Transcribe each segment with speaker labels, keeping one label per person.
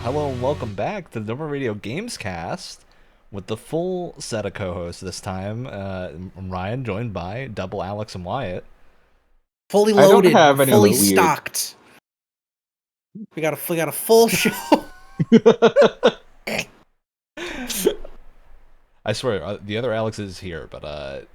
Speaker 1: Hello and welcome back to the Radio Gamescast with the full set of co-hosts this time. I'm Ryan, joined by double Alex and Wyatt.
Speaker 2: Fully
Speaker 3: I don't
Speaker 2: loaded,
Speaker 3: have
Speaker 2: we're
Speaker 3: any
Speaker 2: fully
Speaker 3: weird-
Speaker 2: stocked. We got a full show.
Speaker 1: I swear, the other Alex is here, but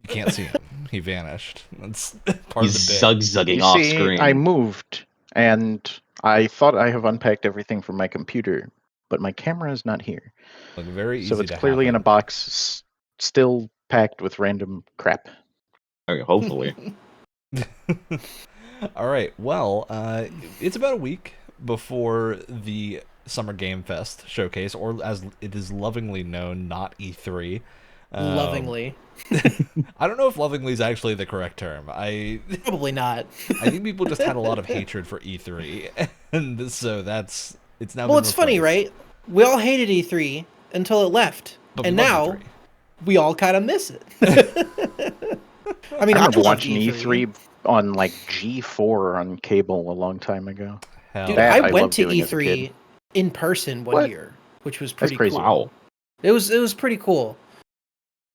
Speaker 1: you can't see him. He vanished. That's part
Speaker 3: He's
Speaker 1: of the bit.
Speaker 3: zug-zugging
Speaker 4: You
Speaker 3: off
Speaker 4: see,
Speaker 3: screen.
Speaker 4: I moved, and I thought I have unpacked everything from my computer, but my camera is not here.
Speaker 1: Like, very easy
Speaker 4: So it's
Speaker 1: to
Speaker 4: clearly in a
Speaker 1: happen.
Speaker 4: box, still packed with random crap.
Speaker 3: Okay, hopefully.
Speaker 1: All right. Well, it's about a week before the Summer Game Fest showcase, or as it is lovingly known, not E3.
Speaker 2: Lovingly.
Speaker 1: I don't know if lovingly is actually the correct term.
Speaker 2: Probably not.
Speaker 1: I think people just had a lot of hatred for E3, and so it's now.
Speaker 2: Well,
Speaker 1: been
Speaker 2: it's funny,
Speaker 1: replaced.
Speaker 2: right? We all hated E3 until it left.
Speaker 1: But we
Speaker 2: And
Speaker 1: love
Speaker 2: now,
Speaker 1: E3.
Speaker 2: we all kind of miss it. I mean,
Speaker 4: I
Speaker 2: I
Speaker 4: remember
Speaker 2: love
Speaker 4: watching
Speaker 2: E3.
Speaker 4: E3 on like G4 on cable a long time ago.
Speaker 1: Hell,
Speaker 2: Dude,
Speaker 4: That
Speaker 2: I
Speaker 4: I
Speaker 2: went
Speaker 4: loved
Speaker 2: to
Speaker 4: doing as a
Speaker 2: E3
Speaker 4: kid.
Speaker 2: in person one
Speaker 4: What?
Speaker 2: year, which was
Speaker 4: That's
Speaker 2: pretty
Speaker 4: crazy.
Speaker 2: cool.
Speaker 3: Wow.
Speaker 2: It was pretty cool.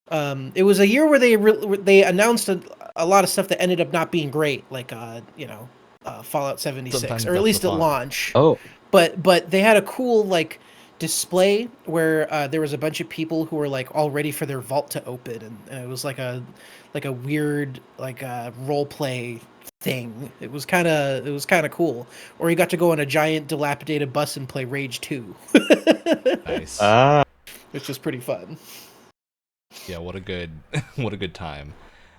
Speaker 2: It was a year where they announced a lot of stuff that ended up not being great, like Fallout 76,
Speaker 1: Sometimes
Speaker 2: or at
Speaker 1: that's
Speaker 2: least
Speaker 1: the
Speaker 2: at
Speaker 1: fun.
Speaker 2: launch.
Speaker 3: Oh,
Speaker 2: But they had a cool like display where there was a bunch of people who were like all ready for their vault to open, and it was like a weird role play thing. It was kind of cool. Or you got to go on a giant dilapidated bus and play Rage 2,
Speaker 1: nice.
Speaker 2: which was pretty fun.
Speaker 1: Yeah, what a good what a good time.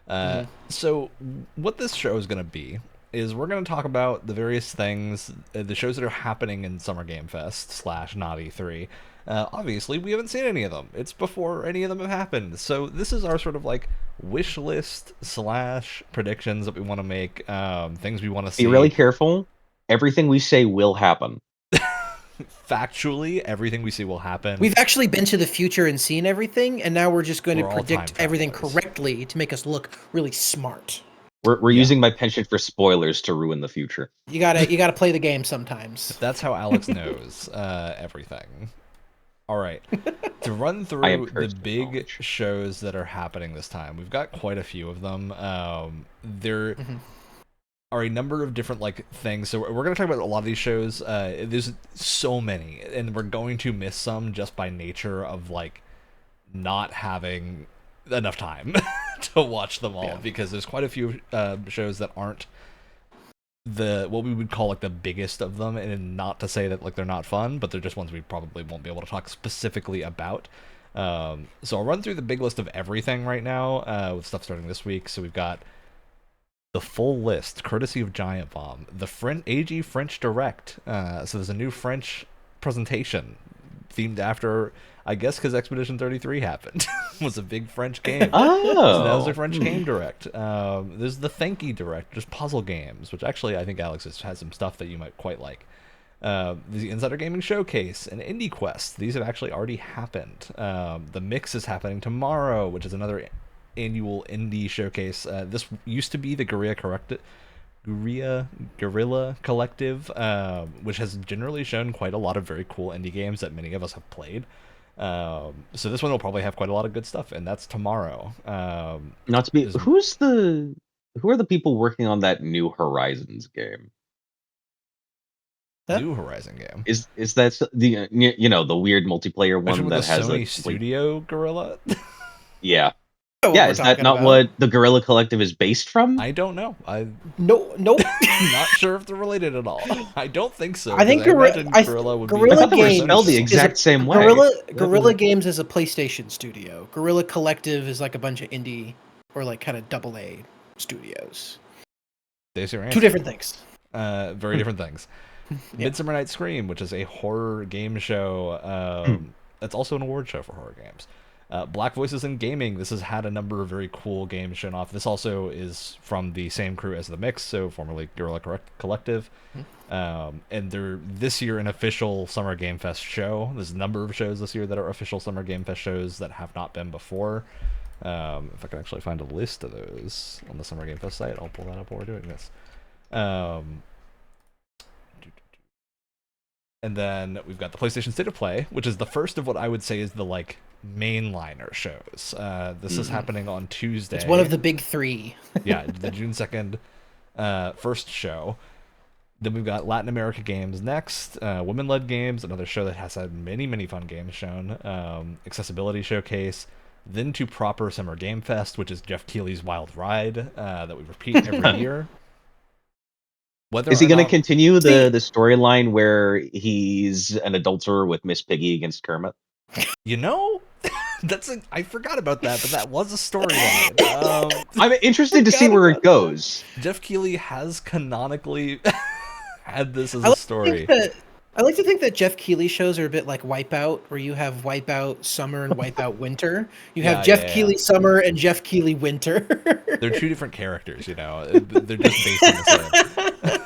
Speaker 2: Mhm.
Speaker 1: So what this show is going to be is we're going to talk about the various things, the shows that are happening in Summer Game Fest / not E3. Obviously, we haven't seen any of them. It's before any of them have happened. So this is our sort of like wish list / predictions that we want to make, things we want to see.
Speaker 3: be really careful. Everything we say will happen.
Speaker 1: Factually, everything we see will happen.
Speaker 2: We've actually been to the future and seen everything, and now we're just going
Speaker 1: We're
Speaker 2: to
Speaker 1: all
Speaker 2: predict
Speaker 1: time
Speaker 2: everything
Speaker 1: travelers.
Speaker 2: correctly to make us look really smart.
Speaker 3: We're
Speaker 1: Yeah.
Speaker 3: using my penchant for spoilers to ruin the future.
Speaker 2: You gotta play the game sometimes.
Speaker 1: That's how Alex knows everything. All right. To run
Speaker 3: I am
Speaker 1: through the
Speaker 3: cursed with
Speaker 1: big
Speaker 3: knowledge.
Speaker 1: shows that are happening this time, we've got quite a few of them. There
Speaker 2: Mhm.
Speaker 1: are a number of different like things. So we're going to talk about a lot of these shows. There's so many, and we're going to miss some just by nature of like not having enough time to watch them all,
Speaker 4: Yeah.
Speaker 1: because there's quite a few shows that aren't what we would call like the biggest of them, and not to say that like they're not fun, but they're just ones we probably won't be able to talk specifically about. So I'll run through the big list of everything right now, with stuff starting this week. So we've got the full list, courtesy of Giant Bomb, the AG French Direct. So there's a new French presentation themed after, I guess, because Expedition 33 happened. Was a big French game. So that was the
Speaker 3: Oh,
Speaker 1: French Game Direct. There's the Thanky Direct, just puzzle games, which actually I think Alex has some stuff that you might quite like. The Insider Gaming Showcase and Indie Quest. These have actually already happened. The Mix is happening tomorrow, which is another annual indie showcase. This used to be the Guerrilla Collective, which has generally shown quite a lot of very cool indie games that many of us have played. So this one will probably have quite a lot of good stuff, and that's tomorrow.
Speaker 3: not to be.
Speaker 1: There's-
Speaker 3: Who are the people working on that New Horizons game?
Speaker 2: Huh?
Speaker 1: New Horizon game.
Speaker 3: Is that the the weird multiplayer
Speaker 1: Actually,
Speaker 3: one
Speaker 1: with
Speaker 3: that
Speaker 1: the
Speaker 3: has
Speaker 1: Sony
Speaker 3: a
Speaker 1: Studio Gorilla?
Speaker 3: yeah
Speaker 2: Know what
Speaker 3: yeah?
Speaker 2: we're
Speaker 3: Is that
Speaker 2: talking
Speaker 3: not
Speaker 2: about.
Speaker 3: what the Guerrilla Collective is based from?
Speaker 1: I don't know. I'm
Speaker 2: No, nope.
Speaker 1: not sure if they're related at all. I don't think so.
Speaker 2: I think
Speaker 1: 'cause
Speaker 2: Gorilla-
Speaker 1: imagine Gorilla would
Speaker 2: Gorilla
Speaker 1: be
Speaker 3: I thought they were
Speaker 2: Games
Speaker 3: spelled the
Speaker 2: is a-
Speaker 3: exact same way.
Speaker 2: Guerrilla Games is a PlayStation studio. Guerrilla Collective is like a bunch of indie or like kind of AA studios.
Speaker 1: There's your
Speaker 2: Two
Speaker 1: answer.
Speaker 2: different things.
Speaker 1: Very different things.
Speaker 2: Yeah.
Speaker 1: Midsummer Night's Scream, which is a horror game show. That's also an award show for horror games. Black Voices in Gaming. This has had a number of very cool games shown off. This also is from the same crew as The Mix, so formerly Guerrilla Collective. And they're this year an official Summer Game Fest show. There's a number of shows this year that are official Summer Game Fest shows that have not been before. If I can actually find a list of those on the Summer Game Fest site, I'll pull that up while we're doing this. And then we've got the PlayStation State of Play, which is the first of what I would say is the like mainliner shows. This is happening on Tuesday.
Speaker 2: It's one of the big three.
Speaker 1: Yeah, the June 2nd first show. Then we've got Latin America games next, women-led games, another show that has had many, many fun games shown, accessibility showcase, then to proper Summer Game Fest, which is Jeff Keighley's Wild Ride that we repeat every year.
Speaker 3: Is he going to continue the storyline where he's an adulterer with Miss Piggy against Kermit?
Speaker 1: You know, I forgot about that, but that was a storyline.
Speaker 3: I'm interested to see where it goes.
Speaker 1: Jeff Keighley has canonically had this as a story.
Speaker 2: I like to think that Jeff Keighley shows are a bit like Wipeout, where you have Wipeout Summer and Wipeout Winter. You have Jeff Keighley Summer and Jeff Keighley Winter.
Speaker 1: They're two different characters, you know. They're just based on the same.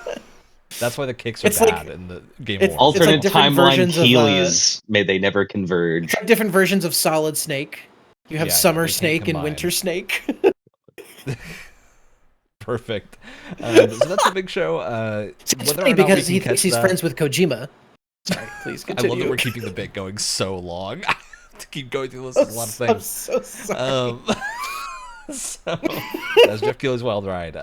Speaker 1: That's why the kicks are bad in the game.
Speaker 3: Alternate timeline Keighley's. May they never converge.
Speaker 2: It's like different versions of Solid Snake. You have Summer Snake and Winter Snake.
Speaker 1: Perfect. So that's a big show.
Speaker 2: It's funny because he thinks he's friends with Kojima. Sorry, please continue.
Speaker 1: I love that we're keeping the bit going so long. To keep going through this is a lot of things.
Speaker 2: I'm so sorry.
Speaker 1: So that's Jeff Keighley's Wild Ride.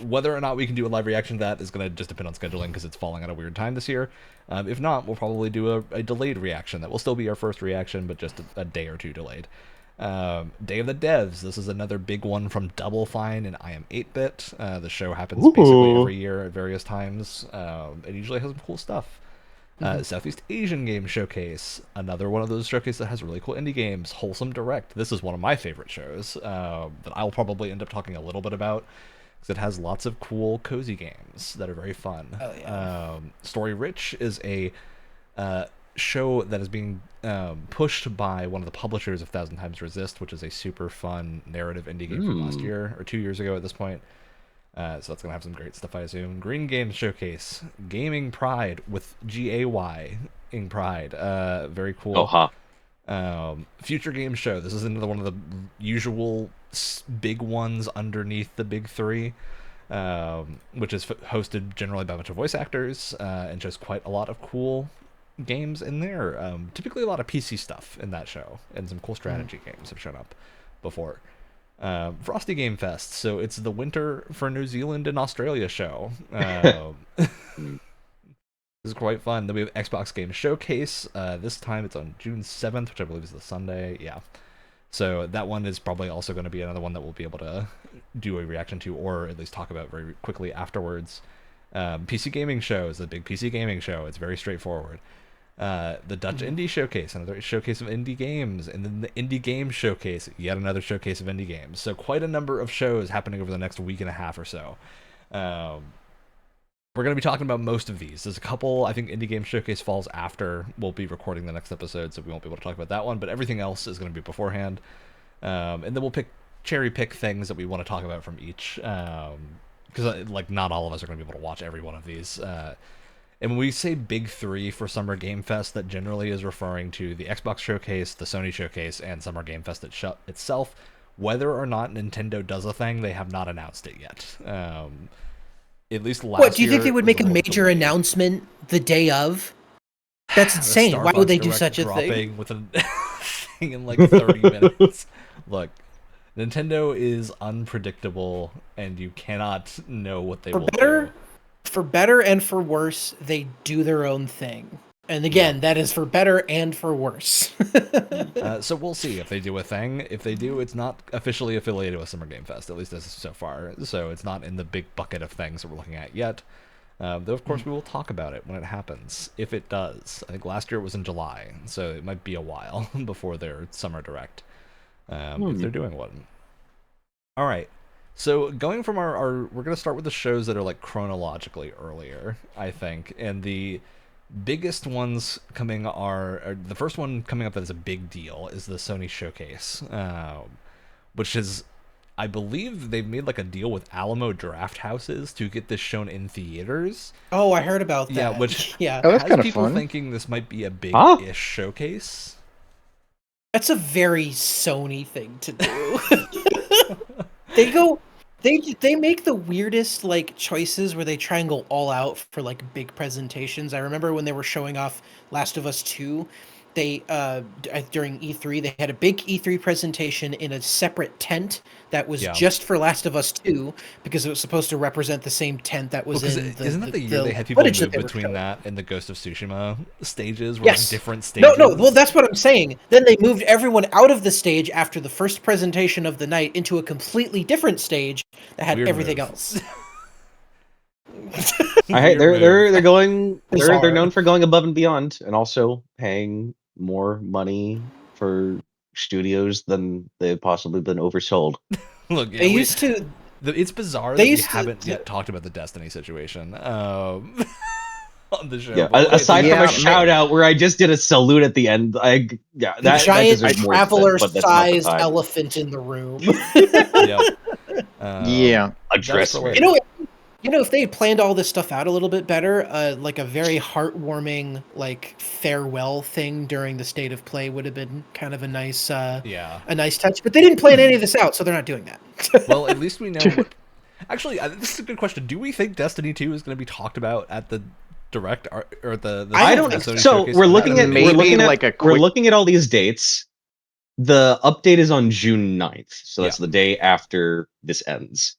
Speaker 1: Whether or not we can do a live reaction to that is going to just depend on scheduling because it's falling at a weird time this year. If not, we'll probably do a delayed reaction. That will still be our first reaction, but just a day or two delayed. Day of the Devs. This is another big one from Double Fine and I Am 8-Bit. The show happens basically every year at various times. It usually has some cool stuff. Southeast Asian Game Showcase, another one of those showcases that has really cool indie games. Wholesome Direct, this is one of my favorite shows that I'll probably end up talking a little bit about because it has lots of cool cozy games that are very fun.
Speaker 2: Oh, yeah.
Speaker 1: Story Rich is a show that is being pushed by one of the publishers of Thousand Times Resist, which is a super fun narrative indie game from last year or 2 years ago at this point. So that's going to have some great stuff, I assume. Green Games Showcase. Gaming Pride with G-A-Y in Pride. Very cool. Future Game Show. This is another one of the usual big ones underneath the big three, which is hosted generally by a bunch of voice actors and shows quite a lot of cool games in there. Typically a lot of PC stuff in that show, and some cool strategy games have shown up before. Frosty Game Fest, so it's the winter for New Zealand and Australia show. This is quite fun. Then we have Xbox Game Showcase. This time it's on June 7th, which I believe is the Sunday. Yeah. So that one is probably also going to be another one that we'll be able to do a reaction to, or at least talk about very quickly afterwards. PC Gaming Show is the big PC Gaming Show. It's very straightforward. The Dutch Indie Showcase, another showcase of indie games, and then the Indie Game Showcase, yet another showcase of indie games. So quite a number of shows happening over the next week and a half or so. We're going to be talking about most of these. There's a couple, I think Indie Game Showcase falls after we'll be recording the nenext episode, so we won't be able to talk about that one, but everything else is going to be beforehand. And then we'll cherry pick things that we want to talk about from each, because like not all of us are going to be able to watch every one of these. And when we say big three for Summer Game Fest, that generally is referring to the Xbox Showcase, the Sony Showcase, and Summer Game Fest itself. Whether or not Nintendo does a thing, they have not announced it yet. At least last year.
Speaker 2: What, do you think they would make a major announcement the day of? That's insane. Why would they do such a thing?
Speaker 1: With a thing in like 30 minutes. Look, Nintendo is unpredictable, and you cannot know what they will do.
Speaker 2: For better and for worse, they do their own thing. And again, that is for better and for worse.
Speaker 1: So we'll see if they do a thing. If they do, it's not officially affiliated with Summer Game Fest, at least as so far. So it's not in the big bucket of things that we're looking at yet. Though, of course, we will talk about it when it happens, if it does. I think last year it was in July, so it might be a while before their Summer Direct, if they're doing one. All right. So going from our we're going to start with the shows that are like chronologically earlier, I think. And the biggest ones coming are the first one coming up that is a big deal is the Sony Showcase, which is, I believe they've made like a deal with Alamo Draft Houses to get this shown in theaters.
Speaker 2: Oh, I heard about that.
Speaker 1: Yeah, which
Speaker 4: that's
Speaker 1: has
Speaker 4: kind of
Speaker 1: people
Speaker 4: fun.
Speaker 1: thinking this might be a big-ish showcase.
Speaker 2: That's a very Sony thing to do. They go They make the weirdest like choices where they try and go all out for like big presentations. I remember when they were showing off Last of Us 2, they during E3 they had a big E3 presentation in a separate tent that was
Speaker 1: Yeah.
Speaker 2: just for Last of Us 2 because it was supposed to represent the same tent that was in the
Speaker 1: isn't that the year they had people
Speaker 2: footage
Speaker 1: move
Speaker 2: that they were
Speaker 1: between
Speaker 2: showing.
Speaker 1: that and the Ghost of Tsushima stages were
Speaker 2: Yes.
Speaker 1: like different stages?
Speaker 2: No, well, that's what I'm saying. Then they moved everyone out of the stage after the first presentation of the night into a completely different stage that had
Speaker 1: Weird
Speaker 2: everything
Speaker 1: move.
Speaker 2: else.
Speaker 3: They're going they're
Speaker 2: Bizarre.
Speaker 3: known for going above and beyond and also paying more money for studios than they've possibly been oversold.
Speaker 1: Look, yeah,
Speaker 2: They used to.
Speaker 1: it's bizarre
Speaker 2: They
Speaker 1: that we
Speaker 2: used to-
Speaker 1: haven't yet talked about the Destiny situation on the show.
Speaker 3: Yeah,
Speaker 1: but we'll get to
Speaker 3: aside from
Speaker 1: that.
Speaker 3: a shout out where I just did a salute at the end,
Speaker 2: The
Speaker 3: that
Speaker 2: giant
Speaker 3: deserves more said, but that's not the
Speaker 2: traveler-sized
Speaker 3: time.
Speaker 2: elephant in the room.
Speaker 1: Yep.
Speaker 4: Yeah.
Speaker 3: Address
Speaker 1: that's for
Speaker 3: me.
Speaker 1: later.
Speaker 2: If they had planned all this stuff out a little bit better, like a very heartwarming, like farewell thing during the state of play would have been kind of a nice touch. But they didn't plan any of this out, so they're not doing that.
Speaker 1: Well, at least we know. Actually, this is a good question. Do we think Destiny 2 is going to be talked about at the direct or the
Speaker 2: I don't
Speaker 1: the
Speaker 2: think
Speaker 1: Sony
Speaker 3: So
Speaker 1: showcase?
Speaker 3: we're looking at
Speaker 4: Maybe
Speaker 3: we're looking at
Speaker 4: like a
Speaker 3: we're
Speaker 4: quick-
Speaker 3: looking at all these dates. The update is on June 9th, so that's the day after this ends.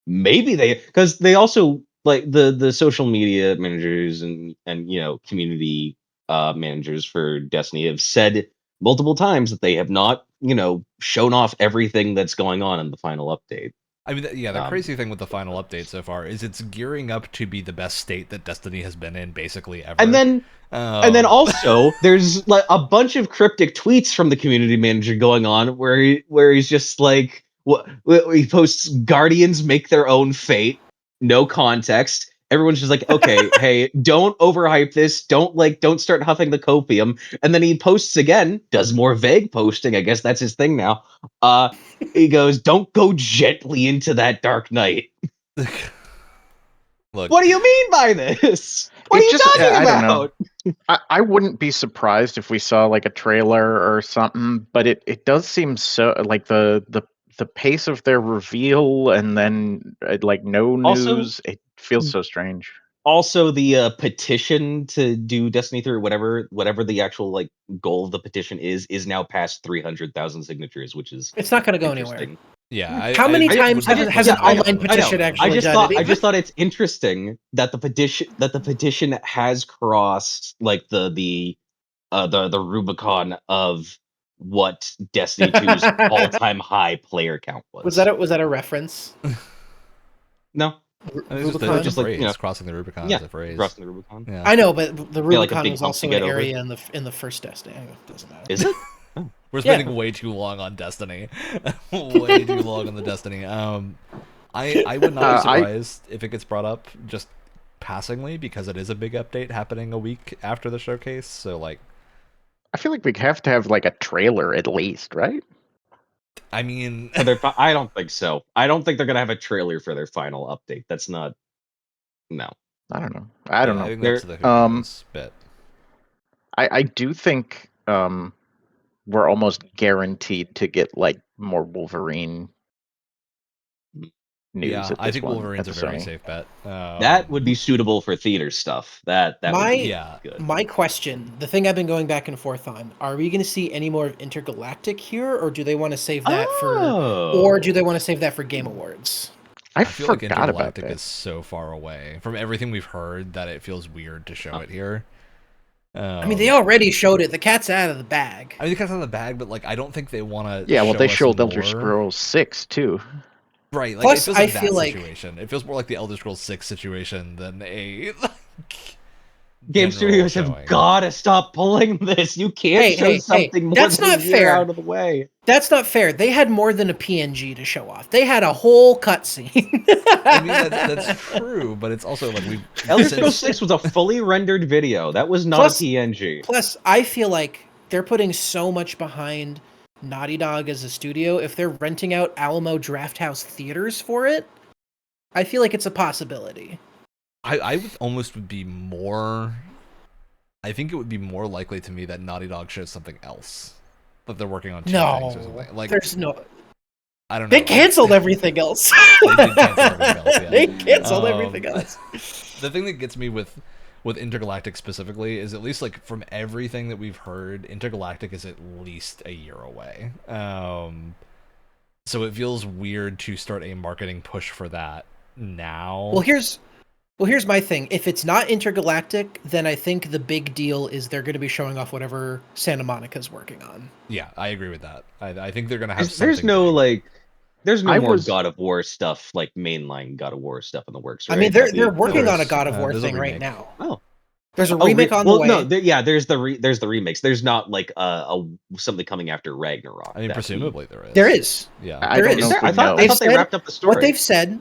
Speaker 3: Maybe because they also like the social media managers and community managers for Destiny have said multiple times that they have not shown off everything that's going on in the final update.
Speaker 1: I mean, the crazy thing with the final update so far is it's gearing up to be the best state that Destiny has been in basically ever.
Speaker 3: And then also there's like a bunch of cryptic tweets from the community manager going on where he's just like he posts Guardians make their own fate, no context. Everyone's just like, okay, hey, don't overhype this. Don't start huffing the copium. And then he posts again, does more vague posting. I guess that's his thing now. He goes, don't go gently into that dark night.
Speaker 1: Look,
Speaker 3: what do you mean by this? What are you talking about?
Speaker 4: I don't know. I wouldn't be surprised if we saw like a trailer or something, but it does seem so like the pace of their reveal and then like no news.
Speaker 3: Also,
Speaker 4: it feels so strange.
Speaker 3: Also, the petition to do Destiny 3, whatever the actual like goal of the petition is now past 300,000 signatures, which is
Speaker 2: It's not going to go anywhere.
Speaker 1: yeah.
Speaker 2: How many times has an online petition actually done it?
Speaker 3: I just thought it's interesting that the petition has crossed like the Rubicon of what Destiny 2's all-time high player count was.
Speaker 2: Was that a reference?
Speaker 3: No.
Speaker 1: It's just
Speaker 2: Rubicon?
Speaker 1: like crossing the Rubicon is a phrase.
Speaker 3: Crossing the Rubicon.
Speaker 1: Yeah.
Speaker 2: I know, but the Rubicon
Speaker 3: like a big
Speaker 2: was
Speaker 3: hump
Speaker 2: also
Speaker 3: to
Speaker 2: an
Speaker 3: get over.
Speaker 2: area in the first Destiny. It doesn't matter.
Speaker 3: Is it?
Speaker 1: We're spending way too long on Destiny. Way too long on the Destiny. I would not be surprised if it gets brought up just passingly because it is a big update happening a week after the showcase. So like,
Speaker 4: I feel like we have to have like a trailer at least, right?
Speaker 1: I mean,
Speaker 3: I don't think so. I don't think they're gonna have a trailer for their final update. That's not. No.
Speaker 4: I don't know. I don't know.
Speaker 1: I think that's the who knows bit.
Speaker 4: I do think we're almost guaranteed to get like more Wolverine news.
Speaker 1: Yeah,
Speaker 4: at
Speaker 1: I
Speaker 4: this
Speaker 1: think
Speaker 4: one,
Speaker 1: Wolverine's a
Speaker 4: at the
Speaker 1: very
Speaker 4: Sony.
Speaker 1: safe bet.
Speaker 3: That would be suitable for theater stuff. That would be good.
Speaker 2: My question, the thing I've been going back and forth on, are we going to see any more of Intergalactic here, or do they want to save that for Game Awards?
Speaker 4: I
Speaker 1: feel like
Speaker 4: forgot about
Speaker 1: Intergalactic
Speaker 4: that.
Speaker 1: is so far away from everything we've heard that it feels weird to show it here.
Speaker 2: I mean, they already showed it. The cat's out of the bag.
Speaker 1: I mean, the cat's out of the bag, but like, I don't think they want to.
Speaker 4: Yeah, well, they
Speaker 1: showed
Speaker 4: showed Elder Scrolls 6 too.
Speaker 1: Right. Like,
Speaker 2: Plus,
Speaker 1: it feels
Speaker 2: I
Speaker 1: like
Speaker 2: feel
Speaker 1: that
Speaker 2: like
Speaker 1: situation. It feels more like the Elder Scrolls 6 situation than a.
Speaker 3: Game studios have gotta stop pulling this. You can't show something more
Speaker 2: that's
Speaker 3: than
Speaker 2: not
Speaker 3: a year
Speaker 2: fair.
Speaker 3: out of the way.
Speaker 2: That's not fair. They had more than a PNG to show off. They had a whole cutscene.
Speaker 1: I mean, that's true, but it's also like
Speaker 3: Elder Scrolls 6 was a fully rendered video. That was not a PNG.
Speaker 2: Plus, I feel like they're putting so much behind Naughty Dog as a studio. If they're renting out Alamo Drafthouse theaters for it, I feel like it's a possibility.
Speaker 1: I would almost be more. I think it would be more likely to me that Naughty Dog shows something else, that they're working on two things or something. Like,
Speaker 2: there's no.
Speaker 1: I don't know.
Speaker 2: They canceled everything else.
Speaker 1: They did cancel everything else. Yeah.
Speaker 2: They canceled everything else.
Speaker 1: The thing that gets me with Intergalactic specifically is, at least like from everything that we've heard, Intergalactic is at least a year away. So it feels weird to start a marketing push for that now.
Speaker 2: Well, here's my thing. If it's not Intergalactic, then I think the big deal is they're going to be showing off whatever Santa Monica's working on.
Speaker 1: Yeah, I agree with that. I think they're going to have
Speaker 3: There's no
Speaker 1: big.
Speaker 3: there's no more God of War stuff, like mainline God of War stuff in the works. Right?
Speaker 2: I mean, they're working on a God of War thing right now.
Speaker 3: Oh,
Speaker 2: there's a remake on the way.
Speaker 3: No, there's the remakes. There's not like something coming after Ragnarok.
Speaker 1: I mean, presumably there is.
Speaker 2: There is.
Speaker 1: Yeah,
Speaker 3: I thought they wrapped up the story.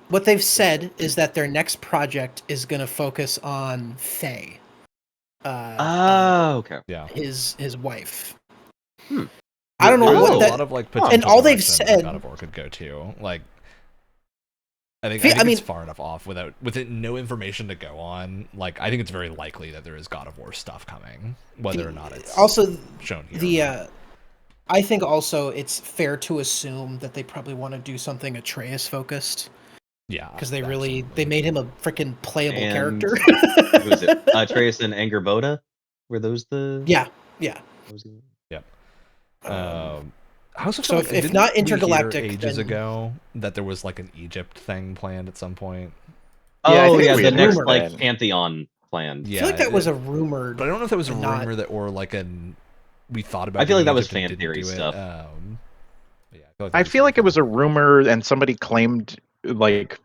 Speaker 2: What they've said is that their next project is going to focus on Faye.
Speaker 3: Okay.
Speaker 1: Yeah.
Speaker 2: His wife.
Speaker 3: I
Speaker 2: don't know
Speaker 1: There's
Speaker 2: what
Speaker 1: a lot of like potential
Speaker 2: and all they've
Speaker 1: direction
Speaker 2: said.
Speaker 1: God of War could go to. Like, I think it's far enough off with no information to go on. Like, I think it's very likely that there is God of War stuff coming, whether or not it's
Speaker 2: also
Speaker 1: shown here.
Speaker 2: I think also it's fair to assume that they probably want to do something Atreus focused.
Speaker 1: Yeah,
Speaker 2: because they made him a freaking playable character.
Speaker 3: Who was it? Atreus and Angerboda? Were those the?
Speaker 2: Yeah.
Speaker 1: Yep. I also
Speaker 2: so if not Intergalactic,
Speaker 1: ages ago that there was like an Egypt thing planned at some point.
Speaker 3: Oh yeah, the next like Pantheon planned.
Speaker 2: Yeah, I feel like that was a rumor,
Speaker 1: but I don't know if that was a rumor that or like we thought about.
Speaker 3: I feel like that was fan theory stuff.
Speaker 4: I feel like it was a rumor, and somebody claimed to like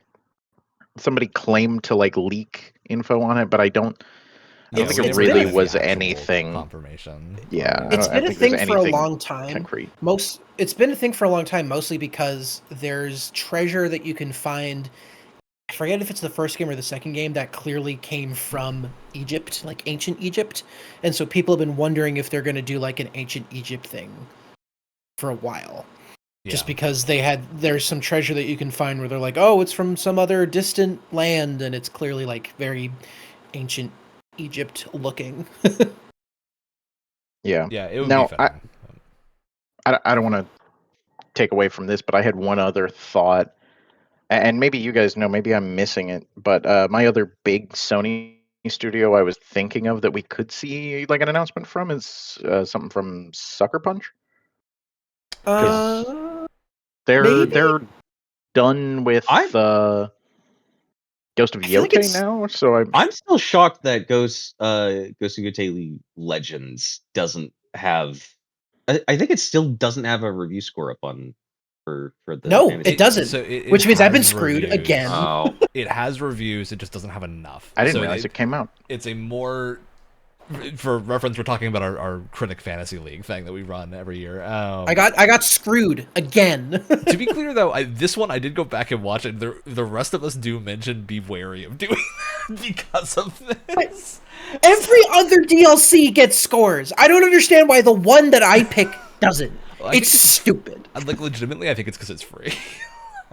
Speaker 4: leak info on it, but I don't think it really was anything.
Speaker 1: Confirmation.
Speaker 4: Yeah,
Speaker 2: it's been a thing for a long time.
Speaker 4: Concrete.
Speaker 2: It's been a thing for a long time, mostly because there's treasure that you can find. I forget if it's the first game or the second game that clearly came from Egypt, like ancient Egypt, and so people have been wondering if they're going to do like an ancient Egypt thing for a while. Yeah. Just because there's some treasure that you can find where they're like, oh, it's from some other distant land, and it's clearly like very ancient Egypt looking.
Speaker 4: Yeah.
Speaker 1: It would be fun.
Speaker 4: I don't want to take away from this, but I had one other thought, and maybe you guys know, maybe I'm missing it, but my other big Sony studio I was thinking of that we could see like an announcement from is something from Sucker Punch. They're done with Ghost of Yotei now, so
Speaker 3: I'm still shocked that Ghost of Yotei Legends doesn't have. I think it still doesn't have a review score up on for the.
Speaker 2: No,
Speaker 3: fantasy.
Speaker 2: It doesn't.
Speaker 1: So it
Speaker 2: which means I've been
Speaker 1: has
Speaker 2: screwed
Speaker 1: reviews.
Speaker 2: again.
Speaker 3: Oh.
Speaker 1: It has reviews. It just doesn't have enough.
Speaker 4: I didn't realize it came out.
Speaker 1: It's a more. For reference, we're talking about our Critic Fantasy League thing that we run every year.
Speaker 2: I got screwed again.
Speaker 1: To be clear, though, this one I did go back and watch it. The rest of us do mention be wary of doing that because of this.
Speaker 2: Every other DLC gets scores. I don't understand why the one that I pick doesn't. Well, it's stupid.
Speaker 1: Like, legitimately, I think it's because it's free.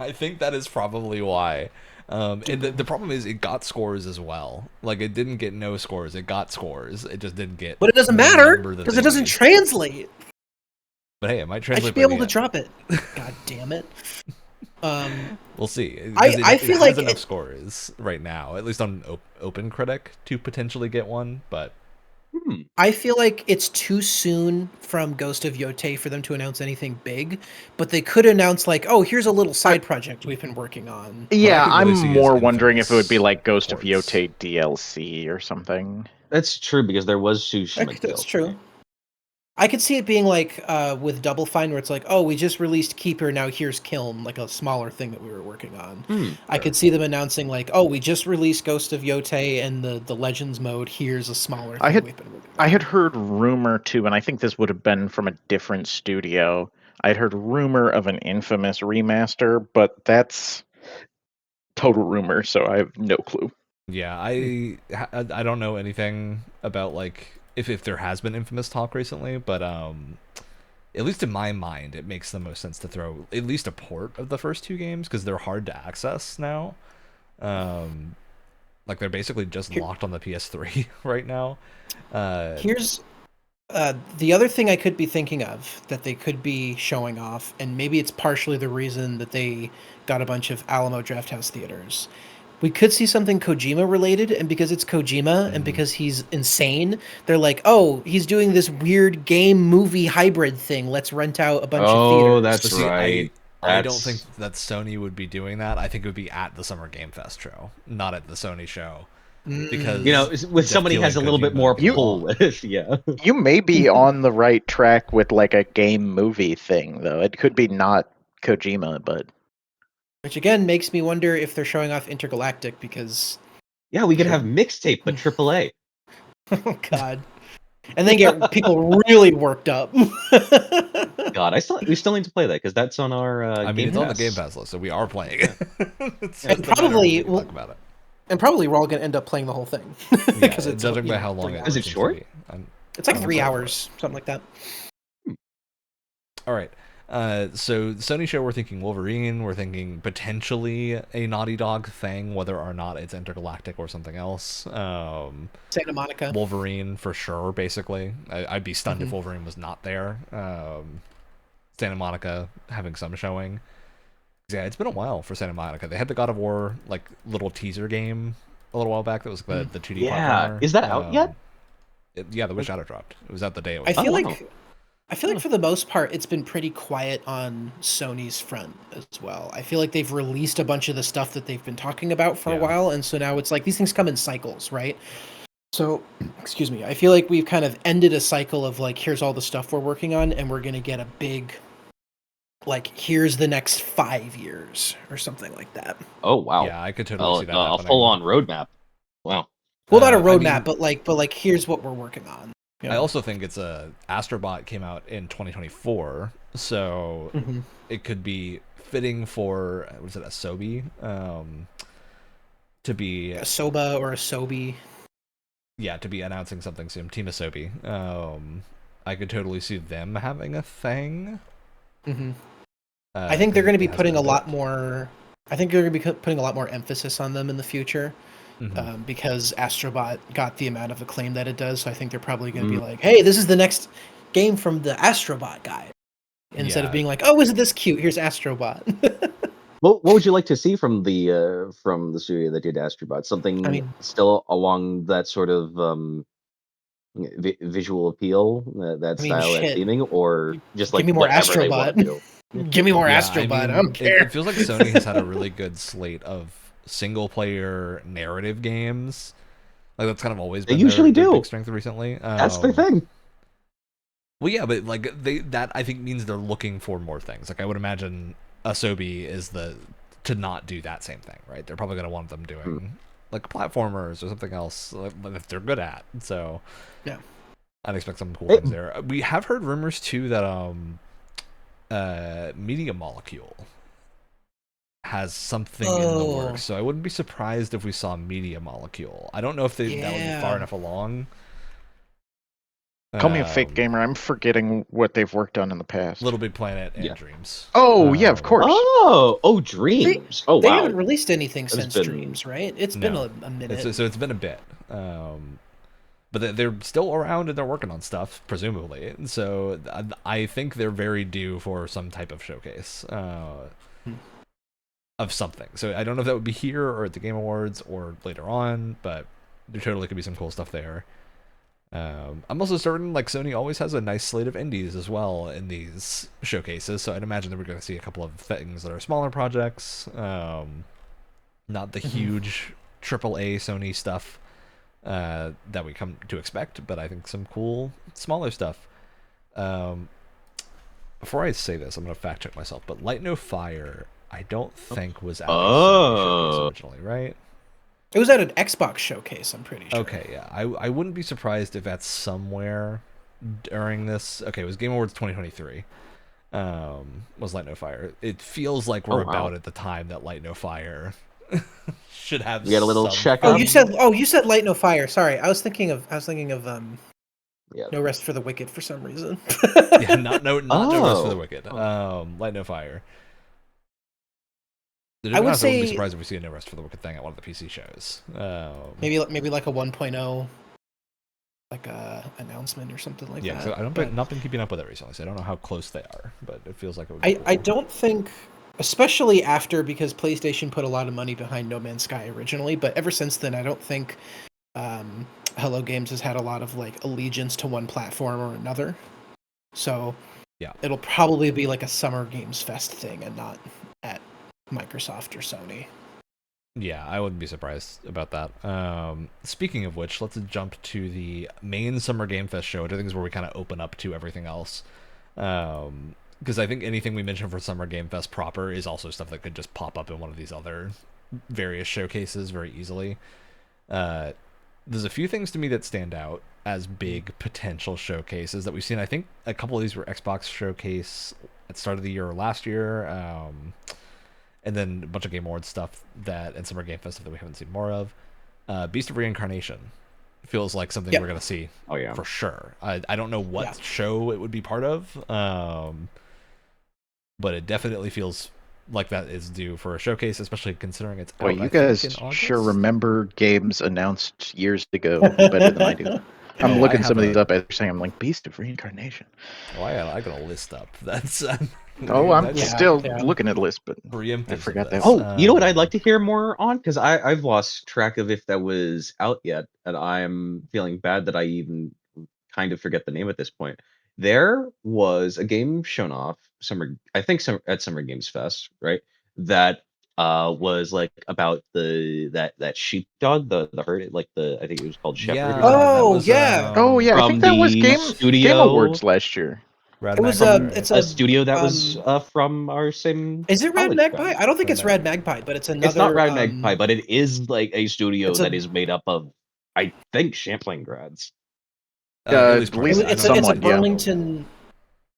Speaker 1: I think that is probably why. And the problem is it got scores as well. Like, it didn't get no scores. It got scores. It just didn't get.
Speaker 2: But it doesn't matter because it doesn't translate.
Speaker 1: But hey, it might translate.
Speaker 2: I should be able to drop it. God damn it.
Speaker 1: We'll see.
Speaker 2: I feel like
Speaker 1: enough scores right now, at least on Open Critic, to potentially get one. But
Speaker 2: I feel like it's too soon from Ghost of Yotei for them to announce anything big, but they could announce like, oh, here's a little side project we've been working on.
Speaker 4: Yeah, I'm more wondering if it would be like Ghost of Yotei DLC or something.
Speaker 3: That's true because there was Tsushima.
Speaker 2: That's true. I could see it being like with Double Fine, where it's like, oh, we just released Keeper, now here's Kiln, like a smaller thing that we were working on. I could see them announcing like, oh, we just released Ghost of Yotei and the Legends mode, here's a smaller thing we've been working on.
Speaker 4: I had heard rumor too, and I think this would have been from a different studio. I had heard rumor of an Infamous remaster, but that's total rumor, so I have no clue.
Speaker 1: Yeah, I don't know anything about like if there has been Infamous talk recently, but at least in my mind, it makes the most sense to throw at least a port of the first two games because they're hard to access now. Like they're basically just locked on the PS3 right now.
Speaker 2: Here's The other thing I could be thinking of that they could be showing off, and maybe it's partially the reason that they got a bunch of Alamo Drafthouse theaters. We could see something Kojima related, and because it's Kojima and because he's insane, they're like, "Oh, he's doing this weird game movie hybrid thing. Let's rent out a bunch of theaters."
Speaker 3: That's
Speaker 1: But see,
Speaker 3: right.
Speaker 1: I don't think that Sony would be doing that. I think it would be at the Summer Game Fest show, not at the Sony show. Because
Speaker 3: with somebody has a little bit more pull with, yeah.
Speaker 4: You may be on the right track with like a game movie thing, though. It could be not Kojima, but
Speaker 2: Which again makes me wonder if they're showing off Intergalactic because
Speaker 3: Yeah, we could have mixtape, but AAA.
Speaker 2: oh god. And then get people really worked up.
Speaker 3: God, we still need to play that because that's on our.
Speaker 1: I mean, it's on the
Speaker 3: Pass.
Speaker 1: Game Pass list, so we are playing it.
Speaker 2: And probably
Speaker 1: we'll talk about it.
Speaker 2: And probably we're all going to end up playing the whole thing.
Speaker 1: Because it's judging by how long it
Speaker 3: is. It short?
Speaker 2: It's like 3 hours, something like that.
Speaker 1: All right. So Sony show, we're thinking Wolverine. We're thinking potentially a Naughty Dog thing, whether or not it's Intergalactic or something else.
Speaker 2: Santa Monica.
Speaker 1: Wolverine for sure. Basically, I'd be stunned if Wolverine was not there. Santa Monica having some showing. Yeah, it's been a while for Santa Monica. They had the God of War like little teaser game a little while back. That was the 2D platformer.
Speaker 3: Is that out yet?
Speaker 1: Yeah, the Shadow dropped. It was out the day it was.
Speaker 2: I feel like for the most part, it's been pretty quiet on Sony's front as well. I feel like they've released a bunch of the stuff that they've been talking about for a while, and so now it's like these things come in cycles, right? So, excuse me. I feel like we've kind of ended a cycle of like, here's all the stuff we're working on, and we're gonna get a big, like, here's the next 5 years or something like that.
Speaker 3: Oh wow!
Speaker 1: Yeah, I could totally see that.
Speaker 3: A full-on roadmap. Wow.
Speaker 2: Well, not a roadmap, but like here's what we're working on. You know?
Speaker 1: I also think it's Astrobot came out in 2024, so it could be fitting for was it Asobi to be
Speaker 2: a Soba or a Sobi.
Speaker 1: Yeah, to be announcing something soon. Team Asobi. I could totally see them having a thing.
Speaker 2: I think they're going to be putting a lot more. I think they're going to be putting a lot more emphasis on them in the future. Because Astrobot got the amount of acclaim that it does, so I think they're probably going to be like, "Hey, this is the next game from the Astrobot guy," instead of being like, "Oh, isn't this cute? Here's Astrobot."
Speaker 3: What would you like to see from the studio that did Astrobot? Something still along that sort of visual appeal, that style, that theming, or just like
Speaker 2: give me more
Speaker 3: whatever they want to
Speaker 2: Astrobot.
Speaker 3: do?
Speaker 2: Give me more Astrobot. I don't care.
Speaker 1: It feels like Sony has had a really good slate of single-player narrative games. Like that's kind of always been their big strength recently.
Speaker 3: That's their thing.
Speaker 1: Well, yeah, but like that I think means they're looking for more things. Like I would imagine Asobi is to not do that same thing, right? They're probably going to want them doing like platformers or something else that they're good at. So
Speaker 2: yeah,
Speaker 1: I'd expect some cool things there. We have heard rumors too that Media Molecule has something in the works, so I wouldn't be surprised if we saw Media Molecule. I don't know if that would be far enough along.
Speaker 4: Call me a fake gamer. I'm forgetting what they've worked on in the past.
Speaker 1: Little Big Planet and Dreams.
Speaker 4: Oh yeah, of course.
Speaker 3: Dreams.
Speaker 2: They haven't released anything since Dreams, right? It's been a minute.
Speaker 1: So it's been a bit. But they're still around and they're working on stuff, presumably. So I think they're very due for some type of showcase. Of something. So I don't know if that would be here or at the Game Awards or later on, but there totally could be some cool stuff there. I'm also certain like Sony always has a nice slate of indies as well in these showcases, so I'd imagine that we're going to see a couple of things that are smaller projects, not the huge AAA Sony stuff that we come to expect, but I think some cool smaller stuff. Before I say this, I'm going to fact check myself, but Light No Fire I don't think was at the originally, right?
Speaker 2: It was at an Xbox showcase, I'm pretty sure.
Speaker 1: Okay, yeah. I wouldn't be surprised if that's somewhere during this. Okay, it was Game Awards 2023. Was Light No Fire. It feels like we're about at the time that Light No Fire should have.
Speaker 3: You got a little check.
Speaker 2: Oh, you said Light No Fire. Sorry, I was thinking of No Rest for the Wicked for some reason.
Speaker 1: Yeah, not No Rest for the Wicked. Light No Fire. I would say, be surprised if we see a No Rest for the Wicked thing at one of the PC shows.
Speaker 2: Maybe like a 1.0 announcement or something like
Speaker 1: Yeah,
Speaker 2: that.
Speaker 1: so I don't
Speaker 2: But
Speaker 1: not been keeping up with it recently, so I don't know how close they are, but it feels like it would be
Speaker 2: I
Speaker 1: cool.
Speaker 2: don't think, especially after, because PlayStation put a lot of money behind No Man's Sky originally, but ever since then, I don't think Hello Games has had a lot of like allegiance to one platform or another. So
Speaker 1: Yeah.
Speaker 2: it'll probably be like a Summer Games Fest thing and not at Microsoft or Sony.
Speaker 1: Yeah, I wouldn't be surprised about that. Speaking of which, let's jump to the main Summer Game Fest show, which I think is where we kind of open up to everything else. Because I think anything we mention for Summer Game Fest proper is also stuff that could just pop up in one of these other various showcases very easily. There's a few things to me that stand out as big potential showcases that we've seen. I think a couple of these were Xbox Showcase at the start of the year or last year. And then a bunch of Game Awards stuff and Summer Game Fest stuff that we haven't seen more of. Beast of Reincarnation feels like something we're going to see for sure. I don't know what show it would be part of, but it definitely feels like that is due for a showcase, especially considering it's out,
Speaker 4: you guys sure remember games announced years ago better than I do. I'm looking some of these up as you're saying. I'm like, Beast of Reincarnation.
Speaker 1: Oh, I got a list up. That's
Speaker 4: I'm still looking at a list, but I forgot that.
Speaker 3: Oh, you know what I'd like to hear more on? Because I've lost track of if that was out yet, and I'm feeling bad that I even kind of forget the name at this point. There was a game shown off at Summer Games Fest, right? That was like about that sheepdog, the herd, like I think it was called Shepherd.
Speaker 1: Yeah.
Speaker 2: Oh yeah.
Speaker 4: I think that was Game Awards last year.
Speaker 2: It was it's
Speaker 3: a studio that was from our same.
Speaker 2: Is it Rad Magpie?
Speaker 3: Friend.
Speaker 2: I don't think it's Rad Magpie, but it's another.
Speaker 3: It's not Rad Magpie, but it is like a studio that is made up of, I think, Champlain grads.
Speaker 2: It's a Burlington.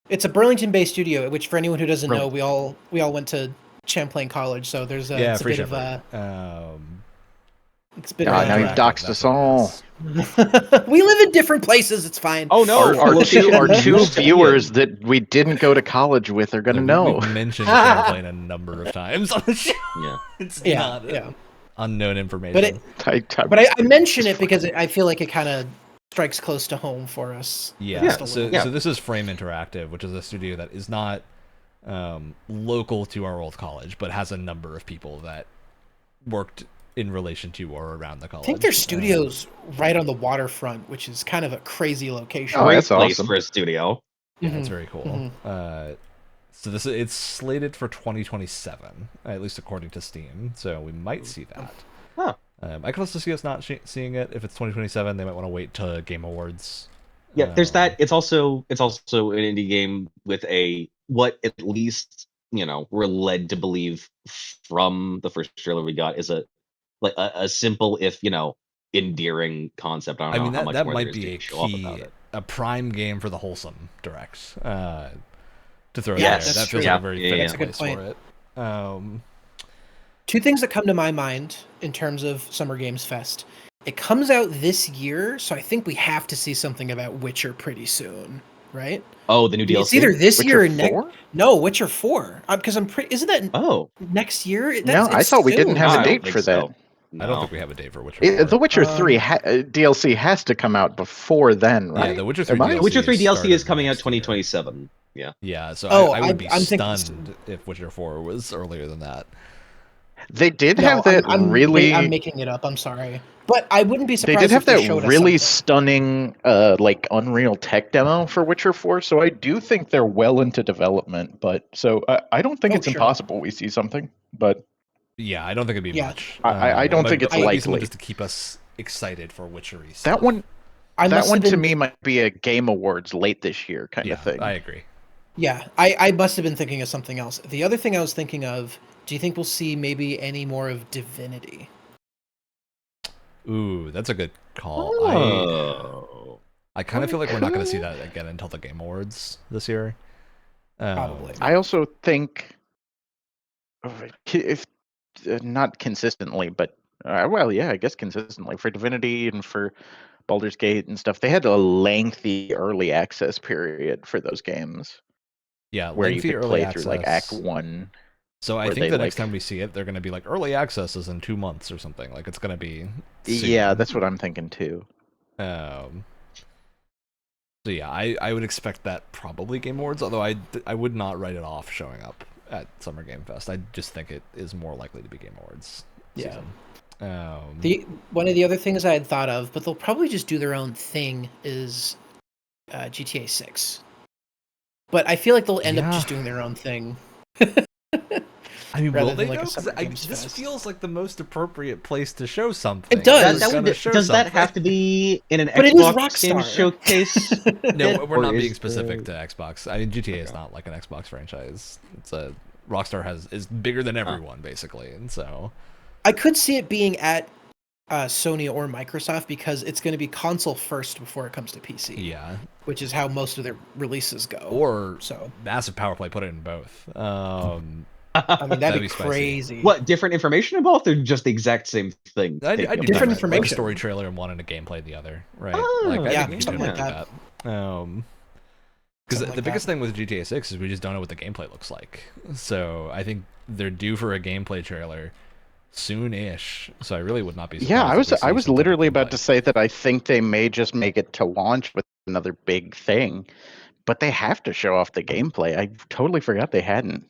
Speaker 2: It's a Burlington-based studio, which for anyone who doesn't know, we all went to Champlain College, so there's it's a bit of a. It's been
Speaker 4: now you've doxed us all.
Speaker 2: We live in different places. It's fine.
Speaker 3: Oh no!
Speaker 4: Our two viewers that we didn't go to college with are gonna know.
Speaker 1: We've mentioned Champlain a number of times on the show.
Speaker 3: Yeah,
Speaker 1: it's not unknown information.
Speaker 2: But I mention it because I feel like it kind of strikes close to home for us.
Speaker 1: So this is Frame Interactive, which is a studio that is not local to our old college, but has a number of people that worked in relation to or around the college.
Speaker 2: I think their studio's right on the waterfront, which is kind of a crazy location.
Speaker 3: Oh, that's awesome for a studio.
Speaker 1: Yeah, it's very cool. So it's slated for 2027, at least according to Steam. So we might see that.
Speaker 3: Huh.
Speaker 1: I could also see us not seeing it if it's 2027. They might want to wait to Game Awards.
Speaker 3: Yeah, there's that. It's also an indie game with what at least we're led to believe from the first trailer we got is a simple, if endearing concept. I don't know how much
Speaker 1: that
Speaker 3: more
Speaker 1: might be a prime game for the Wholesome Direct. To throw there. That feels like a very fitting place for it.
Speaker 2: Two things that come to my mind in terms of Summer Games Fest. It comes out this year, so I think we have to see something about Witcher pretty soon, right?
Speaker 3: Oh, the new DLC?
Speaker 2: It's either this
Speaker 4: Witcher
Speaker 2: year or
Speaker 4: 4?
Speaker 2: No, Witcher 4. Because I'm pretty. Isn't that next year?
Speaker 4: No, I thought we didn't have a date for that.
Speaker 1: No. I don't think we have a date for Witcher 4.
Speaker 4: The Witcher 3 DLC has to come out before then, right?
Speaker 1: Yeah, the Witcher 3
Speaker 3: DLC is coming out 2027. Yeah.
Speaker 1: Yeah, so I would be stunned if Witcher 4 was earlier than that.
Speaker 4: They did have that
Speaker 2: I'm making it up. I'm sorry, but I wouldn't be surprised.
Speaker 4: They did have
Speaker 2: if
Speaker 4: that really stunning, Unreal Tech demo for Witcher 4. So I do think they're well into development. But I don't think it's impossible we see something. But
Speaker 1: yeah, I don't think it'd be much.
Speaker 4: I don't think it's likely.
Speaker 1: Just to keep us excited for Witchery stuff.
Speaker 4: That one to me might be a Game Awards late this year kind of thing.
Speaker 1: I agree.
Speaker 2: Yeah, I must have been thinking of something else. The other thing I was thinking of. Do you think we'll see maybe any more of Divinity?
Speaker 1: Ooh, that's a good call. I kind of feel like we're not going to see that again until the Game Awards this year.
Speaker 2: Probably.
Speaker 4: I also think, if not consistently, but I guess consistently for Divinity and for Baldur's Gate and stuff, they had a lengthy early access period for those games.
Speaker 1: Yeah,
Speaker 4: where you could play through like Act 1.
Speaker 1: So I think the next time we see it, they're going to be like early access is in 2 months or something. Like it's going to be soon.
Speaker 4: Yeah, that's what I'm thinking too.
Speaker 1: So yeah, I would expect that probably Game Awards, although I would not write it off showing up at Summer Game Fest. I just think it is more likely to be Game Awards season.
Speaker 2: One of the other things I had thought of, but they'll probably just do their own thing, is GTA 6. But I feel like they'll end up just doing their own thing.
Speaker 1: I mean, will they
Speaker 2: like
Speaker 1: go?
Speaker 2: a Summer Games
Speaker 1: This
Speaker 2: Fest.
Speaker 1: feels like the most appropriate place to show something.
Speaker 2: It does.
Speaker 3: Does that have to be in an
Speaker 2: But it is
Speaker 3: Xbox game
Speaker 2: Rockstar.
Speaker 3: showcase?
Speaker 1: No, we're
Speaker 3: Or
Speaker 1: not being
Speaker 3: is
Speaker 1: specific to Xbox. I mean, GTA is not like an Xbox franchise. It's a Rockstar is bigger than everyone basically, and so
Speaker 2: I could see it being at Sony or Microsoft because it's going to be console first before it comes to PC.
Speaker 1: yeah,
Speaker 2: Which is how most of their releases go.
Speaker 1: or
Speaker 2: so
Speaker 1: massive power play, put it in both.
Speaker 2: I mean, that'd be
Speaker 1: spicy.
Speaker 2: crazy.
Speaker 3: What, different information in both, or just the exact same thing?
Speaker 1: I'd do
Speaker 2: Different
Speaker 1: like a
Speaker 2: information.
Speaker 1: story trailer in one and a gameplay in the other, right?
Speaker 3: Oh,
Speaker 1: I
Speaker 2: yeah,
Speaker 1: think you
Speaker 2: something
Speaker 1: could
Speaker 2: like
Speaker 1: do
Speaker 2: that.
Speaker 1: Because
Speaker 2: Something
Speaker 1: the
Speaker 2: like
Speaker 1: biggest
Speaker 2: that.
Speaker 1: thing with GTA 6 is we just don't know what the gameplay looks like. So I think they're due for a gameplay trailer soon-ish. So I really would not be surprised.
Speaker 4: Yeah,
Speaker 1: if we see
Speaker 4: I was
Speaker 1: some type of
Speaker 4: literally about
Speaker 1: gameplay.
Speaker 4: to say that I think they may just make it to launch with another big thing, but they have to show off the gameplay. I totally forgot they hadn't.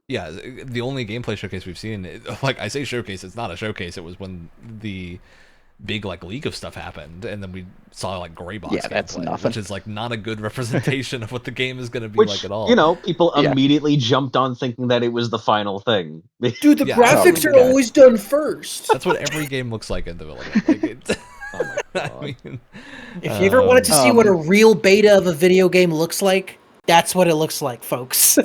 Speaker 1: Yeah, the only gameplay showcase we've seen, like I say showcase, it's not a showcase. It was when the big like leak of stuff happened, and then we saw like gray box
Speaker 4: Yeah, that's
Speaker 1: gameplay,
Speaker 4: nothing.
Speaker 1: which is like not a good representation of what the game is going to be
Speaker 3: Which,
Speaker 1: like at all.
Speaker 3: people
Speaker 4: Yeah.
Speaker 3: immediately jumped on thinking that it was the final thing.
Speaker 2: Dude, the
Speaker 1: Yeah,
Speaker 2: graphics are
Speaker 1: yeah.
Speaker 2: always done first.
Speaker 1: That's what every game looks like in development. Like it,
Speaker 3: Oh my god.
Speaker 1: I mean,
Speaker 2: If you ever wanted to see what a
Speaker 4: Um,
Speaker 2: real beta of a video game looks like, that's what it looks like, folks.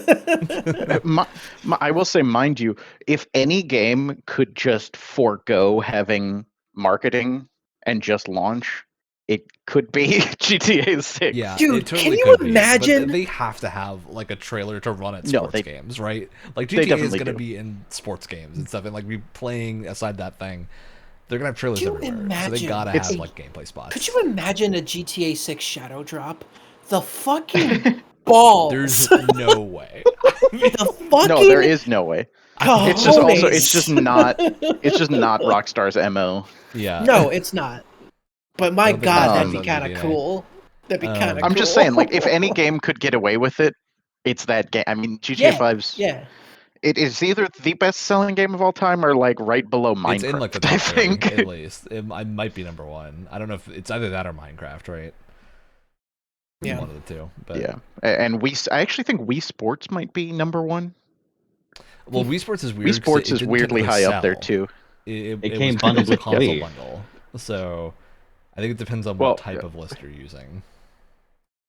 Speaker 4: I will say, mind you, if any game could just forego having marketing and just launch, it could be GTA 6.
Speaker 1: yeah,
Speaker 2: Dude,
Speaker 1: it totally
Speaker 2: can you
Speaker 1: could be,
Speaker 2: imagine-
Speaker 1: but they have to have like a trailer to run at
Speaker 4: No,
Speaker 1: sports
Speaker 4: they-
Speaker 1: games, right? Like
Speaker 4: they
Speaker 1: GTA is
Speaker 4: definitely
Speaker 1: going to
Speaker 4: do.
Speaker 1: be in sports games and stuff, and like we playing aside that thing, they're going to have trailers
Speaker 2: Could you
Speaker 1: everywhere. So they
Speaker 2: imagine-
Speaker 1: got to
Speaker 4: It's-
Speaker 1: have like gameplay spots.
Speaker 2: Could you imagine a GTA 6 shadow drop? The fucking balls.
Speaker 1: There's no way.
Speaker 2: the fucking
Speaker 4: No, there is no way. It's just also
Speaker 2: cojones.
Speaker 4: it's just not Rockstar's MO.
Speaker 1: Yeah.
Speaker 2: No, it's not. But my
Speaker 1: don't think
Speaker 2: god,
Speaker 4: that's
Speaker 2: that'd be
Speaker 1: on
Speaker 2: kind of
Speaker 1: DNA.
Speaker 2: cool. That'd be kind of
Speaker 4: I'm
Speaker 2: cool.
Speaker 4: just saying, like, if any game could get away with it, it's that game. I mean, GTA
Speaker 2: Yeah,
Speaker 4: 5's
Speaker 2: Yeah.
Speaker 4: it is either the best-selling game of all time or like right below Minecraft.
Speaker 1: It's in like the
Speaker 4: I
Speaker 1: top 30,
Speaker 4: think.
Speaker 1: at least. It might be number one. I don't know if it's either that or Minecraft, right?
Speaker 2: Yeah.
Speaker 1: One of the two. But
Speaker 4: Yeah, and I actually think Wii Sports might be number one.
Speaker 1: well, Wii Sports is weird.
Speaker 4: Wii
Speaker 1: 'cause
Speaker 4: Sports
Speaker 1: it
Speaker 4: is
Speaker 1: didn't
Speaker 4: weirdly
Speaker 1: typically
Speaker 4: high up there
Speaker 1: sell.
Speaker 4: too.
Speaker 1: It
Speaker 3: came
Speaker 1: was
Speaker 3: bundled
Speaker 1: a
Speaker 3: with
Speaker 1: console
Speaker 3: Wii.
Speaker 1: bundle. So I think it depends on
Speaker 4: Well,
Speaker 1: what type of list you're using.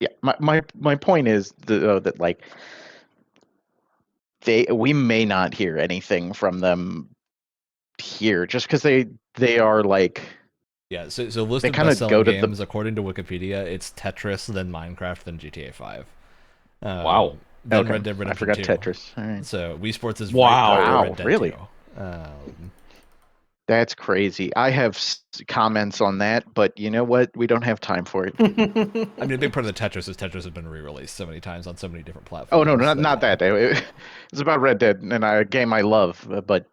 Speaker 4: Yeah, my point is that like we may not hear anything from them here just because they are like
Speaker 1: Yeah, so list
Speaker 4: They
Speaker 1: of
Speaker 4: kinda
Speaker 1: best-selling
Speaker 4: go to the-
Speaker 1: games according to Wikipedia, it's Tetris, then Minecraft, then GTA 5.
Speaker 3: Wow.
Speaker 1: Then
Speaker 4: okay,
Speaker 1: Red Dead
Speaker 4: I
Speaker 1: Redemption
Speaker 4: forgot
Speaker 1: 2.
Speaker 4: Tetris. All right.
Speaker 1: So Wii Sports is
Speaker 3: Wow.
Speaker 1: right below
Speaker 4: Wow,
Speaker 1: Red Dead
Speaker 4: really?
Speaker 1: 2.
Speaker 4: That's crazy. I have comments on that, but you know what? We don't have time for it.
Speaker 1: I mean, a big part of the Tetris is Tetris has been re-released so many times on so many different platforms.
Speaker 4: Oh no, not that. It's about Red Dead and a game I love, but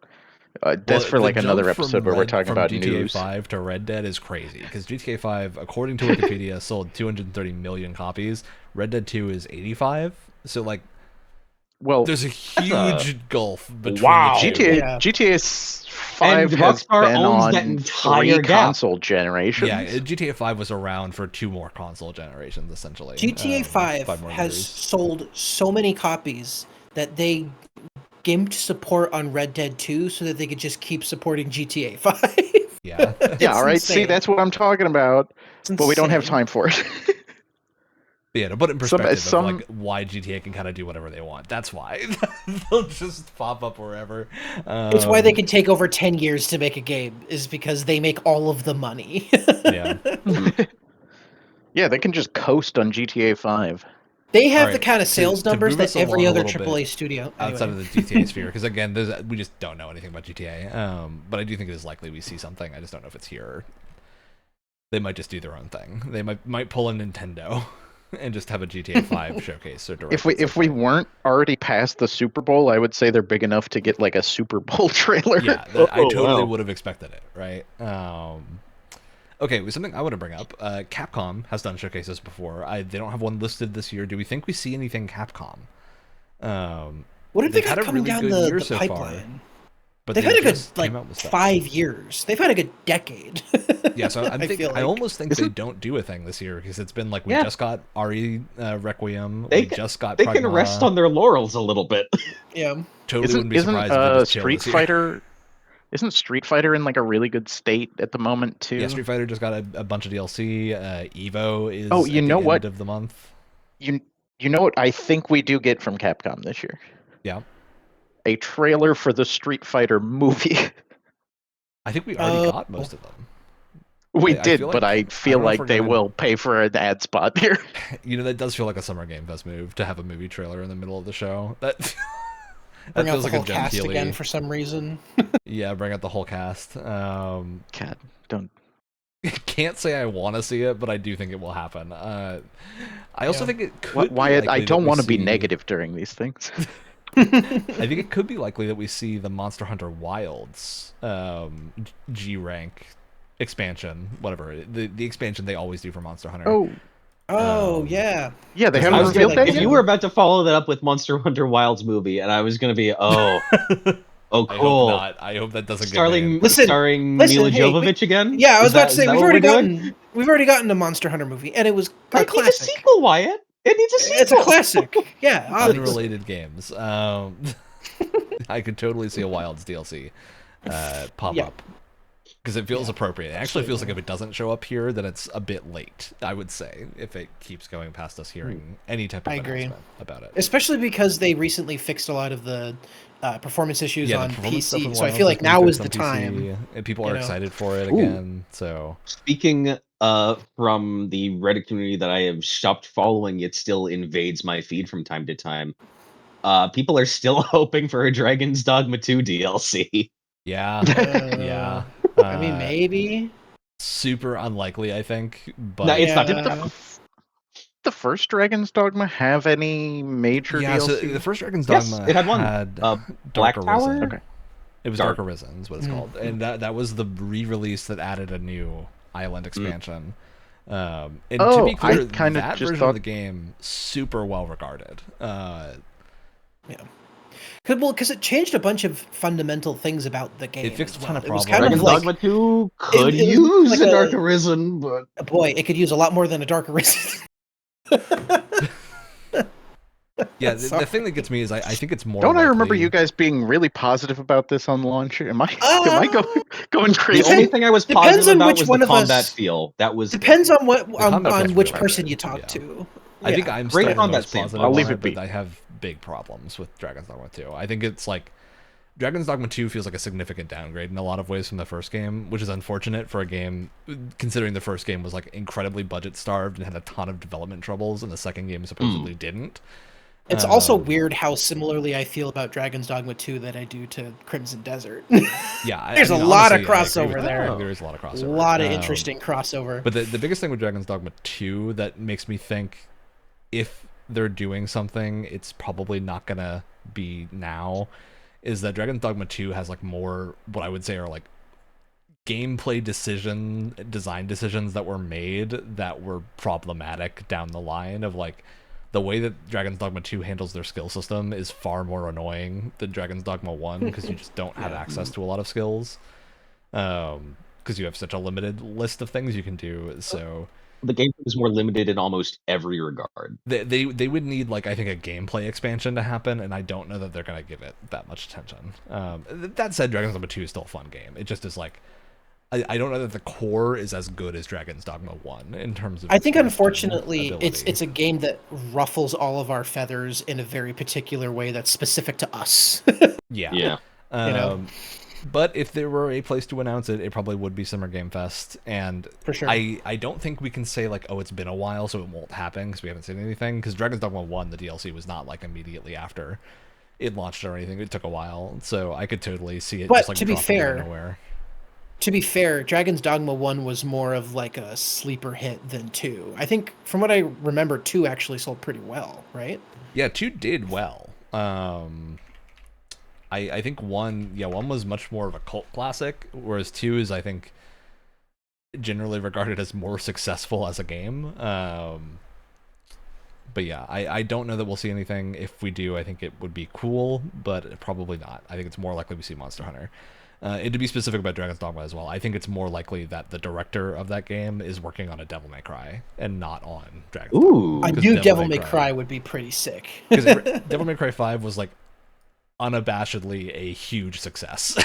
Speaker 4: that's
Speaker 1: Well,
Speaker 4: for
Speaker 1: the
Speaker 4: like another
Speaker 1: jump from
Speaker 4: episode where we're talking
Speaker 1: from
Speaker 4: about
Speaker 1: GTA
Speaker 4: news.
Speaker 1: 5 to Red Dead is crazy because GTA 5, according to Wikipedia, sold 230 million copies. Red Dead 2 is 85. So like,
Speaker 4: Well,
Speaker 1: there's a huge gulf between
Speaker 3: Wow.
Speaker 1: the two.
Speaker 4: GTA
Speaker 2: Yeah.
Speaker 4: GTA 5
Speaker 3: And
Speaker 4: has
Speaker 3: Rockstar
Speaker 4: been
Speaker 3: owns
Speaker 4: on
Speaker 3: that entire
Speaker 4: 3
Speaker 3: gap.
Speaker 4: console generations.
Speaker 1: Yeah, GTA 5 was around for 2 more console generations essentially.
Speaker 2: GTA 5
Speaker 1: more
Speaker 2: has
Speaker 1: years.
Speaker 2: sold so many copies that they gimped support on Red Dead 2 so that they could just keep supporting GTA 5.
Speaker 1: Yeah.
Speaker 4: Yeah, all right.
Speaker 2: insane.
Speaker 4: See, that's what I'm talking about.
Speaker 2: It's
Speaker 4: But we don't have
Speaker 2: insane.
Speaker 4: time for it.
Speaker 1: Yeah, to put it in
Speaker 4: Some-
Speaker 1: perspective
Speaker 4: some-
Speaker 1: of like why GTA can kind of do whatever they want. That's why they'll just pop up wherever.
Speaker 2: It's why they can take over 10 years to make a game, is because they make all of the money.
Speaker 1: Yeah.
Speaker 4: Yeah, they can just coast on GTA 5.
Speaker 2: They have
Speaker 1: All
Speaker 2: the
Speaker 1: right,
Speaker 2: kind of sales
Speaker 1: to
Speaker 2: numbers
Speaker 1: move
Speaker 2: that
Speaker 1: us
Speaker 2: every
Speaker 1: along a
Speaker 2: other
Speaker 1: little
Speaker 2: AAA
Speaker 1: bit
Speaker 2: studio.
Speaker 1: outside
Speaker 2: Anyway.
Speaker 1: of the GTA sphere, because again, we just don't know anything about GTA. But I do think it is likely we see something. I just don't know if it's here. Or they might just do their own thing. They might pull a Nintendo and just have a GTA 5 showcase or direct.
Speaker 4: If we weren't already past the Super Bowl, I would say they're big enough to get like a Super Bowl trailer.
Speaker 1: yeah, I
Speaker 3: Oh,
Speaker 1: totally
Speaker 3: wow.
Speaker 1: would have expected it, right? Okay, something I want to bring up. Capcom has done showcases before. They don't have one listed this year. Do we think we see anything Capcom?
Speaker 2: What have they
Speaker 1: they've had
Speaker 2: got
Speaker 1: a
Speaker 2: coming
Speaker 1: really
Speaker 2: down
Speaker 1: good year
Speaker 2: the
Speaker 1: so far,
Speaker 2: pipeline?
Speaker 1: but
Speaker 2: They've
Speaker 1: they
Speaker 2: had a good
Speaker 1: just came out with stuff.
Speaker 2: 5 years. They've had a good decade.
Speaker 1: Yeah, so
Speaker 2: I feel
Speaker 1: I
Speaker 2: like.
Speaker 1: almost think they don't do a thing this year because it's been like we
Speaker 3: Yeah.
Speaker 1: just got RE Requiem,
Speaker 3: They
Speaker 1: we just got
Speaker 3: They can rest
Speaker 1: Pragmata.
Speaker 3: on their laurels a little bit.
Speaker 2: Yeah.
Speaker 1: Totally wouldn't be
Speaker 4: Isn't
Speaker 1: surprised if they just chill
Speaker 4: Street
Speaker 1: this year.
Speaker 4: Fighter? Isn't Street Fighter in like a really good state at the moment too?
Speaker 1: Yeah, Street Fighter just got a bunch of DLC. Evo is
Speaker 4: Oh, you
Speaker 1: at
Speaker 4: know
Speaker 1: the
Speaker 4: what?
Speaker 1: end of the month.
Speaker 4: You know what I think we do get from Capcom this year?
Speaker 1: Yeah,
Speaker 4: A trailer for the Street Fighter movie.
Speaker 1: I think we already got most of them.
Speaker 4: We
Speaker 1: I
Speaker 4: did,
Speaker 1: feel
Speaker 4: but
Speaker 1: like-
Speaker 4: I
Speaker 1: I
Speaker 4: feel
Speaker 1: don't know if
Speaker 4: like
Speaker 1: we're
Speaker 4: they
Speaker 1: gonna-
Speaker 4: will pay for an ad spot here.
Speaker 1: You know, that does feel like a Summer Game Fest move to have a movie trailer in the middle of the show. That
Speaker 2: Bring out
Speaker 1: feels
Speaker 2: the
Speaker 1: like
Speaker 2: whole
Speaker 1: a Jen
Speaker 2: cast
Speaker 1: Keighley.
Speaker 2: again for some reason.
Speaker 1: Yeah, bring out the whole cast.
Speaker 4: God, don't.
Speaker 1: Can't say I want to see it, but I do think it will happen. I also
Speaker 2: Yeah.
Speaker 1: think it could. be
Speaker 4: Wyatt,
Speaker 1: likely
Speaker 4: I
Speaker 1: that
Speaker 4: don't
Speaker 1: we
Speaker 4: want to be
Speaker 1: see-
Speaker 4: negative during these things.
Speaker 1: I think it could be likely that we see the Monster Hunter Wilds G rank expansion, whatever the expansion they always do for Monster Hunter.
Speaker 2: Oh, yeah.
Speaker 4: Yeah, they
Speaker 1: I
Speaker 4: haven't
Speaker 1: was
Speaker 4: revealed
Speaker 1: gonna-
Speaker 4: that
Speaker 3: If
Speaker 4: yet.
Speaker 3: you were about to follow that up with Monster Hunter Wilds movie, and I was gonna be, oh
Speaker 1: I
Speaker 3: cool.
Speaker 1: hope not. I hope that doesn't get
Speaker 3: Starring
Speaker 1: made.
Speaker 2: Listen,
Speaker 3: Mila
Speaker 2: hey,
Speaker 3: Jovovich again.
Speaker 2: Yeah, I was
Speaker 3: Is
Speaker 2: about
Speaker 3: that-
Speaker 2: to
Speaker 3: is
Speaker 2: say
Speaker 3: that
Speaker 2: we've
Speaker 3: what
Speaker 2: already
Speaker 3: we're doing?
Speaker 2: gotten a Monster Hunter movie, and it was a
Speaker 3: That needs a
Speaker 2: classic.
Speaker 3: sequel, Wyatt. It needs a sequel.
Speaker 2: It's a classic. Yeah, obviously.
Speaker 1: Unrelated games. I could totally see a Wilds DLC pop
Speaker 2: Yeah.
Speaker 1: up because it feels appropriate. It actually feels like if it doesn't show up here, then it's a bit late. I would say if it keeps going past us hearing any type of
Speaker 2: I agree.
Speaker 1: announcement about it.
Speaker 2: Especially because they recently fixed a lot of the performance issues
Speaker 1: Yeah,
Speaker 2: on
Speaker 1: the performance stuff
Speaker 2: PC,
Speaker 1: in
Speaker 2: so I
Speaker 1: Wilds
Speaker 2: feel
Speaker 1: has
Speaker 2: like
Speaker 1: been
Speaker 2: now is
Speaker 1: fixed
Speaker 2: the
Speaker 1: on
Speaker 2: time.
Speaker 1: PC, and people
Speaker 2: you
Speaker 1: are
Speaker 2: know.
Speaker 1: excited for it
Speaker 3: Ooh.
Speaker 1: again. So
Speaker 3: Speaking from the Reddit community that I have stopped following, yet still invades my feed from time to time. People are still hoping for a Dragon's Dogma 2 DLC.
Speaker 1: yeah, yeah.
Speaker 2: I mean, maybe.
Speaker 1: Super unlikely, I think. But
Speaker 3: No, it's not.
Speaker 2: Yeah.
Speaker 4: The first Dragon's Dogma have any major
Speaker 1: yeah, so
Speaker 4: DLC?
Speaker 1: the first Dragon's
Speaker 3: Yes,
Speaker 1: Dogma
Speaker 3: it had one.
Speaker 1: Dark
Speaker 3: Black
Speaker 1: Arisen.
Speaker 3: Tower?
Speaker 4: Okay.
Speaker 1: It was
Speaker 3: Dark.
Speaker 1: Dark Arisen is what it's called, and that was the re-release that added a new island expansion. And to
Speaker 4: Oh,
Speaker 1: be clear,
Speaker 4: I kinda
Speaker 1: that
Speaker 4: just
Speaker 1: version
Speaker 4: thought-
Speaker 1: of the game super well regarded.
Speaker 2: Because it changed a bunch of fundamental things about the game.
Speaker 1: It fixed a
Speaker 2: as
Speaker 1: ton
Speaker 2: well.
Speaker 1: of
Speaker 2: It was
Speaker 1: problems.
Speaker 2: kind of
Speaker 3: Dragon's
Speaker 2: like,
Speaker 3: Dogma 2 could
Speaker 2: it was
Speaker 3: use
Speaker 2: like
Speaker 3: a
Speaker 2: a-
Speaker 3: Dark Arisen, but
Speaker 2: boy, it could use a lot more than a Dark Arisen.
Speaker 1: Yeah, the thing that gets me is I think it's more.
Speaker 4: Don't I remember
Speaker 1: likely-
Speaker 4: you guys being really positive about this on launch? Am I going
Speaker 3: the
Speaker 4: crazy?
Speaker 3: only thing I was
Speaker 2: Depends
Speaker 3: positive
Speaker 2: on
Speaker 3: about
Speaker 2: which
Speaker 3: was
Speaker 2: one
Speaker 3: the
Speaker 2: of us-
Speaker 3: combat feel. That was
Speaker 2: Depends on what
Speaker 1: combat feels
Speaker 2: on which
Speaker 1: really
Speaker 2: person
Speaker 1: good,
Speaker 2: you talk
Speaker 1: yeah.
Speaker 2: to.
Speaker 1: I think
Speaker 2: Yeah.
Speaker 1: I'm
Speaker 3: Great
Speaker 1: still the
Speaker 3: combat
Speaker 1: most
Speaker 3: standpoint.
Speaker 1: positive
Speaker 4: I'll
Speaker 1: on
Speaker 4: leave
Speaker 1: it,
Speaker 4: it be.
Speaker 1: but I have big problems with Dragon's Dogma 2. I think it's like Dragon's Dogma 2 feels like a significant downgrade in a lot of ways from the first game, which is unfortunate for a game considering the first game was like incredibly budget starved and had a ton of development troubles, and the second game supposedly didn't.
Speaker 2: It's also weird how similarly I feel about Dragon's Dogma 2 that I do to Crimson Desert.
Speaker 1: Yeah,
Speaker 2: There's a lot of
Speaker 1: honestly, I agree
Speaker 2: crossover
Speaker 1: with
Speaker 2: there.
Speaker 1: that. There is a lot of
Speaker 2: a
Speaker 1: crossover.
Speaker 2: lot of interesting crossover.
Speaker 1: But the biggest thing with Dragon's Dogma 2 that makes me think if they're doing something, it's probably not gonna be now, is that Dragon's Dogma 2 has like more what I would say are like gameplay design decisions that were made that were problematic down the line of like the way that Dragon's Dogma 2 handles their skill system is far more annoying than Dragon's Dogma 1 because you just don't have access to a lot of skills. Because you have such a limited list of things you can do. So
Speaker 3: the game is more limited in almost every regard.
Speaker 1: they would need like I think a gameplay expansion to happen, and I don't know that they're gonna give it that much attention. That said, Dragon's Dogma 2 is still a fun game. It just is like I don't know that the core is as good as Dragon's Dogma 1 in terms of.
Speaker 2: I think
Speaker 1: its
Speaker 2: unfortunately
Speaker 1: ability.
Speaker 2: it's a game that ruffles all of our feathers in a very particular way that's specific to us.
Speaker 1: Yeah.
Speaker 3: Yeah.
Speaker 2: know?
Speaker 1: But if there were a place to announce it, it probably would be Summer Game Fest. And
Speaker 2: For sure.
Speaker 1: I don't think we can say, like, oh, it's been a while, so it won't happen, because we haven't seen anything. Because Dragon's Dogma 1, the DLC, was not, like, immediately after it launched or anything. It took a while. So I could totally see it
Speaker 2: But
Speaker 1: just, like,
Speaker 2: to be
Speaker 1: dropping out of
Speaker 2: fair,
Speaker 1: nowhere.
Speaker 2: To be fair, Dragon's Dogma 1 was more of like a sleeper hit than 2. I think from what I remember, 2 actually sold pretty well, right?
Speaker 1: Yeah, 2 did well. I think 1 was much more of a cult classic, whereas 2 is, I think, generally regarded as more successful as a game. But yeah, I don't know that we'll see anything. If we do, I think it would be cool, but probably not. I think it's more likely we see Monster Hunter. And to be specific about Dragon's Dogma as well, I think it's more likely that the director of that game is working on a Devil May Cry and not on Dragon's Dogma.
Speaker 2: A new Devil May Cry would be pretty sick.
Speaker 1: Because Devil May Cry 5 was like unabashedly a huge success.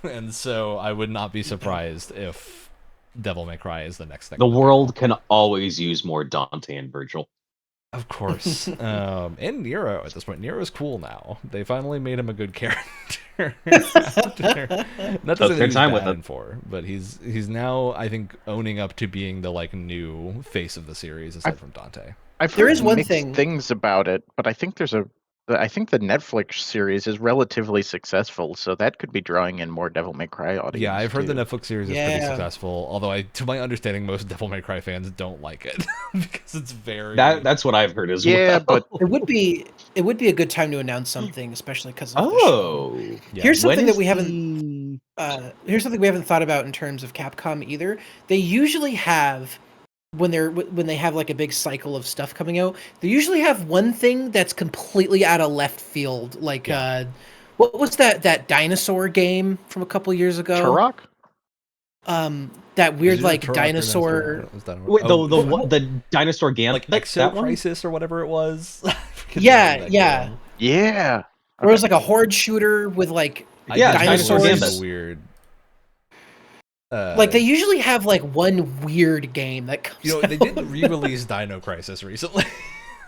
Speaker 1: And so I would not be surprised if Devil May Cry is the next thing.
Speaker 3: The world can always use more Dante and Virgil.
Speaker 1: Of course. And Nero at this point. Nero's cool now. They finally made him a good character. Not to say that he's bad in 4, but he's now, I think, owning up to being the like new face of the series aside from Dante.
Speaker 4: There is one things about it, but I think I think the Netflix series is relatively successful, so that could be drawing in more Devil May Cry audience.
Speaker 1: Yeah, I've heard the Netflix series is pretty successful, although to my understanding, most Devil May Cry fans don't like it because it's very.
Speaker 3: That's what I've heard as well.
Speaker 2: But it would be a good time to announce something, especially because of the show.
Speaker 3: Yeah.
Speaker 2: Here's something that we haven't. Here's something we haven't thought about in terms of Capcom either. They usually have. When they have like a big cycle of stuff coming out, they usually have one thing that's completely out of left field. Like, what was that dinosaur game from a couple years ago?
Speaker 4: Turok?
Speaker 2: That weird like dinosaur.
Speaker 3: The dinosaur game,
Speaker 1: like Exo Crisis or whatever it was.
Speaker 2: Yeah.
Speaker 4: Where
Speaker 2: it was like a horde shooter with like dinosaurs.
Speaker 1: Weird.
Speaker 2: Like they usually have like one weird game that comes.
Speaker 1: They did re-release Dino Crisis recently,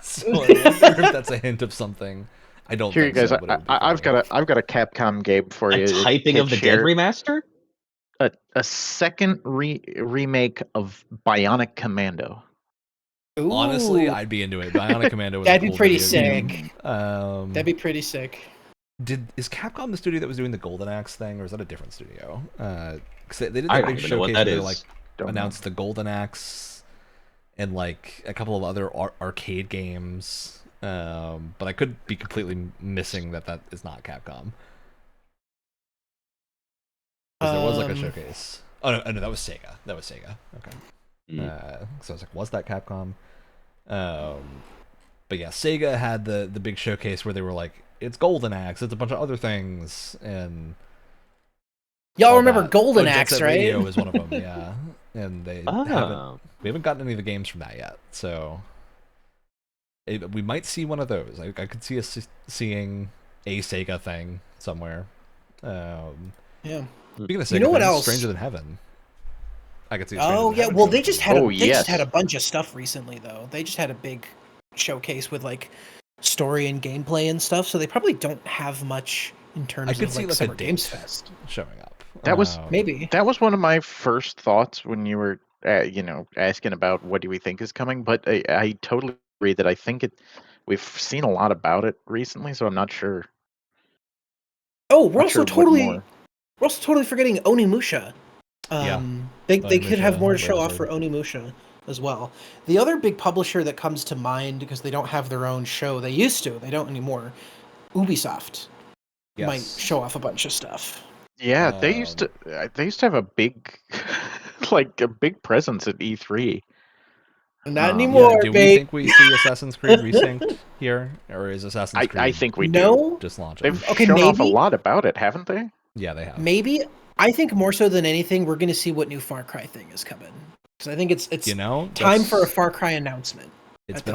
Speaker 1: so I wonder if that's a hint of something. I don't.
Speaker 4: Here,
Speaker 1: think
Speaker 4: you guys,
Speaker 1: so,
Speaker 4: I've got a Capcom game for you.
Speaker 3: Typing of the Dead remaster.
Speaker 4: A second remake of Bionic Commando.
Speaker 2: Ooh.
Speaker 1: Honestly, I'd be into it. Bionic Commando.
Speaker 2: That'd be
Speaker 1: cool
Speaker 2: pretty
Speaker 1: video
Speaker 2: sick.
Speaker 1: That'd
Speaker 2: be pretty sick.
Speaker 1: Is Capcom the studio that was doing the Golden Axe thing, or is that a different studio? They did that big showcase where they like announced the Golden Axe and like a couple of other arcade games, but I could be completely missing that is not Capcom. There was like a showcase. Oh no, that was Sega. Okay. So I was like, was that Capcom? But yeah, Sega had the big showcase where they were like, it's Golden Axe, it's a bunch of other things, and
Speaker 2: y'all remember Golden Axe, right?
Speaker 1: Radio is one of them, yeah. And we haven't gotten any of the games from that yet, so we might see one of those. I could see us seeing a Sega thing somewhere.
Speaker 2: Yeah.
Speaker 1: Speaking of Sega,
Speaker 2: what else?
Speaker 1: Stranger Than Heaven. I could see.
Speaker 2: Well, they just had just had a bunch of stuff recently, though. They just had a big showcase with like story and gameplay and stuff, so they probably don't have much in terms of like Summer Games Fest
Speaker 1: showing up.
Speaker 4: That was
Speaker 2: maybe
Speaker 4: one of my first thoughts when you were asking about what do we think is coming, but I totally agree that I think we've seen a lot about it recently, so I'm not sure.
Speaker 2: We're also totally forgetting Onimusha. They could have more to show off for Onimusha as well. The other big publisher that comes to mind, because they don't have their own show, they used to, they don't anymore, Ubisoft might show off a bunch of stuff.
Speaker 4: Yeah, they used to have a big presence at E3.
Speaker 2: Not anymore,
Speaker 1: do we think we see Assassin's Creed Resynced here, or is Assassin's Creed?
Speaker 4: I think we do.
Speaker 1: Just launch it.
Speaker 4: They've shown off a lot about it, haven't they?
Speaker 1: Yeah, they have.
Speaker 2: Maybe. I think more so than anything, we're going to see what new Far Cry thing is coming. Because I think it's time for a Far Cry announcement.
Speaker 1: It's been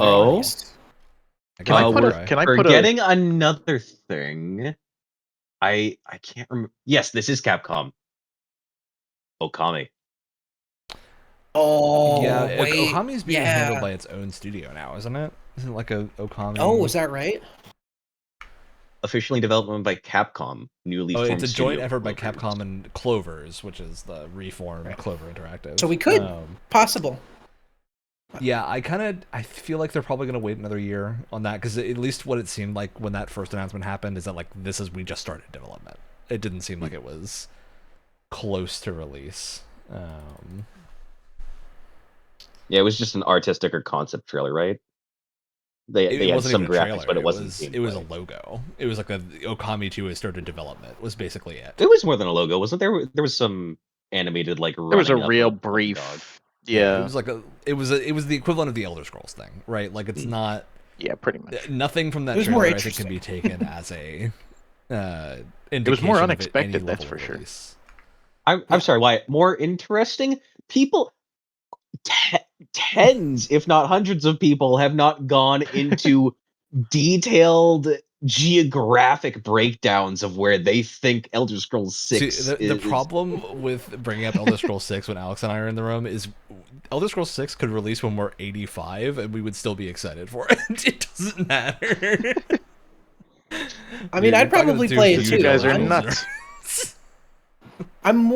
Speaker 3: Can I forgetting another thing? I can't remember. Yes, this is Capcom. Okami.
Speaker 2: Oh,
Speaker 1: yeah.
Speaker 2: Wait.
Speaker 1: Okami's being handled by its own studio now, isn't it? Isn't it like a Okami?
Speaker 2: Oh, is that right?
Speaker 3: Officially developed by Capcom, newly formed.
Speaker 1: It's a joint effort by Capcom and Clovers, which is the reformed Clover Interactive.
Speaker 2: So we could possible.
Speaker 1: Yeah, I feel like they're probably going to wait another year on that, because at least what it seemed like when that first announcement happened is that like we just started development. It didn't seem like it was close to release.
Speaker 3: Yeah, it was just an artistic or concept trailer, right? They had some graphics, but it wasn't.
Speaker 1: It was a logo. It was like the Okami 2 has started development. Was basically it.
Speaker 3: It was more than a logo, wasn't there? There was some animated like
Speaker 4: There was a
Speaker 3: running up
Speaker 4: real
Speaker 3: of the dog.
Speaker 4: brief.
Speaker 1: It
Speaker 4: Yeah.
Speaker 1: was like it was the equivalent of the Elder Scrolls thing, right? Like it's not
Speaker 4: Yeah, pretty much.
Speaker 1: nothing from that
Speaker 2: It was more
Speaker 1: trailer I think can be
Speaker 2: interesting.
Speaker 1: taken as a indication
Speaker 4: was more
Speaker 1: of
Speaker 4: unexpected,
Speaker 1: any
Speaker 4: that's
Speaker 1: level
Speaker 4: for
Speaker 1: of
Speaker 4: sure.
Speaker 1: release.
Speaker 3: I'm sorry, why? More interesting? People, tens, if not hundreds of people have not gone into detailed geographic breakdowns of where they think Elder Scrolls 6
Speaker 1: See, the problem with bringing up Elder Scrolls 6 when Alex and I are in the room is Elder Scrolls 6 could release when we're 85 and we would still be excited for it. It doesn't matter.
Speaker 2: I mean, I'd probably play it too.
Speaker 4: You guys are
Speaker 2: I'm-
Speaker 4: nuts.
Speaker 2: I'm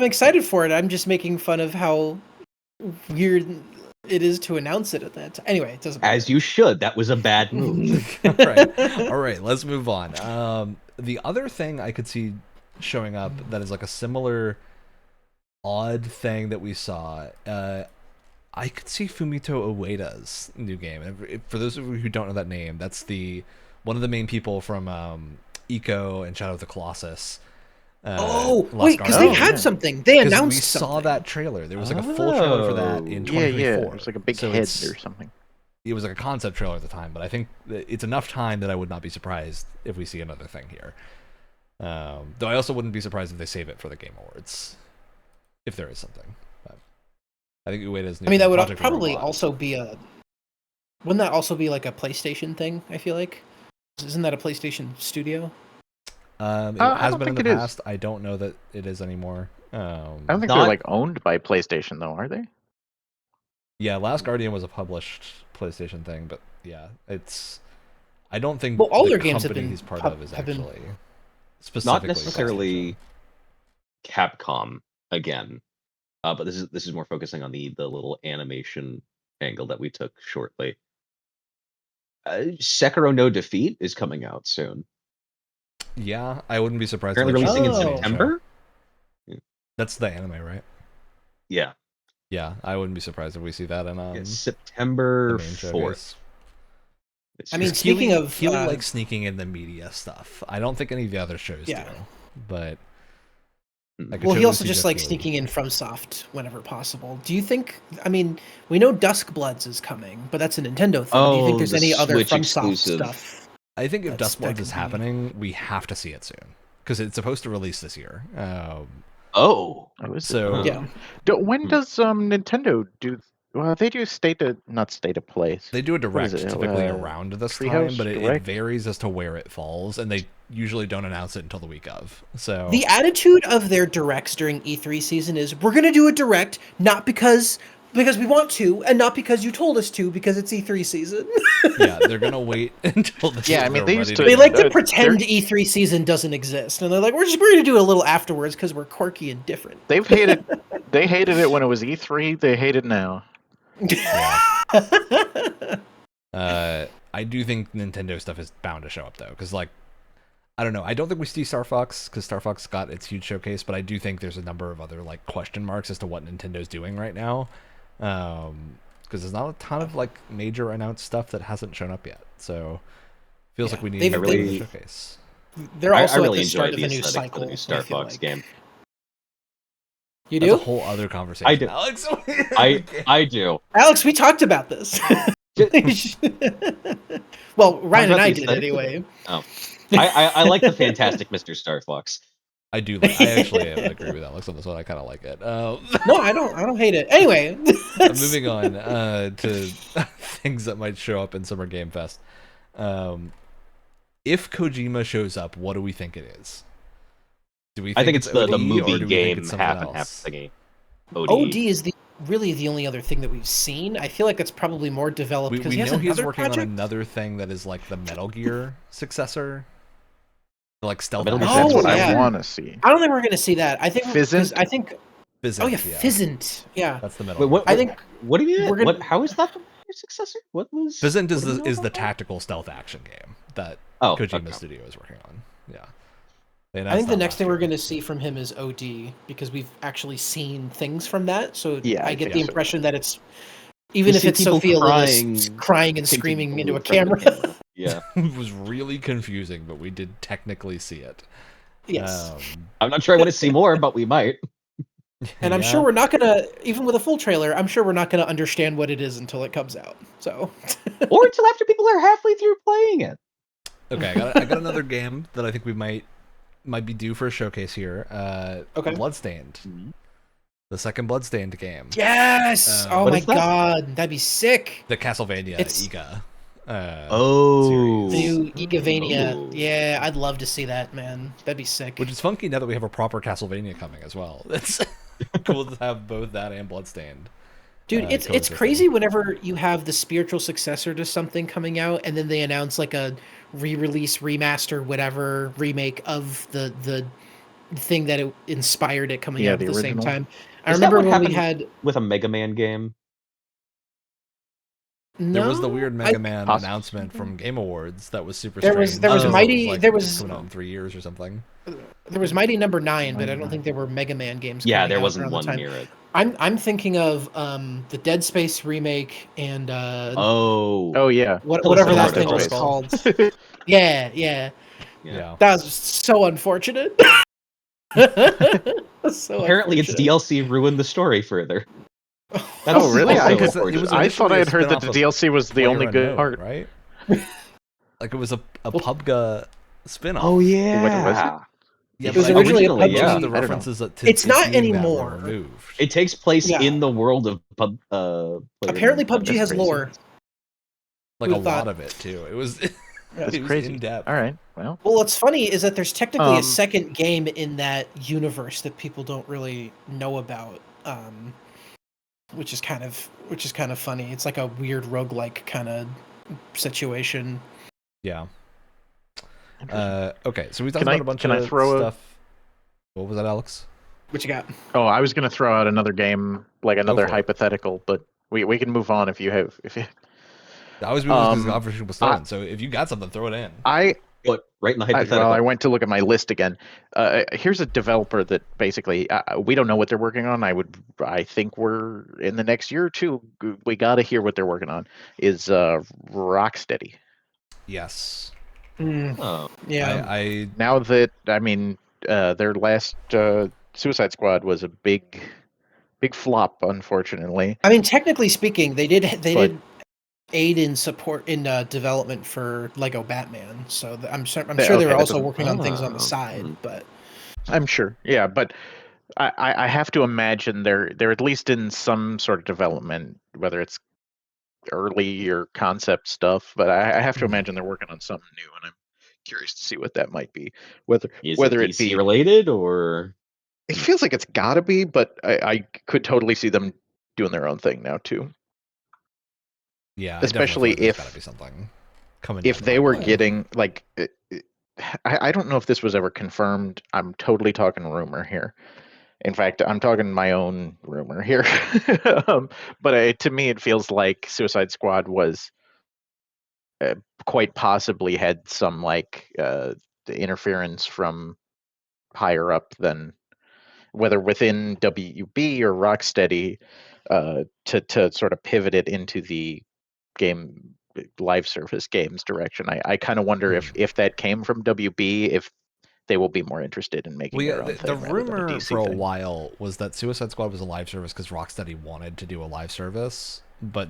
Speaker 2: excited for it. I'm just making fun of how weird it is to announce it at that time. Anyway, it doesn't matter.
Speaker 3: As you should. That was a bad move.
Speaker 1: All right, let's move on. The other thing I could see showing up that is like a similar odd thing that we saw, I could see Fumito Ueda's new game. And for those of you who don't know that name, that's one of the main people from Eco and Shadow of the Colossus.
Speaker 2: Oh,
Speaker 1: Lost
Speaker 2: wait, because
Speaker 1: Guardian.
Speaker 2: they had something. They
Speaker 1: 'Cause
Speaker 2: announced
Speaker 1: we
Speaker 2: something.
Speaker 1: saw that trailer. There was like a full trailer for that in 2024.
Speaker 4: Yeah, it was like a big
Speaker 1: So
Speaker 4: head
Speaker 1: it's-
Speaker 4: or something.
Speaker 1: It was like a concept trailer at the time, but I think that it's enough time that I would not be surprised if we see another thing here. Though I also wouldn't be surprised if they save it for the Game Awards, if there is something. But I think Ueda's new
Speaker 2: I mean, that would
Speaker 1: Project
Speaker 2: probably
Speaker 1: Robot.
Speaker 2: also be a. Wouldn't that also be like a PlayStation thing? I feel like, isn't that a PlayStation studio?
Speaker 1: It
Speaker 4: I
Speaker 1: has
Speaker 4: don't
Speaker 1: been in
Speaker 4: think
Speaker 1: the
Speaker 4: it is.
Speaker 1: past. I don't know that it is anymore.
Speaker 4: I don't think
Speaker 3: Not-
Speaker 4: they're like owned by PlayStation though, are they?
Speaker 1: Yeah, Last Guardian was a published PlayStation thing, but yeah, it's. I don't think
Speaker 2: Well, all
Speaker 1: the
Speaker 2: their games have
Speaker 1: company
Speaker 2: been
Speaker 1: he's part
Speaker 2: pub-
Speaker 1: of is
Speaker 2: have been-
Speaker 1: actually
Speaker 3: Not
Speaker 1: specifically
Speaker 3: necessarily
Speaker 1: PlayStation.
Speaker 3: Capcom again. But this is more focusing on the little animation angle that we took shortly. Sekiro No Defeat is coming out soon.
Speaker 1: Yeah, I wouldn't be surprised.
Speaker 3: Apparently
Speaker 1: if they
Speaker 3: releasing in
Speaker 1: show it on the
Speaker 3: September.
Speaker 1: show. That's the anime, right?
Speaker 3: Yeah,
Speaker 1: Yeah, I wouldn't be surprised if we see that in the
Speaker 3: September
Speaker 1: main
Speaker 3: 4th.
Speaker 1: showcase.
Speaker 2: I mean,
Speaker 1: Because
Speaker 2: speaking
Speaker 1: Keely-
Speaker 2: of,
Speaker 1: Keely likes sneaking in the media stuff. I don't think any of the other shows
Speaker 2: Yeah.
Speaker 1: do, but
Speaker 3: Mm.
Speaker 1: I could
Speaker 2: Well, he
Speaker 1: totally
Speaker 2: also
Speaker 1: see
Speaker 2: just
Speaker 1: Jeff
Speaker 2: likes
Speaker 1: Keighley.
Speaker 2: sneaking in from Soft whenever possible. Do you think? I mean, we know Duskbloods is coming, but that's a Nintendo thing. Do you
Speaker 3: Oh,
Speaker 2: think there's
Speaker 3: the
Speaker 2: any other
Speaker 3: Switch
Speaker 2: from Soft
Speaker 3: exclusive.
Speaker 2: stuff?
Speaker 1: I think if
Speaker 2: that
Speaker 1: Duskbloods
Speaker 2: could
Speaker 1: is
Speaker 2: be-
Speaker 1: happening, we have to see it soon because it's supposed to release this year.
Speaker 3: Oh,
Speaker 4: Oh, is it?
Speaker 1: So
Speaker 2: Yeah.
Speaker 4: When
Speaker 3: Hmm.
Speaker 4: does Nintendo do? Well, they do not state of place.
Speaker 1: they do a
Speaker 4: What
Speaker 1: direct
Speaker 4: is it,
Speaker 1: typically
Speaker 4: uh,
Speaker 1: around this
Speaker 4: Treehouse
Speaker 1: time, but it
Speaker 4: Direct?
Speaker 1: varies as to where it falls, and they usually don't announce it until the week of. So
Speaker 2: The attitude of their directs during E3 season is we're going to do a direct not because we want to and not because you told us to because it's E3 season.
Speaker 1: yeah, they're gonna wait until the
Speaker 4: Yeah, I mean,
Speaker 1: they're
Speaker 4: they
Speaker 1: ready
Speaker 4: used to-
Speaker 2: They like to
Speaker 4: they're-
Speaker 2: pretend E3 season doesn't exist and they're like we're going to do a little afterwards cuz we're quirky and different.
Speaker 4: They hated it when it was E3. They hate it now.
Speaker 1: I do think Nintendo stuff is bound to show up though, because like, I don't know. I don't think we see Star Fox because Star Fox got its huge showcase, but I do think there's a number of other like question marks as to what Nintendo's doing right now, because there's not a ton of like major announced stuff that hasn't shown up yet. So feels
Speaker 2: Yeah,
Speaker 1: like we need
Speaker 2: they've-
Speaker 1: a
Speaker 3: they've-
Speaker 1: showcase.
Speaker 2: They're
Speaker 3: I
Speaker 2: also
Speaker 3: really
Speaker 2: at the start
Speaker 3: enjoyed
Speaker 2: of
Speaker 3: the
Speaker 2: a new
Speaker 3: aesthetic for
Speaker 2: cycle.
Speaker 3: the new Star
Speaker 2: I feel
Speaker 3: Fox
Speaker 2: like.
Speaker 3: game.
Speaker 2: You
Speaker 1: That's a
Speaker 2: do?
Speaker 1: whole other conversation.
Speaker 3: I do.
Speaker 1: Alex.
Speaker 3: I do.
Speaker 2: Alex, we talked about this. Well, Ryan and
Speaker 3: about
Speaker 2: I
Speaker 3: the
Speaker 2: did
Speaker 3: aesthetic?
Speaker 2: anyway.
Speaker 3: I like the fantastic Mr. Star Fox.
Speaker 1: I do. I actually agree with Alex on this one. I kind of like it.
Speaker 2: No, I don't hate it. Anyway,
Speaker 1: Moving on to things that might show up in Summer Game Fest. If Kojima shows up, what do we think it is? Do we?
Speaker 3: I think it's the
Speaker 1: OD, or
Speaker 3: movie
Speaker 1: do we think
Speaker 3: game
Speaker 1: it's something
Speaker 3: half and half
Speaker 1: else?
Speaker 3: thingy.
Speaker 2: OD is really the only other thing that we've seen. I feel like it's probably more developed
Speaker 1: We
Speaker 2: because he has
Speaker 1: know he's
Speaker 2: another
Speaker 1: working
Speaker 2: project.
Speaker 1: on another thing that is like the Metal Gear successor, like stealth.
Speaker 3: Metal Gear
Speaker 1: action.
Speaker 4: That's what
Speaker 2: yeah.
Speaker 4: I want to see.
Speaker 2: I don't think we're going to see that. I think because
Speaker 4: Fizzant?
Speaker 2: I think
Speaker 1: Fizzant,
Speaker 2: oh yeah, Fizzant. Yeah,
Speaker 1: That's the Metal.
Speaker 3: Wait, what?
Speaker 2: I think
Speaker 3: What do you mean?
Speaker 2: we're gonna-
Speaker 3: What? How is that the successor? What was?
Speaker 1: Fizzant is
Speaker 3: what do you know
Speaker 1: the
Speaker 3: about that?
Speaker 1: tactical stealth action game that
Speaker 3: Oh,
Speaker 1: Kojima
Speaker 3: okay.
Speaker 1: Studio is working on. Yeah.
Speaker 2: I think the next thing we're going to see from him is OD because we've actually seen things from that. So
Speaker 4: Yeah,
Speaker 2: I
Speaker 4: I
Speaker 2: get
Speaker 4: think
Speaker 2: the
Speaker 4: so.
Speaker 2: impression that it's even
Speaker 3: You
Speaker 2: if
Speaker 3: see
Speaker 2: it's
Speaker 3: people
Speaker 2: Sophia
Speaker 3: crying,
Speaker 2: Lillis crying and
Speaker 3: painting
Speaker 2: screaming into
Speaker 3: blue
Speaker 2: a
Speaker 3: in front of
Speaker 2: camera.
Speaker 3: the camera. Yeah,
Speaker 1: It was really confusing, but we did technically see it.
Speaker 2: Yes.
Speaker 1: Um,
Speaker 3: I'm not sure I want to see more, but we might.
Speaker 2: And I'm
Speaker 1: Yeah.
Speaker 2: sure we're not gonna, even with a full trailer, I'm sure we're not gonna understand what it is until it comes out. So,
Speaker 3: Or until after people are halfway through playing it.
Speaker 1: Okay, I got another game that I think we might be due for a showcase here.
Speaker 2: Okay.
Speaker 1: Bloodstained. The second Bloodstained game.
Speaker 2: yes! Oh
Speaker 3: What
Speaker 2: my
Speaker 3: is that?
Speaker 2: god, that'd be sick.
Speaker 1: The Castlevania
Speaker 2: It's-
Speaker 1: Iga.
Speaker 3: Oh.
Speaker 2: The
Speaker 1: series.
Speaker 2: new Igavania.
Speaker 3: Ooh.
Speaker 2: Yeah, I'd love to see that, man. That'd be sick.
Speaker 1: Which is funky now that we have a proper Castlevania coming as well. It's cool to have both that and Bloodstained.
Speaker 2: Dude, it's
Speaker 1: coexisting.
Speaker 2: crazy whenever you have the spiritual successor to something coming out, and then they announce like a re-release, remaster, whatever remake of the thing that it inspired it coming
Speaker 4: Yeah,
Speaker 2: out at
Speaker 4: the
Speaker 2: the same
Speaker 4: original.
Speaker 2: time. I
Speaker 3: Is that
Speaker 2: remember
Speaker 3: what
Speaker 2: when we
Speaker 3: happened
Speaker 2: had
Speaker 3: with a Mega Man game?
Speaker 1: There was the weird Mega Man
Speaker 4: Poss-
Speaker 1: announcement from Game Awards that was super
Speaker 2: There was-
Speaker 1: strange.
Speaker 2: there
Speaker 3: was
Speaker 1: It
Speaker 3: Mighty-
Speaker 1: like,
Speaker 2: there was-
Speaker 1: coming out in 3 years or something.
Speaker 2: There was Mighty Number 9, but I don't think there were Mega Man games.
Speaker 3: Yeah,
Speaker 2: coming
Speaker 3: there
Speaker 2: out
Speaker 3: wasn't
Speaker 2: around the
Speaker 3: one
Speaker 2: time.
Speaker 3: near it.
Speaker 2: I'm thinking of the Dead Space remake and
Speaker 3: Oh.
Speaker 4: yeah.
Speaker 2: whatever that
Speaker 3: Dead
Speaker 2: thing was
Speaker 3: Space.
Speaker 2: called. Yeah.
Speaker 1: Yeah.
Speaker 2: That was so unfortunate. So
Speaker 3: Apparently, its
Speaker 2: unfortunate.
Speaker 3: DLC ruined the story further.
Speaker 4: Oh, really?
Speaker 3: also
Speaker 4: I could-
Speaker 3: unfortunate.
Speaker 4: I thought I had heard that the
Speaker 1: spin-off
Speaker 4: DLC was the only good part.
Speaker 1: right? Like it was a PUBG spin-off.
Speaker 3: Oh yeah.
Speaker 1: Yeah,
Speaker 2: It was
Speaker 1: but
Speaker 2: originally a
Speaker 1: most
Speaker 2: PUBG.
Speaker 1: of the
Speaker 4: I don't know.
Speaker 1: references to
Speaker 2: It's
Speaker 1: it
Speaker 2: not
Speaker 1: being that
Speaker 2: anymore.
Speaker 1: were removed.
Speaker 3: It takes place
Speaker 2: Yeah.
Speaker 3: in the world of PUBG.
Speaker 2: Apparently, PUBG
Speaker 3: That's
Speaker 2: has
Speaker 3: crazy.
Speaker 2: lore.
Speaker 1: Like
Speaker 2: who
Speaker 1: a
Speaker 2: thought-
Speaker 1: lot of it too. It was
Speaker 4: That's
Speaker 1: it was
Speaker 4: crazy.
Speaker 1: in depth.
Speaker 4: All right. Well,
Speaker 2: Well, what's funny is that there's technically a
Speaker 4: Um,
Speaker 2: second game in that universe that people don't really know about, which is kind of funny. It's like a weird roguelike kind of situation.
Speaker 1: Yeah. Okay, so we talked
Speaker 4: Can
Speaker 1: about
Speaker 4: I-
Speaker 1: a bunch
Speaker 4: can I
Speaker 1: of
Speaker 4: throw a-
Speaker 1: stuff. What was that, Alex?
Speaker 2: What you got?
Speaker 4: oh, I was gonna throw out another game, like another
Speaker 1: for it.
Speaker 4: hypothetical, but we can move on if you have. If you,
Speaker 1: I was moving because the
Speaker 4: Um,
Speaker 1: conversation was starting. So if you got something, throw it in.
Speaker 4: I
Speaker 3: But right in the
Speaker 4: I,
Speaker 3: hypothetical.
Speaker 4: well, I went to look at my list again. Here's a developer that basically we don't know what they're working on. I think we're in the next year or two. We got to hear what they're working on. Is Rocksteady.
Speaker 1: Yes.
Speaker 3: Oh.
Speaker 2: Yeah.
Speaker 1: I
Speaker 4: Now that their last Suicide Squad was a big flop, unfortunately.
Speaker 2: I mean, technically speaking, they did
Speaker 4: But-
Speaker 2: aid in support in development for Lego Batman. So I'm sure
Speaker 4: Yeah,
Speaker 2: they
Speaker 4: okay,
Speaker 2: were
Speaker 4: that
Speaker 2: also
Speaker 4: doesn't-
Speaker 2: working on things on the
Speaker 3: Oh.
Speaker 2: side. But
Speaker 4: I'm sure, yeah, but I have to imagine they're at least in some sort of development, whether it's early or concept stuff. But I have to
Speaker 1: Mhm.
Speaker 4: imagine they're working on something new, and I'm curious to see what that might be. Whether
Speaker 3: Is
Speaker 4: whether
Speaker 3: it
Speaker 4: it
Speaker 3: DC
Speaker 4: be,
Speaker 3: related or
Speaker 4: it feels like it's got to be, but I could totally see them doing their own thing now too.
Speaker 1: yeah,
Speaker 4: Especially
Speaker 1: I definitely feel like
Speaker 4: if-
Speaker 1: there's gotta be something coming.
Speaker 4: If
Speaker 1: down the
Speaker 4: they
Speaker 1: line.
Speaker 4: were getting like, I don't know if this was ever confirmed. I'm totally talking rumor here. In fact, I'm talking my own rumor here. But to me, it feels like Suicide Squad was quite possibly had some like interference from higher up than whether within WB or Rocksteady to sort of pivot it into the game live service games direction. I kind of wonder if that came from WB, if they will be more interested in making
Speaker 1: Well,
Speaker 4: their
Speaker 1: yeah,
Speaker 4: own
Speaker 1: the
Speaker 4: thing rather than a
Speaker 1: rumor
Speaker 4: DC
Speaker 1: for a
Speaker 4: thing.
Speaker 1: while was that Suicide Squad was a live service because Rocksteady wanted to do a live service, but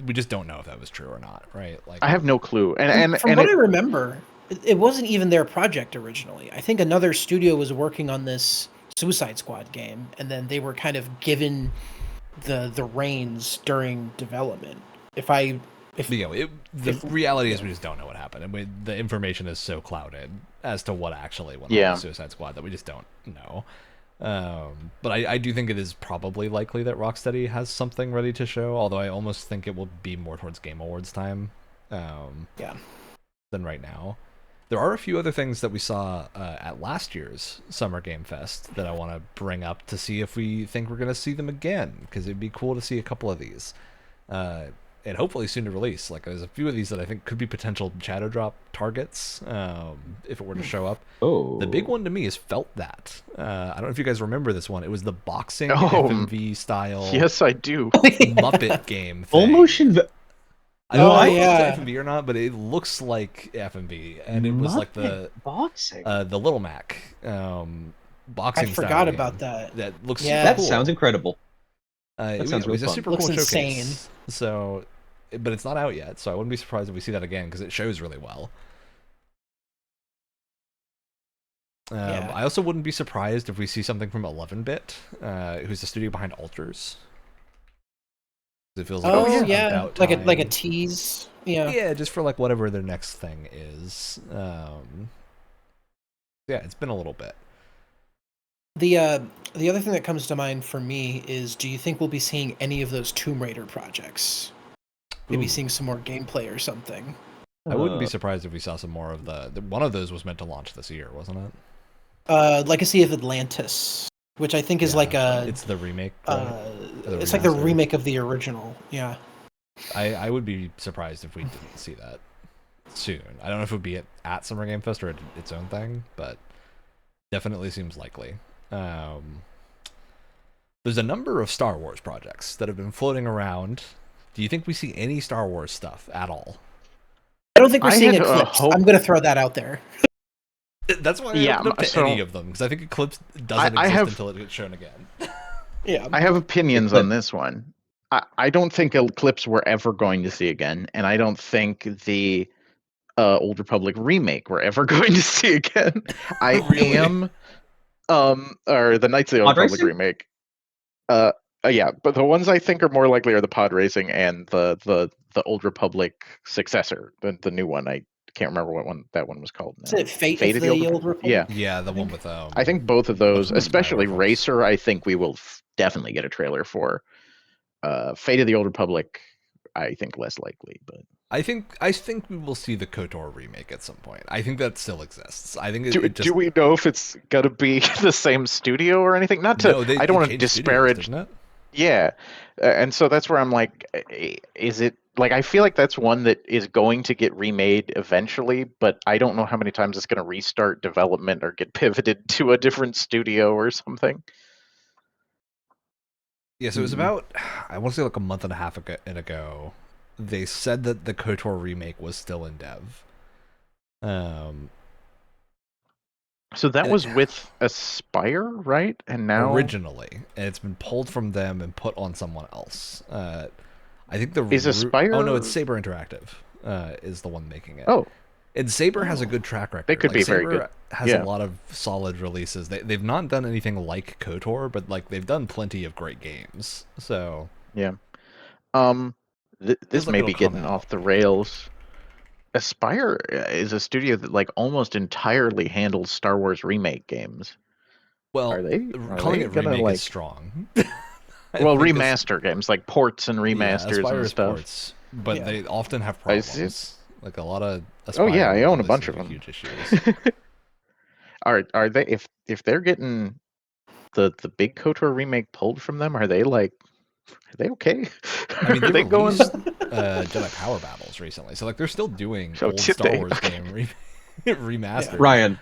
Speaker 1: we just don't know if that was true or not, right? Like,
Speaker 4: I have no clue. And
Speaker 2: from
Speaker 4: and
Speaker 2: what
Speaker 4: it-
Speaker 2: I remember, it wasn't even their project originally. I think another studio was working on this Suicide Squad game, and then they were kind of given the reins during development.
Speaker 1: the reality is we just don't know what happened, and the information is so clouded as to what actually went on
Speaker 4: Yeah.
Speaker 1: with Suicide Squad that we just don't know. But I do think it is probably likely that Rocksteady has something ready to show, although I almost think it will be more towards Game Awards time than right now. There are a few other things that we saw at last year's Summer Game Fest that I want to bring up to see if we think we're going to see them again, because it'd be cool to see a couple of these. And hopefully soon to release. Like, there's a few of these that I think could be potential Shadow Drop targets if it were to show up.
Speaker 3: oh
Speaker 1: The big one to me is Felt That. I don't know if you guys remember this one. It was the boxing
Speaker 4: Oh,
Speaker 1: FMV style
Speaker 4: yes, I do.
Speaker 1: Muppet game thing.
Speaker 3: full motion?
Speaker 1: I don't know if
Speaker 2: yeah.
Speaker 1: it's FMV or not, but it looks like FMV, and it was like the
Speaker 3: boxing.
Speaker 1: Little Mac boxing.
Speaker 2: I forgot
Speaker 1: style
Speaker 2: about
Speaker 1: game
Speaker 2: that.
Speaker 1: That looks
Speaker 2: Yeah.
Speaker 1: super
Speaker 3: That
Speaker 1: cool.
Speaker 3: sounds incredible.
Speaker 1: It
Speaker 3: sounds
Speaker 1: was
Speaker 3: real
Speaker 1: a
Speaker 3: fun.
Speaker 1: super
Speaker 2: Looks
Speaker 1: cool
Speaker 2: insane.
Speaker 1: showcase. So, but it's not out yet, so I wouldn't be surprised if we see that again because it shows really well.
Speaker 2: Yeah.
Speaker 1: I also wouldn't be surprised if we see something from 11-bit, who's the studio behind Alters. It feels like
Speaker 2: Oh
Speaker 1: it's
Speaker 2: yeah,
Speaker 1: about
Speaker 2: like a
Speaker 1: time.
Speaker 2: tease. Yeah.
Speaker 1: Yeah, just for like whatever their next thing is. Yeah, it's been a little bit.
Speaker 2: The other thing that comes to mind for me is, do you think we'll be seeing any of those Tomb Raider projects? Maybe
Speaker 1: Ooh.
Speaker 2: seeing some more gameplay or something.
Speaker 1: I wouldn't be surprised if we saw some more of the one of those was meant to launch this year, wasn't it?
Speaker 2: Legacy of Atlantis, which I think is
Speaker 1: Yeah,
Speaker 2: like a
Speaker 1: it's the remake. Right?
Speaker 2: it's like the
Speaker 1: remaster.
Speaker 2: remake of the original. Yeah.
Speaker 1: I would be surprised if we didn't see that soon. I don't know if it would be at Summer Game Fest or at its own thing, but definitely seems likely. There's a number of Star Wars projects that have been floating around. Do you think we see any Star Wars stuff at all?
Speaker 2: I don't think we're seeing
Speaker 4: had a
Speaker 2: Eclipse.
Speaker 4: hope-
Speaker 2: I'm going to throw that out there.
Speaker 1: That's why I
Speaker 4: Yeah,
Speaker 1: opened up to
Speaker 4: so-
Speaker 1: any of them, because I think Eclipse doesn't
Speaker 4: I
Speaker 1: exist
Speaker 4: have-
Speaker 1: until it gets shown again.
Speaker 2: Yeah.
Speaker 4: I have opinions on this one. I don't think Eclipse we're ever going to see again, and I don't think the Old Republic remake we're ever going to see again. I
Speaker 1: Really?
Speaker 4: am, or the Knights of the Old
Speaker 3: Pod
Speaker 4: Republic
Speaker 3: racing?
Speaker 4: remake. Yeah, but the ones I think are more likely are the pod racing and the Old Republic successor, the new one. I can't remember what one that one was called now.
Speaker 2: Is it Fate
Speaker 4: Fate
Speaker 2: of
Speaker 4: of the
Speaker 2: the
Speaker 4: Old
Speaker 2: Old Republic?
Speaker 4: Yeah.
Speaker 1: Yeah, the one
Speaker 2: think.
Speaker 1: with
Speaker 4: I think both of those,
Speaker 1: Both of them
Speaker 4: especially
Speaker 1: rivals.
Speaker 4: Racer, I think we will definitely get a trailer for. Fate of the Old Republic, I think less likely, but
Speaker 1: I think we will see the KOTOR remake at some point. I think that still exists. I think
Speaker 4: do we know if it's gonna be the same studio or anything? Not to, I don't want to disparage.
Speaker 1: Studios,
Speaker 4: Yeah, and so that's where I'm like, is it like, I feel like that's one that is going to get remade eventually, but I don't know how many times it's going to restart development or get pivoted to a different studio or something.
Speaker 1: Yeah, so it was about, I want to say like a month and a half ago, they said that the KOTOR remake was still in dev.
Speaker 4: So that was with Aspire, right? And now
Speaker 1: Originally, and it's been pulled from them and put on someone else. I think the
Speaker 4: Is Aspire?
Speaker 1: Oh no, it's Saber Interactive. Is the one making it.
Speaker 4: Oh,
Speaker 1: And Saber has a good track record.
Speaker 4: They could be very
Speaker 1: Saber
Speaker 4: good.
Speaker 1: Has
Speaker 4: Yeah.
Speaker 1: a lot of solid releases. They've not done anything like KOTOR, but like they've done plenty of great games. So
Speaker 4: yeah. This
Speaker 1: Feels like
Speaker 4: may
Speaker 1: it'll
Speaker 4: be
Speaker 1: come
Speaker 4: getting
Speaker 1: out.
Speaker 4: off the rails. Aspire is a studio that like almost entirely handles Star Wars remake games.
Speaker 1: well,
Speaker 4: Are they
Speaker 1: calling it
Speaker 4: gonna,
Speaker 1: remake
Speaker 4: like-
Speaker 1: is strong.
Speaker 4: Well, remaster games like ports and remasters
Speaker 1: Aspire
Speaker 4: and
Speaker 1: is
Speaker 4: stuff.
Speaker 1: ports, but
Speaker 2: Yeah.
Speaker 1: they often have
Speaker 4: I see.
Speaker 1: problems. Like a lot of
Speaker 4: Oh, yeah, I
Speaker 1: Aspire
Speaker 4: own a
Speaker 1: releases
Speaker 4: bunch of
Speaker 1: have
Speaker 4: them.
Speaker 1: Huge issues.
Speaker 4: Are they, if they're getting the big KOTOR remake pulled from them, are they okay?
Speaker 1: I mean,
Speaker 4: are they going?
Speaker 1: released Jedi Power Battles recently, so like they're still doing
Speaker 4: Oh,
Speaker 1: old
Speaker 4: did
Speaker 1: Star
Speaker 4: they?
Speaker 1: Wars
Speaker 4: Okay.
Speaker 1: game remastered.
Speaker 3: Ryan,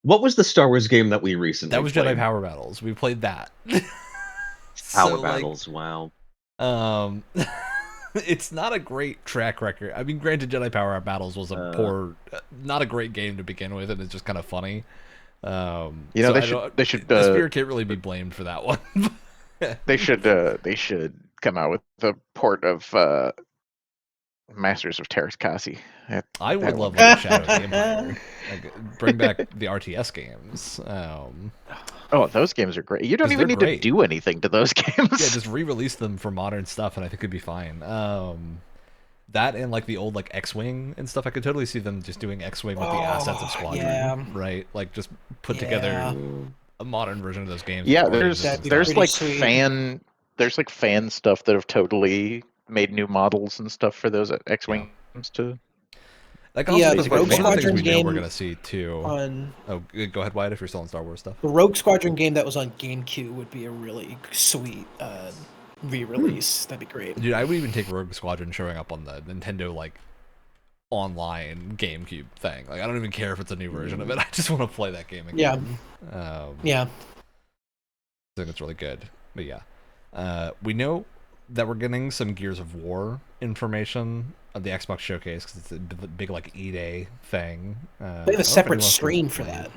Speaker 3: what was the Star Wars game that we recently
Speaker 1: That was
Speaker 3: played?
Speaker 1: Jedi Power Battles. We played that.
Speaker 3: Power
Speaker 1: So, like,
Speaker 3: Battles. Wow.
Speaker 1: it's not a great track record. I mean, granted, Jedi Power Battles was a poor, not a great game to begin with, and it's just kind of funny.
Speaker 4: You know,
Speaker 1: so
Speaker 4: they should
Speaker 1: the Spirit can't really be blamed for that one.
Speaker 4: they should come out with the port of Masters of Terras Kasi.
Speaker 1: I would
Speaker 4: That
Speaker 1: love
Speaker 4: one.
Speaker 1: like a Shadow of the Empire. Like, bring back the RTS games.
Speaker 4: Oh, those games are great. You don't
Speaker 1: 'Cause
Speaker 4: even
Speaker 1: they're
Speaker 4: need
Speaker 1: great.
Speaker 4: to do anything to those games.
Speaker 1: Yeah, just re-release them for modern stuff, and I think it'd be fine. That and like the old like X-wing and stuff, I could totally see them just doing X-wing with the assets of Squadron,
Speaker 2: yeah.
Speaker 1: right? Like just put
Speaker 2: Yeah.
Speaker 1: together a modern version of those games.
Speaker 4: Yeah,
Speaker 1: with already
Speaker 4: there's
Speaker 1: existing
Speaker 2: That'd be
Speaker 1: stuff.
Speaker 2: pretty
Speaker 4: like
Speaker 2: sweet.
Speaker 4: fan stuff that have totally made new models and stuff for those X-wings to.
Speaker 1: Like
Speaker 2: The,
Speaker 1: also,
Speaker 2: the
Speaker 1: just,
Speaker 2: Rogue
Speaker 1: one of the things
Speaker 2: Squadron
Speaker 1: we know we're
Speaker 2: game
Speaker 1: gonna see too.
Speaker 2: On
Speaker 1: Oh, go ahead, Wyatt, if you're still on Star Wars stuff.
Speaker 2: the Rogue Squadron game that was on GameCube would be a really sweet re-release. That'd be great.
Speaker 1: Dude, I would even take Rogue Squadron showing up on the Nintendo like online GameCube thing. Like, I don't even care if it's a new version of it. I just want to play that game again.
Speaker 2: Yeah.
Speaker 1: I think it's really good. But yeah, we know that we're getting some Gears of War information at the Xbox Showcase because it's a big like E-Day thing.
Speaker 2: They have a separate stream for that.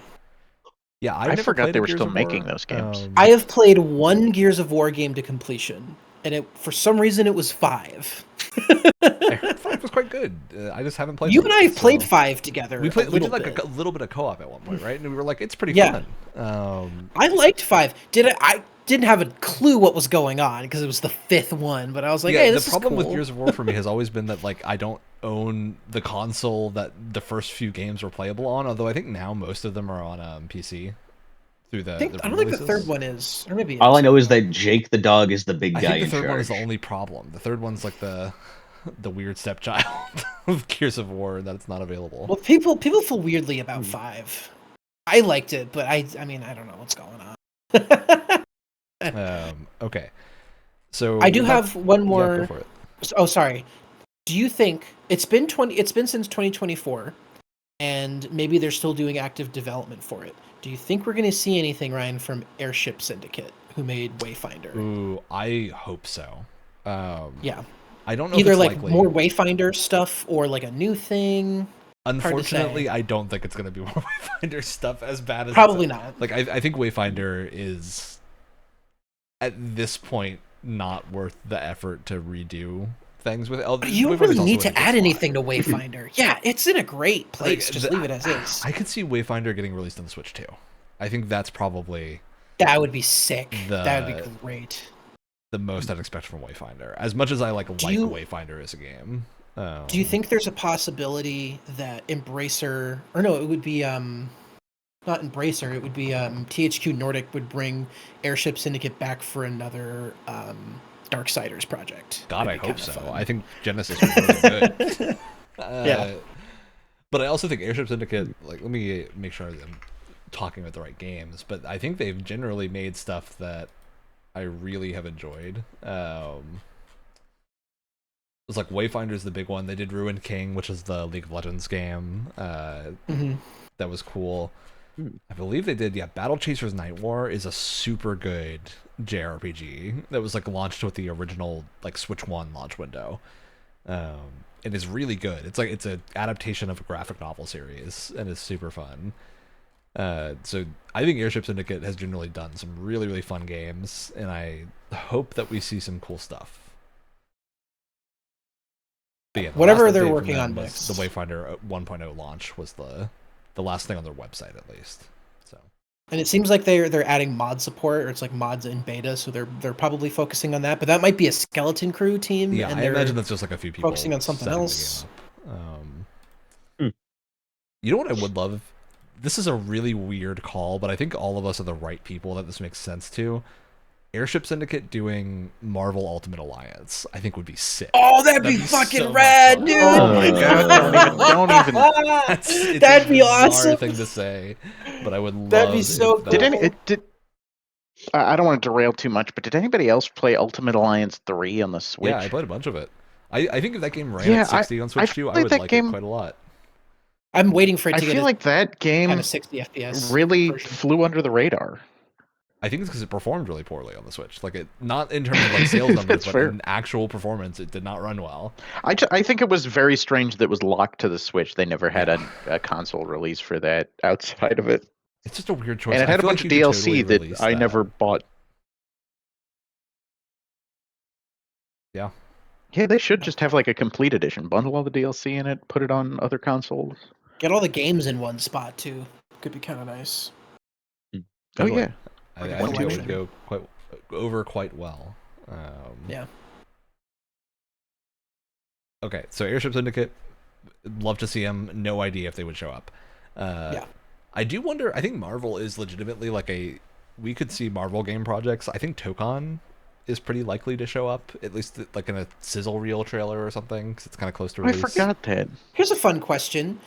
Speaker 1: Yeah,
Speaker 4: I
Speaker 1: never
Speaker 4: forgot
Speaker 1: played
Speaker 4: they
Speaker 1: a
Speaker 4: were
Speaker 1: Gears
Speaker 4: still
Speaker 1: of
Speaker 4: making
Speaker 1: War.
Speaker 4: those games.
Speaker 2: I have played one Gears of War game to completion, and for some reason it was 5.
Speaker 1: I heard 5 was quite good. I just haven't played.
Speaker 2: You
Speaker 1: them
Speaker 2: and I have
Speaker 1: yet,
Speaker 2: played
Speaker 1: so-
Speaker 2: 5 together.
Speaker 1: We
Speaker 2: A
Speaker 1: did like
Speaker 2: bit.
Speaker 1: a little bit of co-op at one point, right? And we were like, it's pretty
Speaker 2: Yeah.
Speaker 1: fun.
Speaker 2: I liked 5. I didn't have a clue what was going on because it was the 5th one, but I was like,
Speaker 1: yeah,
Speaker 2: hey,
Speaker 1: the
Speaker 2: this is
Speaker 1: problem
Speaker 2: cool.
Speaker 1: with Gears of War for me has always been that like I don't own the console that the first few games were playable on. Although I think now most of them are on PC through the.
Speaker 2: I don't think the third one is, or maybe.
Speaker 3: All I know is that Jake the dog is the big
Speaker 1: I
Speaker 3: guy
Speaker 1: think the
Speaker 3: in
Speaker 1: third
Speaker 3: charge.
Speaker 1: one is the only problem. The third one's like the weird stepchild of Gears of War that it's not available.
Speaker 2: Well, people feel weirdly about 5. I liked it, but I mean, I don't know what's going on.
Speaker 1: Okay. So
Speaker 2: I do have one more.
Speaker 1: Yeah, go for it.
Speaker 2: Oh, sorry. Do you think it's been since 2024, and maybe they're still doing active development for it? Do you think we're going to see anything, Ryan, from Airship Syndicate, who made Wayfinder?
Speaker 1: Ooh, I hope so.
Speaker 2: Yeah.
Speaker 1: I don't know
Speaker 2: Either
Speaker 1: if it's
Speaker 2: like
Speaker 1: likely.
Speaker 2: more Wayfinder stuff or like a new thing.
Speaker 1: Unfortunately, I don't think it's going to be more Wayfinder stuff as bad as
Speaker 2: Probably not.
Speaker 1: Like I think Wayfinder is at this point not worth the effort to redo things with.
Speaker 2: You don't
Speaker 1: Wayfinder's
Speaker 2: really
Speaker 1: also
Speaker 2: need
Speaker 1: in a
Speaker 2: to
Speaker 1: good
Speaker 2: add
Speaker 1: spot.
Speaker 2: anything to Wayfinder. Yeah, it's in a great place.
Speaker 1: Like,
Speaker 2: Just leave it as is.
Speaker 1: I could see Wayfinder getting released on the Switch too. I think that's probably
Speaker 2: That would be sick. That would be great.
Speaker 1: the most I'd expect from Wayfinder. As much as I like Wayfinder as a game.
Speaker 2: Do you think there's a possibility that Embracer, or no, it would be not Embracer, it would be THQ Nordic would bring Airship Syndicate back for another Darksiders project?
Speaker 1: God, I
Speaker 2: That'd be
Speaker 1: hope
Speaker 2: kinda
Speaker 1: so.
Speaker 2: fun.
Speaker 1: I think Genesis was really good.
Speaker 2: Yeah.
Speaker 1: But I also think Airship Syndicate, like, let me make sure I'm talking about the right games, but I think they've generally made stuff that I really have enjoyed. It's like Wayfinder's the big one. They did Ruined King, which is the League of Legends game. That was cool. I believe they did, Battle Chasers Night War is a super good JRPG that was like launched with the original like Switch 1 launch window. It is really good. It's an adaptation of a graphic novel series and it's super fun. So I think Airship Syndicate has generally done some really, really fun games, and I hope that we see some cool stuff. But yeah,
Speaker 2: Whatever they're working on next.
Speaker 1: The Wayfinder 1.0 launch was the last thing on their website, at least. So.
Speaker 2: And it seems like they're adding mod support, or it's like mods in beta, so they're probably focusing on that. But that might be a skeleton crew team.
Speaker 1: Yeah,
Speaker 2: and
Speaker 1: I imagine that's just like a few people
Speaker 2: focusing on something else.
Speaker 1: You know what I would love? This is a really weird call, but I think all of us are the right people that this makes sense to. Airship Syndicate doing Marvel Ultimate Alliance, I think would be sick.
Speaker 2: Oh, that'd be fucking
Speaker 1: so
Speaker 2: rad,
Speaker 1: much fun.
Speaker 2: dude!
Speaker 4: Oh my god! Don't even.
Speaker 1: It's
Speaker 2: That'd
Speaker 1: a
Speaker 2: be
Speaker 1: bizarre
Speaker 2: awesome.
Speaker 1: thing to say, but I would love.
Speaker 2: That'd be so
Speaker 1: if
Speaker 2: cool.
Speaker 1: that-
Speaker 4: I don't want to derail too much, but did anybody else play Ultimate Alliance 3 on the Switch?
Speaker 1: Yeah, I played a bunch of it. I think if that game ran
Speaker 4: Yeah,
Speaker 1: at 60 on Switch too, I
Speaker 4: played
Speaker 1: would
Speaker 4: that
Speaker 1: like
Speaker 4: game-
Speaker 1: it quite a lot.
Speaker 2: I'm waiting for it
Speaker 4: I
Speaker 2: to get
Speaker 4: feel like that game
Speaker 2: kind of 60 FPS.
Speaker 4: really
Speaker 2: version.
Speaker 4: flew under the radar.
Speaker 1: I think it's because it performed really poorly on the Switch. Like, it not in terms of like sales numbers,
Speaker 4: That's
Speaker 1: but
Speaker 4: fair.
Speaker 1: in actual performance, it did not run well.
Speaker 4: I think it was very strange that it was locked to the Switch. They never had a console release for that outside of it.
Speaker 1: It's just a weird choice.
Speaker 4: And it
Speaker 1: I
Speaker 4: had a
Speaker 1: feel
Speaker 4: bunch
Speaker 1: like
Speaker 4: of
Speaker 1: you could
Speaker 4: DLC
Speaker 1: totally
Speaker 4: that
Speaker 1: release
Speaker 4: I never bought.
Speaker 1: Yeah.
Speaker 4: Yeah, they should just have like a complete edition. Bundle all the DLC in it, put it on other consoles.
Speaker 2: Get all the games in one spot too. Could be kind of nice.
Speaker 1: Totally.
Speaker 4: Oh yeah.
Speaker 1: I
Speaker 2: Like a
Speaker 1: think it
Speaker 2: collection.
Speaker 1: would go quite well.
Speaker 2: Yeah.
Speaker 1: Okay, so Airship Syndicate, love to see them. No idea if they would show up.
Speaker 2: Yeah.
Speaker 1: I do wonder. I think Marvel is legitimately like we could see Marvel game projects. I think Tokon is pretty likely to show up, at least like in a sizzle reel trailer or something, because it's kind of close to
Speaker 4: I
Speaker 1: release.
Speaker 4: forgot that.
Speaker 2: Here's a fun question.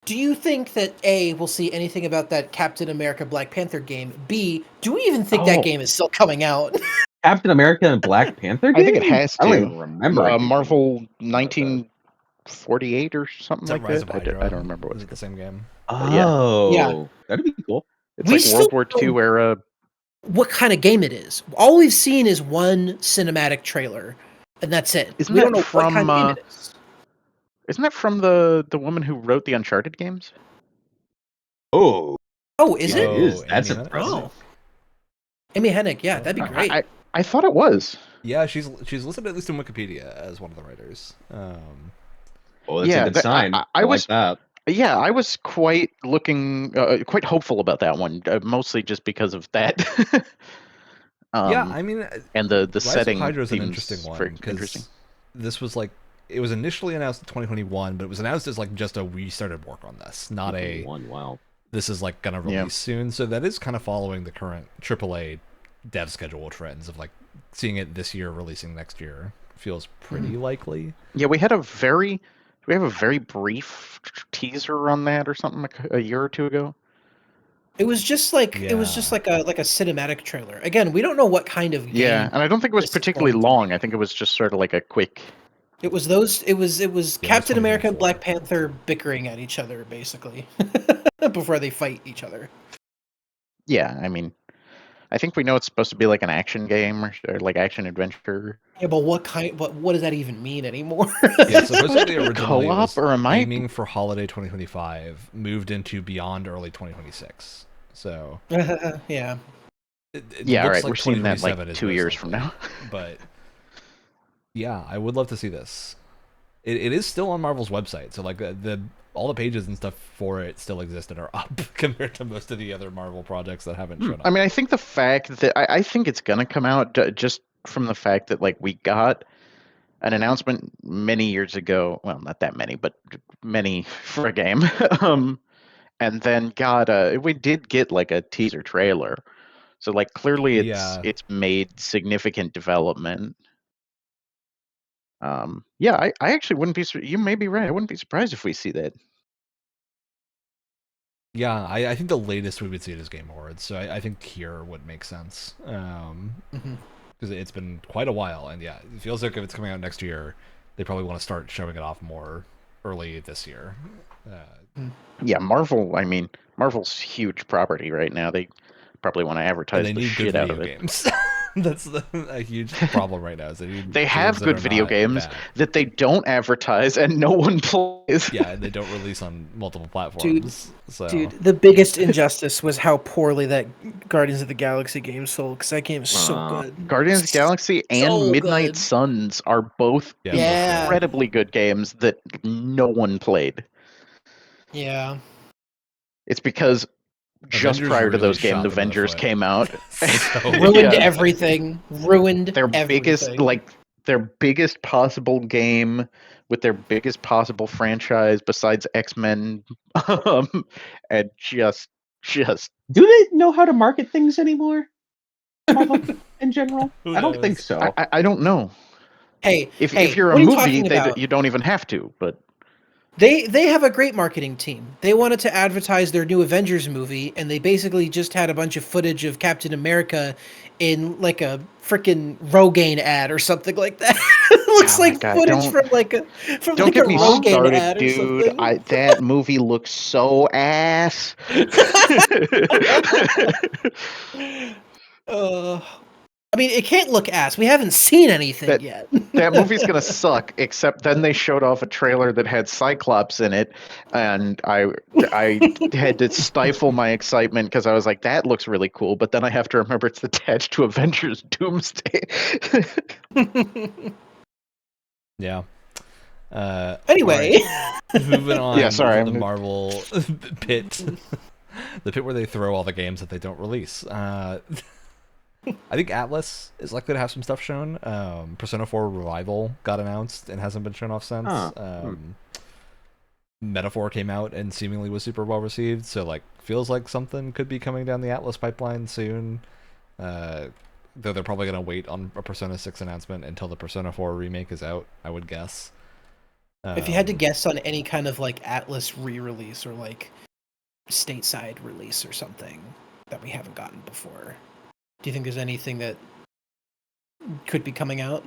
Speaker 2: Do you think that A, we'll see anything about that Captain America Black Panther game? B, do we even think that
Speaker 3: Oh.
Speaker 2: game is still coming out?
Speaker 3: Captain America and Black Panther game?
Speaker 4: I think it has
Speaker 3: I don't
Speaker 4: to.
Speaker 3: even remember. anything.
Speaker 4: Marvel 1948 or something
Speaker 1: Is that
Speaker 4: like
Speaker 1: Rise
Speaker 4: that.
Speaker 1: of Hydra?
Speaker 4: I don't remember what
Speaker 1: Is
Speaker 4: it's
Speaker 1: it the same game?
Speaker 3: Oh,
Speaker 2: Yeah.
Speaker 3: that'd be cool.
Speaker 4: It's
Speaker 2: We
Speaker 4: like
Speaker 2: still
Speaker 4: World War
Speaker 2: don't-
Speaker 4: II era.
Speaker 2: What kind of game it is? All we've seen is one cinematic trailer, and that's it.
Speaker 4: Isn't
Speaker 2: we
Speaker 4: that
Speaker 2: don't know
Speaker 4: from,
Speaker 2: what kind of game it is.
Speaker 4: Isn't that from the woman who wrote the Uncharted games?
Speaker 3: Oh,
Speaker 2: Oh, is
Speaker 3: It
Speaker 2: it?
Speaker 3: is.
Speaker 1: Amy
Speaker 3: That's
Speaker 1: Hennig?
Speaker 3: impressive.
Speaker 2: Oh, Amy Hennig. Yeah, that'd be great.
Speaker 4: I thought it was.
Speaker 1: Yeah, she's listed at least in Wikipedia as one of the writers.
Speaker 3: Oh, that's a good sign. I like that.
Speaker 4: Yeah, I was quite quite hopeful about that one, mostly just because of that.
Speaker 1: Yeah, I mean,
Speaker 4: and the
Speaker 1: Rise
Speaker 4: setting
Speaker 1: of Hydra is an
Speaker 4: seems
Speaker 1: interesting
Speaker 4: very
Speaker 1: one
Speaker 4: interesting.
Speaker 1: because this was like it was initially announced in 2021, but it was announced as like just a we started work on this, not a
Speaker 3: Wow.
Speaker 1: this is like gonna release soon. So that is kind of following the current AAA dev schedule trends of like seeing it this year, releasing next year feels pretty likely.
Speaker 4: Yeah, we have a very brief teaser on that or something a year or two ago.
Speaker 2: It was just like a cinematic trailer. Again, we don't know what kind of game.
Speaker 4: Yeah, and I don't think it was
Speaker 2: this is
Speaker 4: particularly
Speaker 2: going to
Speaker 4: long.
Speaker 2: be.
Speaker 4: I think it was just sort of like a quick.
Speaker 2: It was those. It was Captain America and
Speaker 1: 2024.
Speaker 2: Black Panther bickering at each other basically before they fight each other.
Speaker 4: Yeah, I mean, I think we know it's supposed to be like an action game or like action adventure.
Speaker 2: Yeah, but what kind? What does that even mean anymore?
Speaker 1: Yeah, supposedly originally
Speaker 4: Co-op,
Speaker 1: was
Speaker 4: or am I-
Speaker 1: aiming for holiday 2025, moved into beyond early 2026. So
Speaker 2: Yeah.
Speaker 1: it
Speaker 4: Yeah, all
Speaker 1: looks
Speaker 4: right,
Speaker 1: like
Speaker 4: we're seeing that
Speaker 1: 2027
Speaker 4: like
Speaker 1: is
Speaker 4: 2
Speaker 1: most
Speaker 4: years from
Speaker 1: likely.
Speaker 4: now.
Speaker 1: But yeah, I would love to see this. It is still on Marvel's website, so like all the pages and stuff for it still exist and are up compared to most of the other Marvel projects that haven't shown up.
Speaker 4: I mean, I think the fact that I think it's gonna come out just from the fact that like we got an announcement many years ago. Well, not that many, but many for a game. And then we did get like a teaser trailer. So like clearly it's made significant development. Yeah, I actually wouldn't be. You may be right. I wouldn't be surprised if we see that.
Speaker 1: Yeah, I think the latest we would see it is Game Awards, so I think here would make sense. Because it's been quite a while, and yeah, it feels like if it's coming out next year, they probably want to start showing it off more early this year.
Speaker 4: Yeah, Marvel. I mean, Marvel's huge property right now. They probably want to advertise
Speaker 1: they
Speaker 4: the
Speaker 1: need
Speaker 4: shit
Speaker 1: good
Speaker 4: out
Speaker 1: video
Speaker 4: of it.
Speaker 1: games. That's a huge problem right now. Is
Speaker 4: they have good video games that they don't advertise and no one plays.
Speaker 1: Yeah, and they don't release on multiple platforms.
Speaker 2: Dude, the biggest injustice was how poorly that Guardians of the Galaxy game sold, because that game is so good.
Speaker 4: Guardians of the Galaxy and Midnight Suns are both incredibly good games that no one played.
Speaker 2: Yeah.
Speaker 4: It's because just
Speaker 1: Avengers
Speaker 4: prior to
Speaker 1: really
Speaker 4: those games,
Speaker 1: shot them in the
Speaker 4: Avengers
Speaker 1: foot.
Speaker 4: came out.
Speaker 2: Ruined everything. Ruined
Speaker 4: their
Speaker 2: everything.
Speaker 4: their biggest possible game with their biggest possible franchise besides X-Men. And just
Speaker 3: Do they know how to market things anymore? Marvel in general? I don't think so.
Speaker 4: I don't know.
Speaker 2: Hey,
Speaker 4: if you're a
Speaker 2: what are you
Speaker 4: movie,
Speaker 2: talking about?
Speaker 4: you don't even have to, but
Speaker 2: They have a great marketing team. They wanted to advertise their new Avengers movie, and they basically just had a bunch of footage of Captain America in like a freaking Rogaine ad or something like that. It looks footage from like a Rogaine
Speaker 4: started,
Speaker 2: ad or
Speaker 4: dude.
Speaker 2: something.
Speaker 4: That movie looks so ass.
Speaker 2: I mean, it can't look ass. We haven't seen anything yet.
Speaker 4: That movie's gonna suck. Except then they showed off a trailer that had Cyclops in it, and I had to stifle my excitement because I was like, "That looks really cool." But then I have to remember it's attached to Avengers Doomsday.
Speaker 1: Yeah.
Speaker 2: Anyway,
Speaker 1: right. Moving on.
Speaker 4: Yeah, sorry.
Speaker 1: To the Marvel pit, the pit where they throw all the games that they don't release. I think Atlas is likely to have some stuff shown. Persona 4 Revival got announced and hasn't been shown off since. Metaphor came out and seemingly was super well received, so like feels like something could be coming down the Atlas pipeline soon. Though they're probably gonna wait on a Persona 6 announcement until the Persona 4 remake is out, I would guess.
Speaker 2: If you had to guess on any kind of like Atlas re-release or like stateside release or something that we haven't gotten before, do you think there's anything that could be coming out?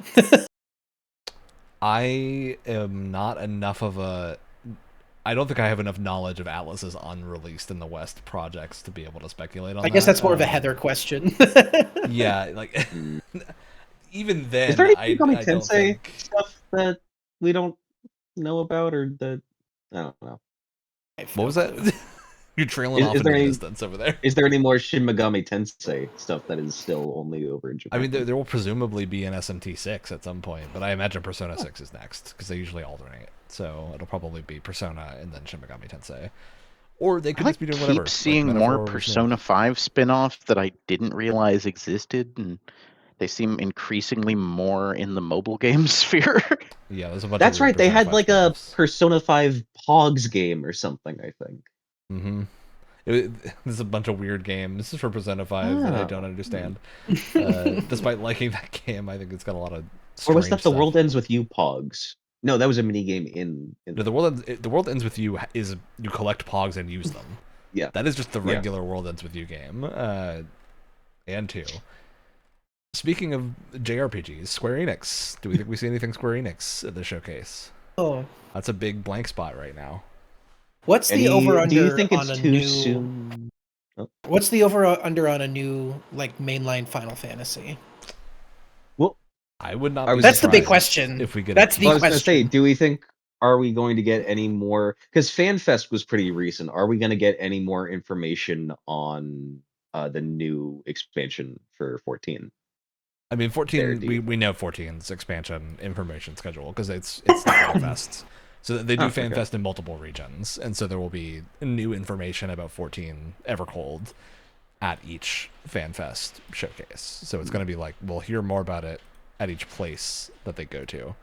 Speaker 1: I am not enough of a... I don't think I have enough knowledge of Atlas's unreleased in the West projects to be able to speculate on that.
Speaker 2: I guess that's more of a Heather question.
Speaker 1: Yeah, like... even then,
Speaker 3: is there any
Speaker 1: I
Speaker 3: Megami
Speaker 1: don't
Speaker 3: Tensei
Speaker 1: think...
Speaker 3: stuff that we don't know about, or that... I don't know.
Speaker 1: What was that? You're trailing off
Speaker 3: Is
Speaker 1: into
Speaker 3: there
Speaker 1: the
Speaker 3: any
Speaker 1: distance over there.
Speaker 3: is there any more Shin Megami Tensei stuff that is still only over in
Speaker 1: I
Speaker 3: Japan?
Speaker 1: mean, there will presumably be an SMT6 at some point, but I imagine Persona 6 is next because they usually alternate. So it'll probably be Persona and then Shin Megami Tensei, or they could
Speaker 4: I
Speaker 1: just be doing whatever.
Speaker 4: keep seeing
Speaker 1: like
Speaker 4: more
Speaker 1: Metaphor was new.
Speaker 4: Persona 5 spin-offs that I didn't realize existed, and they seem increasingly more in the mobile game sphere.
Speaker 1: Yeah, there's a bunch.
Speaker 3: That's
Speaker 1: of weird
Speaker 3: right. They
Speaker 1: Persona
Speaker 3: had
Speaker 1: 5
Speaker 3: like a
Speaker 1: spin-offs.
Speaker 3: Persona 5 Pogs game or something, I think.
Speaker 1: Mm-hmm. There's a bunch of weird games for Persona 5 that I don't understand. Despite liking that game, I think it's got a lot of
Speaker 3: Or was
Speaker 1: strange
Speaker 3: that The
Speaker 1: stuff.
Speaker 3: World Ends With You Pogs? No, that was a mini game in
Speaker 1: No, the world ends with you is you collect pogs and use them.
Speaker 3: Yeah.
Speaker 1: That is just the
Speaker 3: Yeah.
Speaker 1: regular world ends with you game. And 2. Speaking of JRPGs, Square Enix. Do we think we see anything Square Enix at the showcase?
Speaker 2: Oh,
Speaker 1: That's a big blank spot right now.
Speaker 2: what's the
Speaker 3: Any-
Speaker 2: over under
Speaker 3: Do you think
Speaker 2: on
Speaker 3: it's
Speaker 2: a
Speaker 3: too
Speaker 2: new?
Speaker 3: soon?
Speaker 2: What's the over under on a new like mainline Final Fantasy?
Speaker 3: Well,
Speaker 1: I would not.
Speaker 3: I
Speaker 1: Be
Speaker 3: was-
Speaker 2: That's the big
Speaker 1: surprised
Speaker 2: question.
Speaker 1: If we get,
Speaker 2: That's
Speaker 1: a
Speaker 2: the
Speaker 3: I was going to say,
Speaker 2: question.
Speaker 3: do we think are we going to get any more? Because FanFest was pretty recent. Are we going to get any more information on the new expansion for 14?
Speaker 1: I mean, 14.
Speaker 3: do you
Speaker 1: We know 14's expansion information schedule because it's the FanFest. So they do
Speaker 3: Oh, okay.
Speaker 1: FanFest in multiple regions, and so there will be new information about 14 Evercold at each FanFest showcase. So it's going to be like we'll hear more about it at each place that they go to.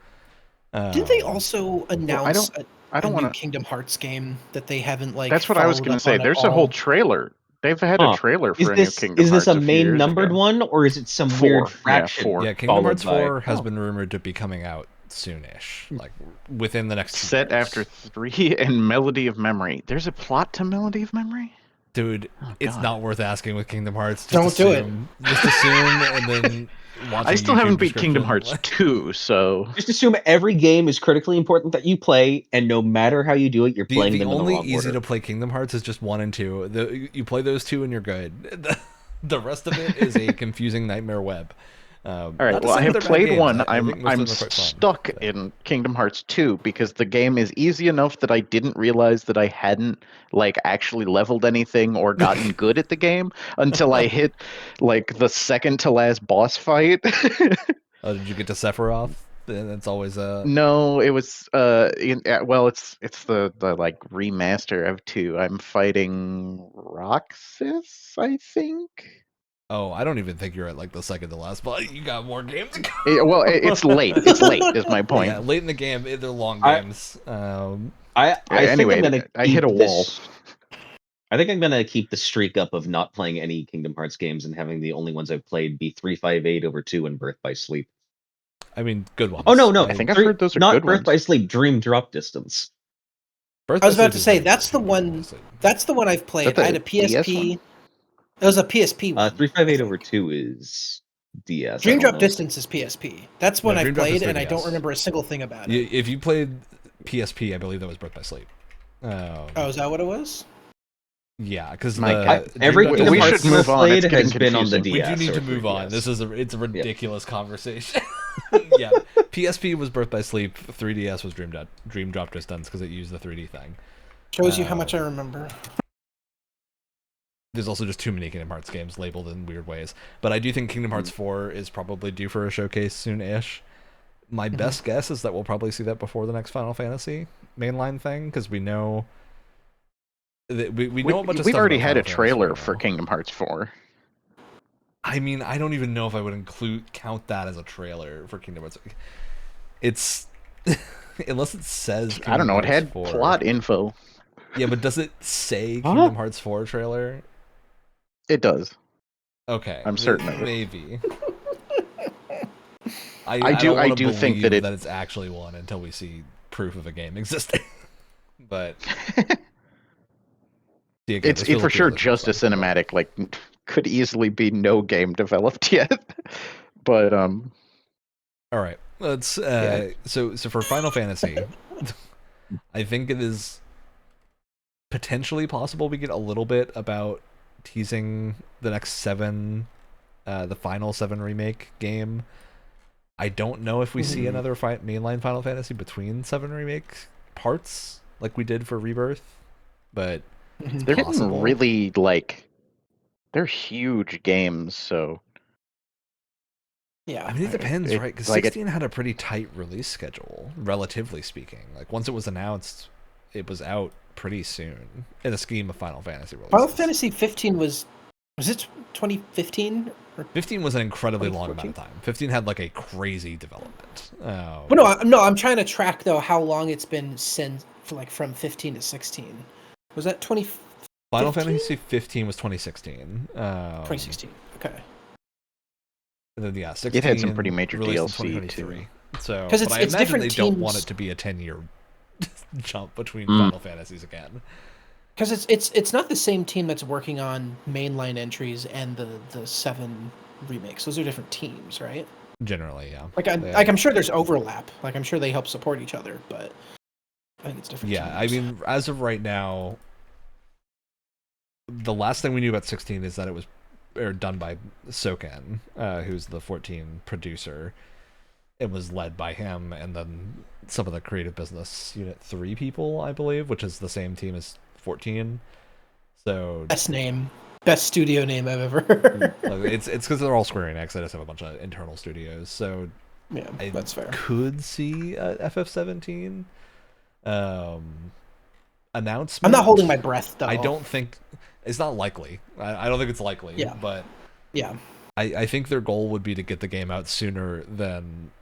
Speaker 2: Did they also announce
Speaker 4: I don't
Speaker 2: a new
Speaker 4: want to.
Speaker 2: Kingdom Hearts game that they haven't like?
Speaker 4: That's what I was
Speaker 2: followed
Speaker 4: going to
Speaker 2: up
Speaker 4: say.
Speaker 2: on at
Speaker 4: There's a whole
Speaker 2: all?
Speaker 4: trailer. They've had
Speaker 3: Huh.
Speaker 4: a trailer
Speaker 3: Is
Speaker 4: for a new
Speaker 3: this
Speaker 4: Kingdom
Speaker 3: is this
Speaker 4: Hearts
Speaker 3: a
Speaker 4: few
Speaker 3: main
Speaker 4: years
Speaker 3: numbered
Speaker 4: ago.
Speaker 3: one, or is it some
Speaker 4: 4,
Speaker 3: weird
Speaker 4: yeah,
Speaker 3: fraction?
Speaker 4: 4.
Speaker 1: Yeah, Kingdom
Speaker 3: followed
Speaker 1: Hearts 4
Speaker 3: by-
Speaker 1: has
Speaker 3: Oh.
Speaker 1: been rumored to be coming out soonish, like within the next 2
Speaker 4: Set
Speaker 1: years.
Speaker 4: after 3 and Melody of Memory. There's a plot to Melody of Memory?
Speaker 1: Dude,
Speaker 4: Oh,
Speaker 1: it's
Speaker 4: God.
Speaker 1: not worth asking with Kingdom Hearts. Just
Speaker 2: Don't do it.
Speaker 1: assume, Just assume, and then watch.
Speaker 4: I
Speaker 1: a
Speaker 4: still
Speaker 1: YouTube
Speaker 4: haven't beat Kingdom
Speaker 1: description.
Speaker 4: Hearts 2, so
Speaker 3: Just assume every game is critically important that you play, and no matter how you do it, you're playing
Speaker 1: The
Speaker 3: them in the
Speaker 1: only
Speaker 3: wrong
Speaker 1: easy
Speaker 3: order.
Speaker 1: to play Kingdom Hearts is just 1 and 2. You play those 2 and you're good. The rest of it is a confusing nightmare web.
Speaker 4: all right. Well, I have played 1. I'm stuck in Kingdom Hearts 2 because the game is easy enough that I didn't realize that I hadn't like actually leveled anything or gotten good at the game until I hit like the second to last boss fight.
Speaker 1: Oh, did you get to Sephiroth? Then it's always a.
Speaker 4: No, it was well, it's the like remaster of 2. I'm fighting Roxas, I think.
Speaker 1: Oh, I don't even think you're at like the second to last boss. You got more games to go.
Speaker 4: It's late. It's late is my point.
Speaker 1: Yeah, late in the game. They're long
Speaker 3: I-
Speaker 1: games.
Speaker 3: I
Speaker 4: Anyway,
Speaker 3: think I'm gonna
Speaker 4: I hit a
Speaker 3: keep
Speaker 4: wall.
Speaker 3: I think I'm gonna keep the streak up of not playing any Kingdom Hearts games and having the only ones I've played be 358 over 2 and Birth by Sleep.
Speaker 1: I mean, good ones.
Speaker 3: Oh no,
Speaker 4: I think I've heard those are
Speaker 3: not
Speaker 4: good
Speaker 3: Birth
Speaker 4: ones.
Speaker 3: by Sleep, Dream Drop Distance.
Speaker 1: Birth
Speaker 2: I was
Speaker 1: by
Speaker 2: about
Speaker 1: Sleep
Speaker 2: to
Speaker 1: is
Speaker 2: say
Speaker 1: really
Speaker 2: that's the
Speaker 1: good.
Speaker 2: one. That's the one I've played.
Speaker 4: that
Speaker 2: I had
Speaker 4: the
Speaker 2: a PSP.
Speaker 4: DS
Speaker 2: It was a PSP one.
Speaker 3: 358
Speaker 2: I
Speaker 3: over
Speaker 2: think.
Speaker 3: 2 is DS. I
Speaker 2: Dream
Speaker 3: don't
Speaker 2: Drop
Speaker 3: know.
Speaker 2: Distance is PSP. That's one
Speaker 1: No,
Speaker 2: I've
Speaker 1: Dream Drop is
Speaker 2: played, and I
Speaker 1: 3DS.
Speaker 2: don't remember a single thing about it.
Speaker 1: If you played PSP, I believe that was Birth by Sleep.
Speaker 2: Oh, is that what it was?
Speaker 1: Yeah, because
Speaker 4: My God.
Speaker 3: Every
Speaker 4: We
Speaker 3: Kingdom
Speaker 4: should
Speaker 3: Hearts
Speaker 4: move
Speaker 3: I've
Speaker 4: on,
Speaker 3: played
Speaker 4: it's
Speaker 3: has
Speaker 4: getting
Speaker 3: been on the
Speaker 4: confusing.
Speaker 1: we
Speaker 3: DS.
Speaker 1: do need
Speaker 3: or
Speaker 1: to move on.
Speaker 3: 3DS.
Speaker 1: It's a ridiculous conversation. Yeah, PSP was Birth by Sleep. 3DS was Dream Drop Distance because it used the 3D thing.
Speaker 2: Shows you how much I remember.
Speaker 1: There's also just too many Kingdom Hearts games labeled in weird ways. But I do think Kingdom Hearts 4 is probably due for a showcase soon-ish. My best guess is that we'll probably see that before the next Final Fantasy mainline thing, because we know that we know a bunch of
Speaker 4: We've
Speaker 1: stuff
Speaker 4: already
Speaker 1: about
Speaker 4: had a
Speaker 1: Final Fantasy
Speaker 4: trailer
Speaker 1: right
Speaker 4: for
Speaker 1: now.
Speaker 4: Kingdom Hearts 4.
Speaker 1: I mean, I don't even know if I would count that as a trailer for Kingdom Hearts. It's unless it says Kingdom
Speaker 4: I don't know. It
Speaker 1: Hearts
Speaker 4: had
Speaker 1: 4.
Speaker 4: plot info.
Speaker 1: Yeah, but does it say
Speaker 3: Huh?
Speaker 1: Kingdom Hearts 4 trailer?
Speaker 4: It does.
Speaker 1: Okay,
Speaker 4: I'm certain of it.
Speaker 1: Maybe.
Speaker 4: I
Speaker 1: don't wanna
Speaker 4: do think that
Speaker 1: believe
Speaker 4: it-
Speaker 1: it's actually one until we see proof of a game existing. But see, again,
Speaker 4: It's
Speaker 1: this feels
Speaker 4: for
Speaker 1: like the
Speaker 4: sure
Speaker 1: other
Speaker 4: just a
Speaker 1: stuff.
Speaker 4: cinematic. Like, could easily be no game developed yet. But
Speaker 1: All right, let's. So for Final Fantasy, I think it is potentially possible we get a little bit about teasing the next 7, the final 7 remake game. I don't know if we see another mainline Final Fantasy between 7 remake parts like we did for Rebirth, but
Speaker 4: They're
Speaker 1: possible.
Speaker 4: getting really like they're huge games, so
Speaker 2: Yeah.
Speaker 1: I mean, it depends, right? Because
Speaker 4: like
Speaker 1: 16 had a pretty tight release schedule, relatively speaking. Like, once it was announced, it was out pretty soon in the scheme of Final Fantasy releases.
Speaker 2: Final Fantasy 15 was it 2015?
Speaker 1: 15 was an incredibly long
Speaker 2: 2014?
Speaker 1: amount of time. 15 had like a crazy development.
Speaker 2: Well, no, I'm trying to track though how long it's been since, like from 15 to 16. Was that 20?
Speaker 1: Final
Speaker 2: 15?
Speaker 1: Fantasy 15 was 2016.
Speaker 2: 2016. Okay.
Speaker 1: And then, yeah, 16
Speaker 4: it had some pretty major
Speaker 1: released in
Speaker 4: DLC
Speaker 1: 2023.
Speaker 4: too.
Speaker 1: So,
Speaker 2: 'Cause
Speaker 1: but I
Speaker 2: it's
Speaker 1: imagine
Speaker 2: different
Speaker 1: they don't want
Speaker 2: teams.
Speaker 1: it to be a 10-year jump between Final Fantasies again.
Speaker 2: Because it's not the same team that's working on mainline entries and the 7 remakes. Those are different teams, right?
Speaker 1: Generally, yeah.
Speaker 2: Like I'm sure there's overlap. Like I'm sure they help support each other, but I think it's different.
Speaker 1: Yeah, I
Speaker 2: teams.
Speaker 1: mean, as of right now, the last thing we knew about 16 is that it was done by Soken, who's the 14 producer. It was led by him, and then some of the creative business unit 3 people, I believe, which is the same team as 14. So
Speaker 2: best studio name I've ever heard.
Speaker 1: it's because they're all Square Enix. They just have a bunch of internal studios. So
Speaker 2: Yeah,
Speaker 1: I
Speaker 2: that's fair.
Speaker 1: could see a FF17 announcement.
Speaker 2: I'm not holding my breath though.
Speaker 1: I don't think it's not likely. I don't think it's likely.
Speaker 2: Yeah.
Speaker 1: But
Speaker 2: Yeah.
Speaker 1: I think their goal would be to get the game out sooner than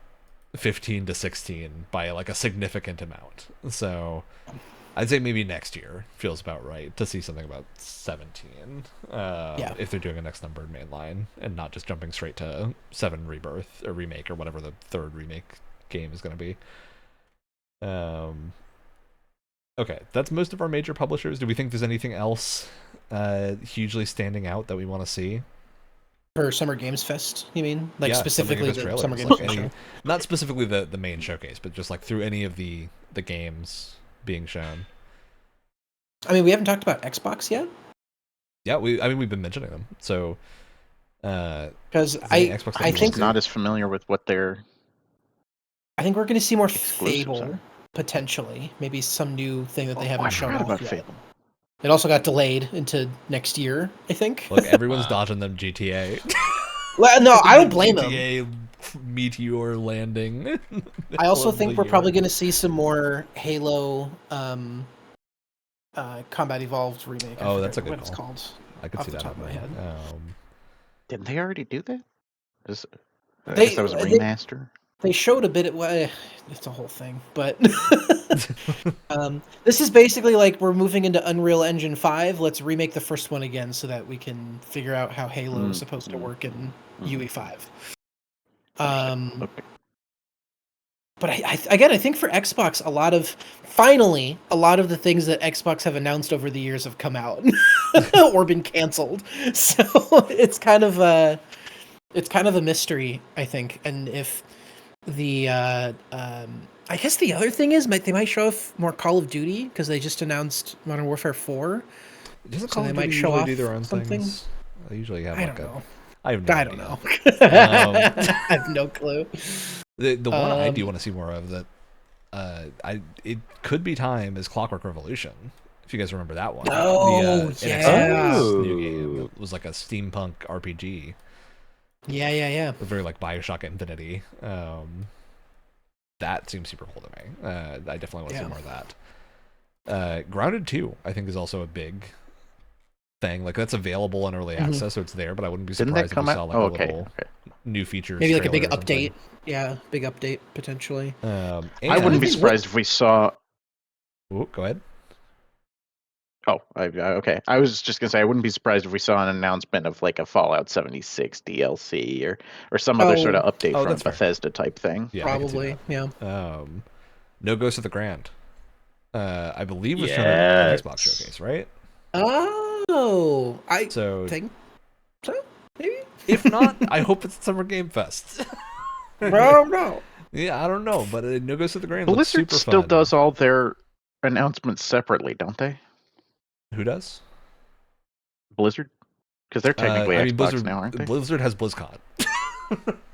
Speaker 1: 15 to 16 by like a significant amount. So I'd say maybe next year feels about right to see something about 17. If they're doing a next numbered mainline and not just jumping straight to 7 Rebirth or remake or whatever the third remake game is going to be. Okay, that's most of our major publishers. Do we think there's anything else hugely standing out that we want to see?
Speaker 2: For Summer Games Fest, you mean? Like
Speaker 1: Yeah,
Speaker 2: specifically
Speaker 1: Summer
Speaker 2: the
Speaker 1: Games
Speaker 2: Summer
Speaker 1: trailers,
Speaker 2: Games
Speaker 1: like
Speaker 2: Fest?
Speaker 1: not specifically the main showcase, but just like through any of the games being shown.
Speaker 2: I mean, we haven't talked about Xbox yet.
Speaker 1: Yeah, we've been mentioning them. So
Speaker 2: Because
Speaker 1: Xbox
Speaker 2: I
Speaker 1: One
Speaker 2: think
Speaker 1: too?
Speaker 4: Not as familiar with what they're
Speaker 2: we're going to see more
Speaker 4: exclusives
Speaker 2: Fable
Speaker 4: are.
Speaker 2: potentially. Maybe some new thing that they haven't
Speaker 4: I
Speaker 2: shown
Speaker 4: forgot
Speaker 2: off
Speaker 4: about
Speaker 2: yet.
Speaker 4: Fable.
Speaker 2: It also got delayed into next year, I think.
Speaker 1: Look, everyone's dodging them GTA.
Speaker 2: Well, no, I don't blame them.
Speaker 1: GTA meteor landing.
Speaker 2: I also
Speaker 1: Of
Speaker 2: think
Speaker 1: the
Speaker 2: we're probably
Speaker 1: year.
Speaker 2: going to see some more Halo Combat Evolved remake. I
Speaker 1: Oh, that's a
Speaker 2: forget
Speaker 1: good
Speaker 2: what it's
Speaker 1: call.
Speaker 2: called.
Speaker 1: I could
Speaker 2: off
Speaker 1: see
Speaker 2: the
Speaker 1: that
Speaker 2: top of my
Speaker 1: happening.
Speaker 4: Didn't they already do that? I
Speaker 2: They-
Speaker 4: guess that was a
Speaker 2: they-
Speaker 4: remaster.
Speaker 2: They showed a bit. It's a whole thing, but this is basically like we're moving into Unreal Engine 5. Let's remake the first one again so that we can figure out how Halo is supposed to work in UE5.
Speaker 4: Okay.
Speaker 2: But I think for Xbox, a lot of the things that Xbox have announced over the years have come out or been canceled. So it's kind of a mystery, I think. And if the I guess the other thing is they might show off more Call of Duty because they just announced Modern Warfare 4.
Speaker 1: Doesn't
Speaker 2: So
Speaker 1: Call
Speaker 2: they
Speaker 1: of
Speaker 2: might
Speaker 1: Duty
Speaker 2: show
Speaker 1: usually
Speaker 2: off
Speaker 1: do their own
Speaker 2: something?
Speaker 1: things? They usually have
Speaker 2: I
Speaker 1: like
Speaker 2: don't know.
Speaker 1: I have no
Speaker 2: I
Speaker 1: idea.
Speaker 2: don't know.
Speaker 1: Um,
Speaker 2: I have no clue.
Speaker 1: The one I do want to see more of that it could be time is Clockwork Revolution. If you guys remember that one.
Speaker 2: Oh,
Speaker 1: the
Speaker 2: yeah.
Speaker 1: NXT new game. It was like a steampunk RPG.
Speaker 2: Yeah.
Speaker 1: Very like BioShock Infinity. That seems super cool to me. I definitely want to see more of that. Grounded 2, I think, is also a big thing. Like that's available in early access, so it's there. But I wouldn't be
Speaker 4: Didn't
Speaker 1: surprised
Speaker 4: that
Speaker 1: if
Speaker 4: come
Speaker 1: we
Speaker 4: out?
Speaker 1: saw like
Speaker 4: Oh,
Speaker 1: a
Speaker 4: okay.
Speaker 1: little new features.
Speaker 2: Maybe like a big
Speaker 1: trailer or something.
Speaker 2: update. Yeah, big update potentially.
Speaker 4: I wouldn't be surprised if we saw.
Speaker 1: Ooh, go ahead.
Speaker 4: Oh, okay. I was just gonna say I wouldn't be surprised if we saw an announcement of like a Fallout 76 DLC or some other sort of update from
Speaker 1: that's fair.
Speaker 4: Bethesda type thing.
Speaker 1: Yeah, I could see
Speaker 2: Probably.
Speaker 1: that.
Speaker 2: Yeah.
Speaker 1: No Ghost of the Grand. I believe was shown at an Xbox showcase, right?
Speaker 2: Oh, I
Speaker 1: So
Speaker 2: think so. Maybe.
Speaker 1: if not, I hope it's Summer Game Fest.
Speaker 2: No.
Speaker 1: Yeah, I don't know, but No Ghost of the Grand looks
Speaker 4: Blizzard
Speaker 1: super
Speaker 4: still
Speaker 1: fun.
Speaker 4: does all their announcements separately, don't they?
Speaker 1: Who does?
Speaker 4: Blizzard, because they're technically Xbox
Speaker 1: Blizzard
Speaker 4: now, aren't they?
Speaker 1: Blizzard has BlizzCon.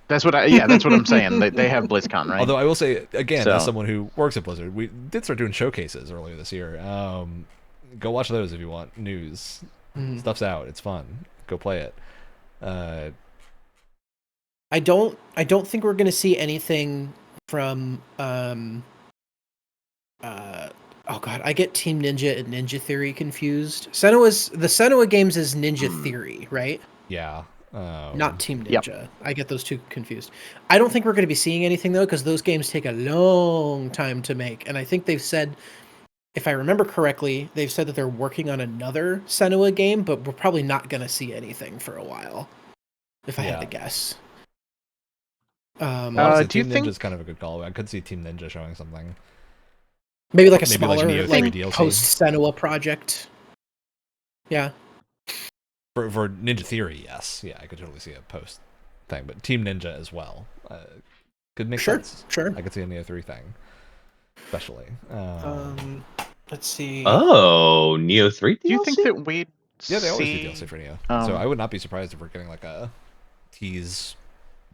Speaker 4: That's what I'm saying. They have BlizzCon, right?
Speaker 1: Although I will say again,
Speaker 4: So-
Speaker 1: as someone who works at Blizzard, we did start doing showcases earlier this year. go watch those if you want news. Stuff's out. It's fun. Go play it.
Speaker 2: I don't think we're gonna see anything from oh god, I get Team Ninja and Ninja Theory confused. The Senua games is Ninja Theory, right?
Speaker 1: Yeah.
Speaker 2: Not Team
Speaker 4: Yep.
Speaker 2: Ninja. I get those two confused. I don't think we're going to be seeing anything though, because those games take a long time to make, and I think they've said, if I remember correctly, they've said that they're working on another Senua game, but we're probably not going to see anything for a while, if I had to guess.
Speaker 1: Honestly,
Speaker 4: do you
Speaker 1: Team
Speaker 4: think
Speaker 1: Ninja's kind of a good call. I could see Team Ninja showing something.
Speaker 2: maybe like a
Speaker 1: maybe like
Speaker 2: smaller
Speaker 1: Neo 3
Speaker 2: like
Speaker 1: DLC.
Speaker 2: post Senua project? Yeah.
Speaker 1: For Ninja Theory, yes. Yeah, I could totally see a post thing, but Team Ninja as well could make sense.
Speaker 2: Sure.
Speaker 1: I could see a Neo 3 thing, especially.
Speaker 2: Let's see.
Speaker 3: Oh, Neo 3 DLC?
Speaker 4: Do you think that we'd
Speaker 1: Yeah, they always
Speaker 4: see...
Speaker 1: do DLC for Neo. So I would not be surprised if we're getting like a tease,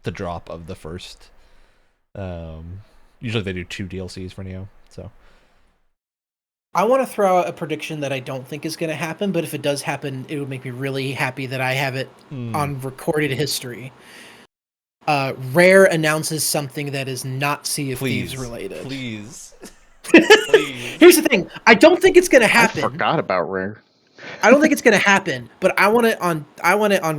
Speaker 1: the drop of the first. Usually they do 2 DLCs for Neo, so.
Speaker 2: I want to throw out a prediction that I don't think is going to happen, but if it does happen, it would make me really happy that I have it on recorded history. Rare announces something that is not Sea of Thieves related.
Speaker 1: Please.
Speaker 2: Here's the thing. I don't think it's going to happen.
Speaker 4: I forgot about Rare.
Speaker 2: I don't think it's going to happen, but I want it on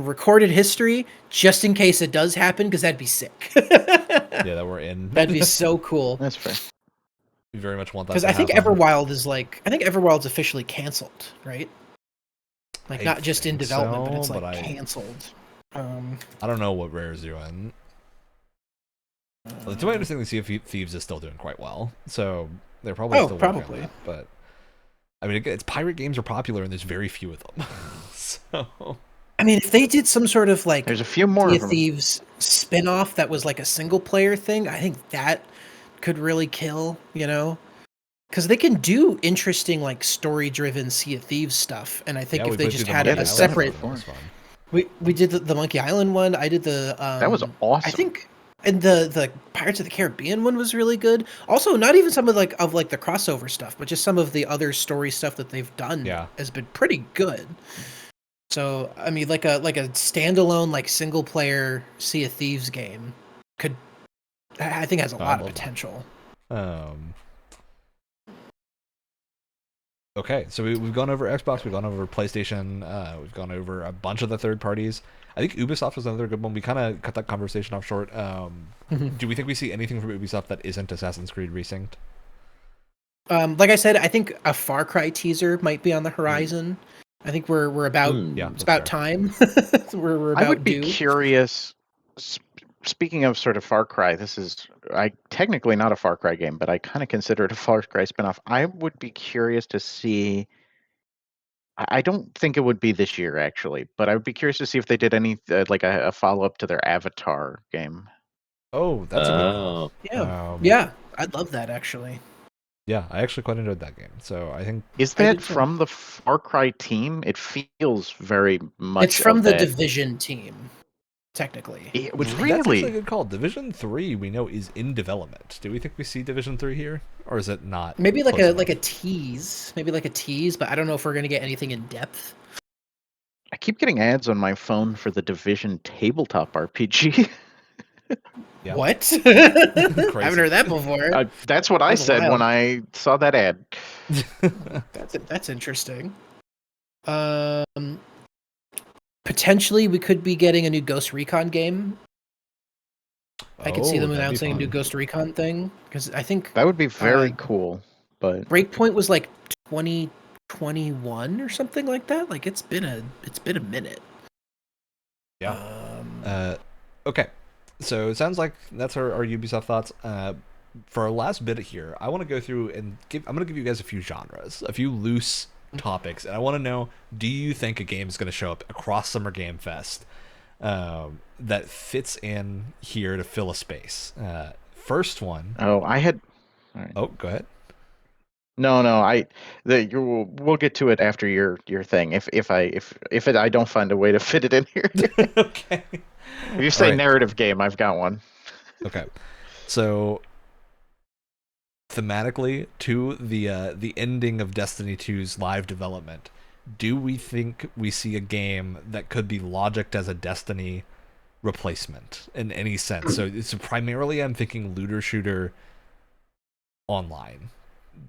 Speaker 2: recorded history just in case it does happen, because that'd be sick.
Speaker 1: Yeah, that we're in.
Speaker 2: That'd be so cool.
Speaker 4: That's fair.
Speaker 1: We very much want that.
Speaker 2: Because I think Everwild's officially canceled, right? Like, not just in development, but it's like canceled.
Speaker 1: I don't know what Rare's doing. To my understanding, Sea of Thieves is still doing quite well, so they're probably still working on that, but I mean, it's pirate games are popular, and there's very few of them. So
Speaker 2: I mean, if they did some sort of like
Speaker 4: there's a few more
Speaker 2: Sea
Speaker 4: of
Speaker 2: of
Speaker 4: them.
Speaker 2: Thieves spin-off that was like a single player thing, I think that could really kill, you know? Because they can do interesting like story-driven Sea of Thieves stuff, and I think if they just had a separate, we did the Monkey Island one. I did the
Speaker 4: that was awesome.
Speaker 2: I think, and the Pirates of the Caribbean one was really good. Also, not even some of the crossover stuff, but just some of the other story stuff that they've done has been pretty good. So I mean, like a standalone like single player Sea of Thieves game could, I think, has a lot of potential.
Speaker 1: Okay, so we've gone over Xbox, we've gone over PlayStation, we've gone over a bunch of the third parties. I think Ubisoft was another good one. We kind of cut that conversation off short. Do we think we see anything from Ubisoft that isn't Assassin's Creed Resynced?
Speaker 2: Like I said, I think a Far Cry teaser might be on the horizon. I think we're about it's about time. we're about
Speaker 4: I would be
Speaker 2: due.
Speaker 4: curious. Speaking of sort of Far Cry, this is technically not a Far Cry game, but I kind of consider it a Far Cry spinoff. I would be curious to see. I don't think it would be this year, actually, but I would be curious to see if they did any like a follow up to their Avatar game.
Speaker 1: Oh, that's a good call.
Speaker 2: Yeah, I'd love that actually.
Speaker 1: Yeah, I actually quite enjoyed that game. So I think
Speaker 4: is that from the Far Cry team? It feels very much.
Speaker 2: It's from the Division team. Technically,
Speaker 1: that's actually a good call. Division 3 we know is in development. Do we think we see Division 3 here, or is it not?
Speaker 2: Maybe like a tease, but I don't know if we're gonna get anything in depth.
Speaker 4: I keep getting ads on my phone for the Division tabletop RPG.
Speaker 2: Yeah. What? I haven't heard that before.
Speaker 4: That's what I said when I saw that ad.
Speaker 2: That's interesting. Potentially, we could be getting a new Ghost Recon game. I could see them announcing a new Ghost Recon thing, because I think
Speaker 4: that would be very cool. But
Speaker 2: Breakpoint was like 2021 or something like that. Like it's been a minute.
Speaker 1: Yeah. Okay. So it sounds like that's our Ubisoft thoughts. For our last bit here, I want to go through and I'm going to give you guys a few genres, a few loose topics, and I want to know, do you think a game is going to show up across Summer Game Fest that fits in here to fill a space? First one.
Speaker 4: Oh, I had. All right.
Speaker 1: Oh, go ahead.
Speaker 4: No. We'll get to it after your thing. If I don't find a way to fit it in here.
Speaker 1: Okay.
Speaker 4: If you say narrative game, I've got one.
Speaker 1: Okay. So thematically to the ending of Destiny 2's live development, do we think we see a game that could be logicked as a Destiny replacement in any sense? So it's primarily, I'm thinking looter shooter online.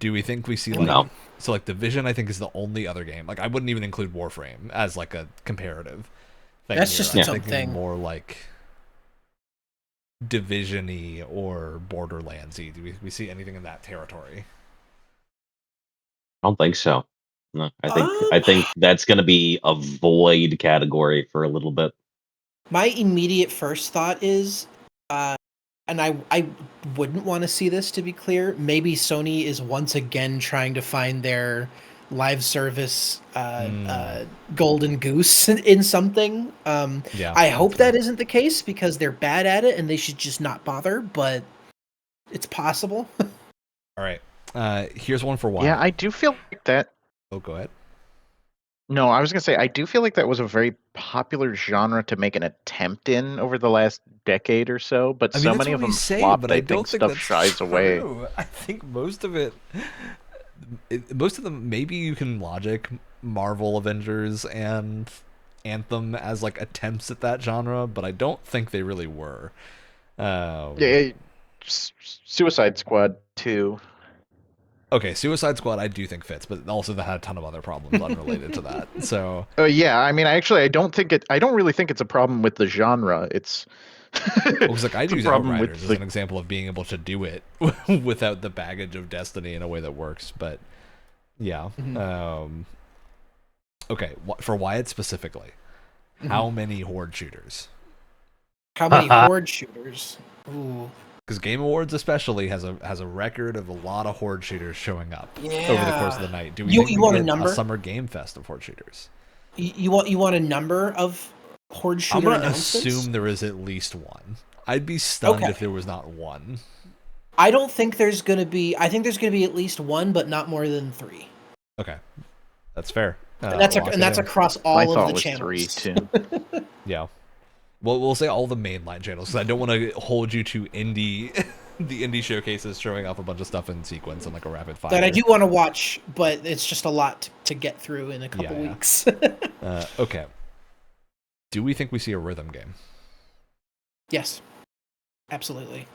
Speaker 1: Do we think we see like
Speaker 3: No.
Speaker 1: so like Division? I think is the only other game. Like I wouldn't even include Warframe as like a comparative thing.
Speaker 2: That's
Speaker 1: here.
Speaker 2: just
Speaker 1: I'm
Speaker 2: its own
Speaker 1: thinking
Speaker 2: thing.
Speaker 1: more like Division-y or Borderlands-y. Do we see anything in that territory?
Speaker 3: I don't think so. No, I
Speaker 2: Um,
Speaker 3: think that's going to be a void category for a little bit.
Speaker 2: My immediate first thought is, and I wouldn't want to see this, to be clear. Maybe Sony is once again trying to find their live service golden goose in something.
Speaker 1: Yeah,
Speaker 2: I hope
Speaker 1: that's fair.
Speaker 2: that isn't the case because they're bad at it and they should just not bother. But it's possible.
Speaker 1: All right. Here's one for Wyatt.
Speaker 4: Yeah, I do feel like that.
Speaker 1: Oh, go ahead.
Speaker 4: No, I was gonna say I do feel like that was a very popular genre to make an attempt in over the last decade or so, but
Speaker 1: I mean,
Speaker 4: so
Speaker 1: that's
Speaker 4: many
Speaker 1: what
Speaker 4: of
Speaker 1: we
Speaker 4: them
Speaker 1: say,
Speaker 4: flopped.
Speaker 1: but I don't
Speaker 4: think
Speaker 1: think
Speaker 4: stuff
Speaker 1: that's
Speaker 4: shies away.
Speaker 1: true. I think most of most of them, maybe you can logic Marvel Avengers and Anthem as like attempts at that genre, but I don't think they really were.
Speaker 4: Yeah, Suicide Squad 2.
Speaker 1: Okay, Suicide Squad I do think fits, but also that had a ton of other problems unrelated to that. So
Speaker 4: Yeah, I mean, I don't think it. I don't really think it's a problem with the genre. It's
Speaker 1: because like I'd
Speaker 4: it's a
Speaker 1: use
Speaker 4: problem
Speaker 1: Outriders
Speaker 4: with
Speaker 1: as an example of being able to do it without the baggage of Destiny in a way that works. But yeah, okay. For Wyatt specifically, how many horde shooters?
Speaker 2: How many horde shooters? Ooh.
Speaker 1: Because Game Awards especially has a record of a lot of horde shooters showing up over the
Speaker 2: Yeah.
Speaker 1: course of the night. Do we
Speaker 2: You-
Speaker 1: think
Speaker 2: you
Speaker 1: we
Speaker 2: want a
Speaker 1: get
Speaker 2: number?
Speaker 1: Summer Game Fest of horde shooters?
Speaker 2: You want a number of horde
Speaker 1: I'm
Speaker 2: shooter
Speaker 1: gonna
Speaker 2: announcements?
Speaker 1: assume there is at least one. I'd be stunned
Speaker 2: Okay.
Speaker 1: if there was not one.
Speaker 2: I don't think there's going to be. I think there's going to be at least one, but not more than 3.
Speaker 1: Okay, that's fair.
Speaker 2: And that's
Speaker 1: Lock it
Speaker 2: that's
Speaker 1: in.
Speaker 2: across
Speaker 4: My
Speaker 2: all of
Speaker 4: thought
Speaker 2: the
Speaker 4: was
Speaker 2: channels.
Speaker 4: 3 too.
Speaker 1: Yeah. Well, we'll say all the mainline channels because I don't want to hold you to indie, the indie showcases showing off a bunch of stuff in sequence and like a rapid fire.
Speaker 2: That I do want to watch, but it's just a lot to get through in a couple
Speaker 1: Yeah.
Speaker 2: weeks.
Speaker 1: Okay. Do we think we see a rhythm game?
Speaker 2: Yes, absolutely.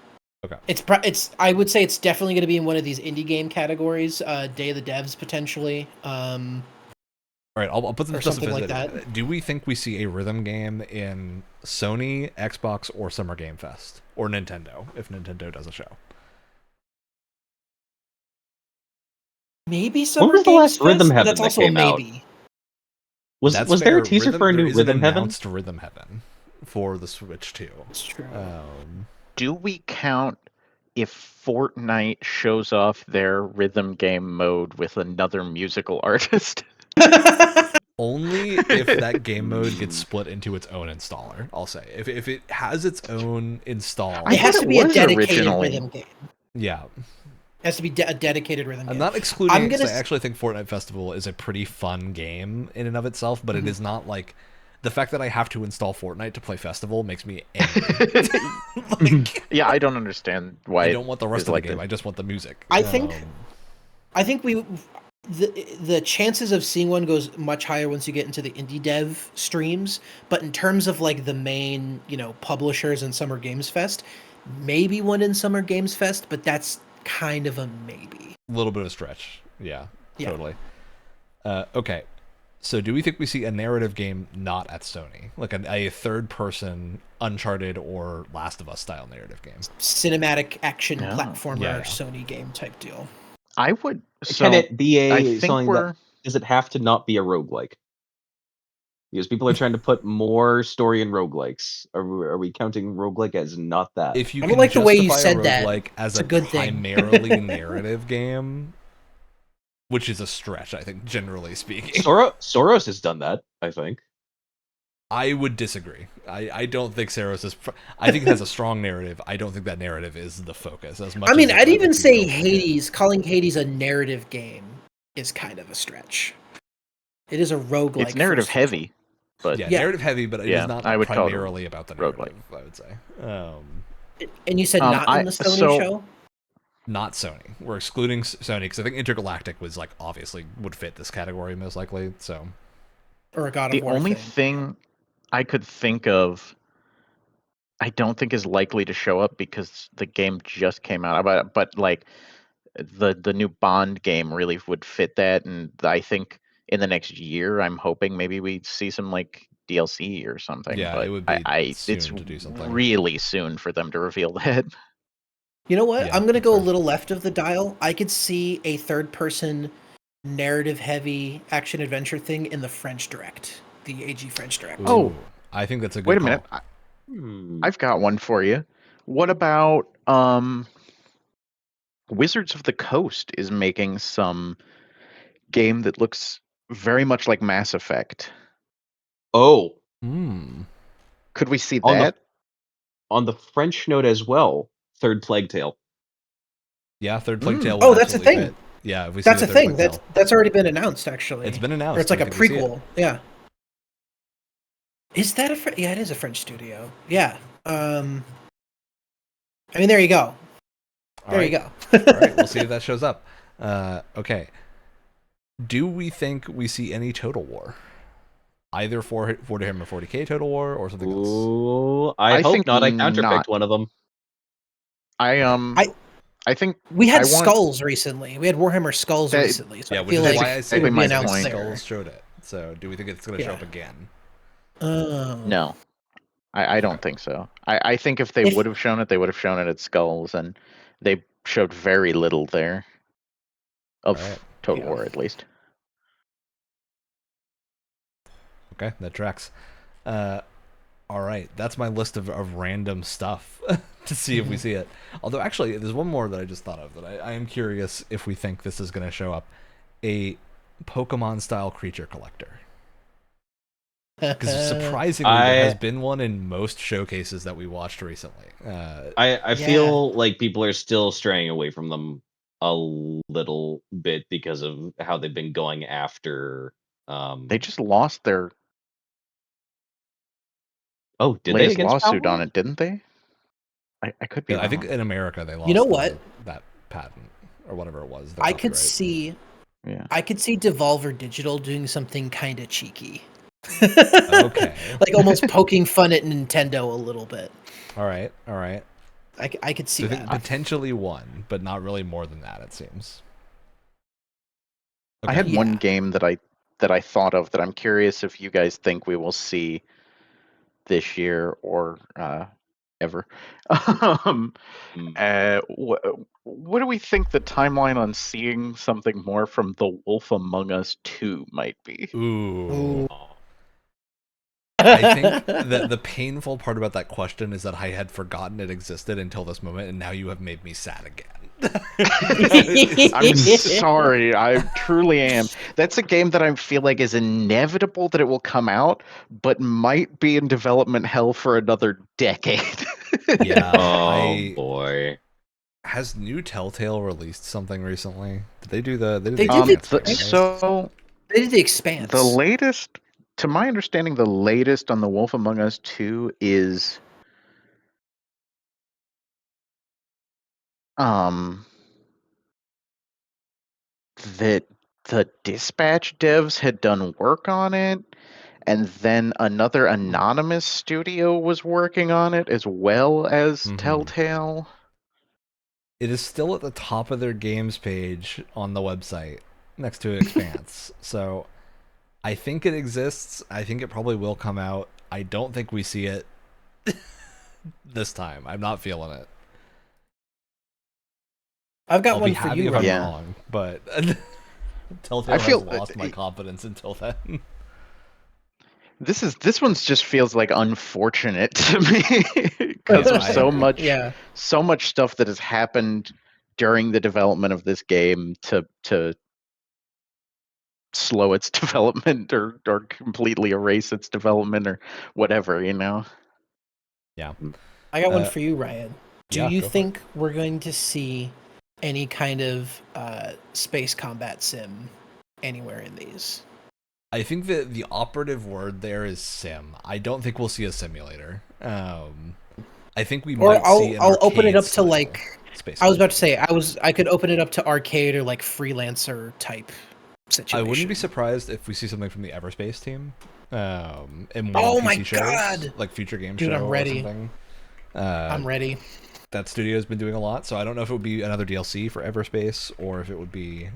Speaker 1: Okay.
Speaker 2: It's. I would say it's definitely going to be in one of these indie game categories. Day of the Devs potentially.
Speaker 1: All right, I'll put some
Speaker 2: Or
Speaker 1: specificity.
Speaker 2: something like that.
Speaker 1: Do we think we see a rhythm game in Sony, Xbox, or Summer Game Fest, or Nintendo if Nintendo does a show?
Speaker 2: Maybe Summer
Speaker 3: was the
Speaker 2: Games
Speaker 3: last
Speaker 2: Fest?
Speaker 3: Rhythm Heaven
Speaker 2: That's
Speaker 3: that
Speaker 2: also
Speaker 3: came
Speaker 2: a
Speaker 3: out?
Speaker 2: maybe.
Speaker 3: Was
Speaker 1: That's
Speaker 3: there a
Speaker 1: fair.
Speaker 3: teaser for a
Speaker 1: There
Speaker 3: new
Speaker 1: is an
Speaker 3: Rhythm Heaven?
Speaker 1: announced Rhythm Heaven for the Switch too.
Speaker 2: It's true.
Speaker 4: Do we count if Fortnite shows off their rhythm game mode with another musical artist?
Speaker 1: Only if that game mode gets split into its own installer. I'll say if it has its own install.
Speaker 2: It has
Speaker 4: thought
Speaker 2: to
Speaker 4: it
Speaker 2: be a
Speaker 4: was
Speaker 2: dedicated
Speaker 4: originally.
Speaker 2: rhythm game.
Speaker 1: Yeah,
Speaker 2: It has to be a dedicated rhythm game.
Speaker 1: I'm not excluding
Speaker 2: I'm
Speaker 1: it 'cause
Speaker 2: gonna
Speaker 1: I actually think Fortnite Festival is a pretty fun game in and of itself, but it is not like the fact that I have to install Fortnite to play Festival makes me angry. Like,
Speaker 4: Yeah, I don't understand why.
Speaker 1: I don't want the rest
Speaker 4: is
Speaker 1: of
Speaker 4: like
Speaker 1: the game.
Speaker 4: that.
Speaker 1: I just want the music.
Speaker 2: I think the chances of seeing one goes much higher once you get into the indie dev streams. But in terms of like the main, publishers and Summer Games Fest, maybe one in Summer Games Fest, but that's kind of a maybe.
Speaker 1: a little bit of a stretch. Yeah,
Speaker 2: Yeah.
Speaker 1: totally. Okay, so do we think we see a narrative game not at Sony, like a third-person Uncharted or Last of Us style narrative game?
Speaker 2: Cinematic action
Speaker 4: Yeah.
Speaker 2: platformer
Speaker 1: Yeah.
Speaker 2: Sony game type deal.
Speaker 4: I would. So
Speaker 3: Can it be
Speaker 4: I
Speaker 3: a
Speaker 4: think
Speaker 3: something
Speaker 4: we're.
Speaker 3: that does it have to not be a roguelike? Because people are trying to put more story in roguelikes. Are we counting roguelike as not that?
Speaker 1: If you
Speaker 2: I
Speaker 1: can
Speaker 2: don't like the way you
Speaker 1: justify a
Speaker 2: said that.
Speaker 1: roguelike as
Speaker 2: It's
Speaker 1: a
Speaker 2: a good thing.
Speaker 1: primarily narrative game, which is a stretch, I think, generally speaking.
Speaker 3: Soros has done that, I think.
Speaker 1: I would disagree. I don't think Saros is. I think it has a strong narrative. I don't think that narrative is the focus as much.
Speaker 2: I mean,
Speaker 1: as
Speaker 2: I'd even
Speaker 1: other
Speaker 2: say
Speaker 1: people make it.
Speaker 2: Hades, calling Hades a narrative game is kind of a stretch. It is a roguelike.
Speaker 4: It's narrative
Speaker 2: first of all.
Speaker 4: heavy, but
Speaker 1: Yeah,
Speaker 2: Yeah.
Speaker 1: narrative heavy, but it
Speaker 4: Yeah,
Speaker 1: is not
Speaker 4: I would call it a
Speaker 1: primarily about the
Speaker 4: roguelike.
Speaker 1: narrative. I would say.
Speaker 2: And you said not in the Sony
Speaker 4: so-
Speaker 2: show?
Speaker 1: Not Sony. We're excluding Sony because I think Intergalactic was like obviously would fit this category most likely. So,
Speaker 2: Or a God of
Speaker 4: The
Speaker 2: War
Speaker 4: only
Speaker 2: thing.
Speaker 4: thing I could think of, I don't think is likely to show up because the game just came out. But like the new Bond game really would fit that, and I think in the next year, I'm hoping maybe we see some like DLC or something.
Speaker 1: yeah,
Speaker 4: But
Speaker 1: it would be
Speaker 4: it's
Speaker 1: soon to do something.
Speaker 4: really soon for them to reveal that.
Speaker 2: You know what?
Speaker 1: Yeah,
Speaker 2: I'm gonna
Speaker 1: that's
Speaker 2: go a
Speaker 1: fair.
Speaker 2: little left of the dial. I could see a third-person, narrative-heavy action-adventure thing in the French Direct, the AG French Direct.
Speaker 4: Oh.
Speaker 1: Ooh, I think that's a good
Speaker 4: Wait a
Speaker 1: call.
Speaker 4: minute,
Speaker 3: Hmm.
Speaker 4: I've got one for you. What about Wizards of the Coast is making some game that looks very much like Mass Effect.
Speaker 3: Oh,
Speaker 1: Hmm.
Speaker 4: Could we see
Speaker 3: On the-
Speaker 4: that?
Speaker 3: on the French note as well, Third Plague Tale.
Speaker 1: Yeah, Third Plague Tale.
Speaker 2: Oh,
Speaker 1: Would
Speaker 2: that's a
Speaker 1: absolutely
Speaker 2: thing.
Speaker 1: fit. Yeah, if we
Speaker 2: That's
Speaker 1: see
Speaker 2: a
Speaker 1: Third
Speaker 2: thing.
Speaker 1: Plague Tale.
Speaker 2: That's already been announced, actually.
Speaker 1: It's been announced.
Speaker 2: Or it's like
Speaker 1: Do
Speaker 2: a
Speaker 1: you think we see it?
Speaker 2: prequel. Yeah. Is that a? Yeah, it is a French studio. Yeah. I mean, there you go.
Speaker 1: All
Speaker 2: There
Speaker 1: right.
Speaker 2: you go.
Speaker 1: All right, we'll see if that shows up. Okay. Do we think we see any Total War? Either for him or 40K Total War or something else?
Speaker 3: Ooh, I
Speaker 4: I
Speaker 3: hope
Speaker 4: think
Speaker 3: not. I counterpicked
Speaker 4: not.
Speaker 3: one of them.
Speaker 4: I think
Speaker 2: We had
Speaker 4: I want-
Speaker 2: Skulls recently. We had Warhammer Skulls
Speaker 4: That-
Speaker 2: recently. So
Speaker 1: Yeah,
Speaker 2: I
Speaker 1: which
Speaker 2: feel
Speaker 1: is
Speaker 2: like
Speaker 1: why I
Speaker 2: it
Speaker 1: said
Speaker 2: would be
Speaker 4: my
Speaker 2: announced
Speaker 4: point.
Speaker 2: there.
Speaker 1: Skulls showed it. So do we think it's going to show
Speaker 2: Yeah.
Speaker 1: up again?
Speaker 2: Oh.
Speaker 4: no. I don't think so. I think if they
Speaker 2: If-
Speaker 4: would have shown it, they would have shown it at Skulls, and they showed very little there of
Speaker 1: Alright.
Speaker 4: Total
Speaker 2: Yeah.
Speaker 4: War, at least.
Speaker 1: Okay, that tracks. All right, that's my list of random stuff to see if we see it. Although, actually, there's one more that I just thought of that I am curious if we think this is going to show up. A Pokemon-style creature collector. Because surprisingly, there has been one in most showcases that we watched recently.
Speaker 3: I
Speaker 2: Yeah.
Speaker 3: feel like people are still straying away from them a little bit because of how they've been going after.
Speaker 4: They just lost their
Speaker 3: Oh, did they
Speaker 4: latest
Speaker 3: against
Speaker 4: lawsuit
Speaker 3: Power?
Speaker 4: on it, didn't they? I could be
Speaker 1: I think
Speaker 4: wrong.
Speaker 1: in America they lost
Speaker 2: You know what?
Speaker 1: that patent or whatever it was. the
Speaker 2: I could
Speaker 1: copyright.
Speaker 2: see
Speaker 4: Yeah.
Speaker 2: I could see Devolver Digital doing something kind of cheeky.
Speaker 1: Okay.
Speaker 2: Like almost poking fun at Nintendo a little bit.
Speaker 1: All right.
Speaker 2: I could see
Speaker 1: So I think
Speaker 2: that.
Speaker 1: potentially one, but not really more than that, it seems.
Speaker 4: I had
Speaker 2: Yeah.
Speaker 4: one game that I thought of that I'm curious if you guys think we will see this year or ever. um, what do we think the timeline on seeing something more from The Wolf Among Us 2 might be?
Speaker 1: Ooh.
Speaker 2: Ooh.
Speaker 1: I think that the painful part about that question is that I had forgotten it existed until this moment, and now you have made me sad again.
Speaker 4: I'm sorry, I truly am. That's a game that I feel like is inevitable that it will come out, but might be in development hell for another decade.
Speaker 1: Yeah.
Speaker 3: Oh boy.
Speaker 1: Has New Telltale released something recently? Did they do the?
Speaker 2: They
Speaker 1: the
Speaker 2: did
Speaker 1: Expanse thing, right?
Speaker 4: So
Speaker 2: They did the Expanse.
Speaker 4: the latest, to my understanding, the latest on The Wolf Among Us 2 is that the Dispatch devs had done work on it, and then another anonymous studio was working on it as well as
Speaker 1: Mhm.
Speaker 4: Telltale.
Speaker 1: It is still at the top of their games page on the website next to Expanse. So I think it exists. I think it probably will come out. I don't think we see it this time. I'm not feeling it.
Speaker 2: I've got
Speaker 1: I'll
Speaker 2: one
Speaker 1: be
Speaker 2: for
Speaker 1: happy
Speaker 2: you,
Speaker 1: if
Speaker 2: Ryan.
Speaker 1: I'm
Speaker 4: Yeah.
Speaker 1: wrong, but Telltale
Speaker 4: I feel-
Speaker 1: has lost my confidence until then.
Speaker 4: This one's just feels like unfortunate to me because
Speaker 1: Yeah,
Speaker 4: there's
Speaker 1: I
Speaker 4: so
Speaker 1: agree.
Speaker 4: much stuff that has happened during the development of this game to slow its development or completely erase its development or whatever, you know.
Speaker 1: Yeah.
Speaker 2: I got one for you, Ryan. Do
Speaker 1: yeah,
Speaker 2: you
Speaker 1: go for it.
Speaker 2: think we're going to see any kind of space combat sim anywhere in these?
Speaker 1: I think that the operative word there is sim. I don't think we'll see a simulator. I think we
Speaker 2: Or
Speaker 1: might see an
Speaker 2: I'll open it
Speaker 1: arcade
Speaker 2: up to
Speaker 1: style.
Speaker 2: like
Speaker 1: space.
Speaker 2: I was about to say I could open it up to arcade or like freelancer type situation.
Speaker 1: I wouldn't be surprised if we see something from the Everspace team, in one
Speaker 2: Oh
Speaker 1: of the
Speaker 2: my
Speaker 1: PC shows,
Speaker 2: God!
Speaker 1: like Future Game
Speaker 2: Dude,
Speaker 1: Show
Speaker 2: I'm ready.
Speaker 1: or something.
Speaker 2: I'm ready.
Speaker 1: That studio's been doing a lot, so I don't know if it would be another DLC for Everspace or if it would be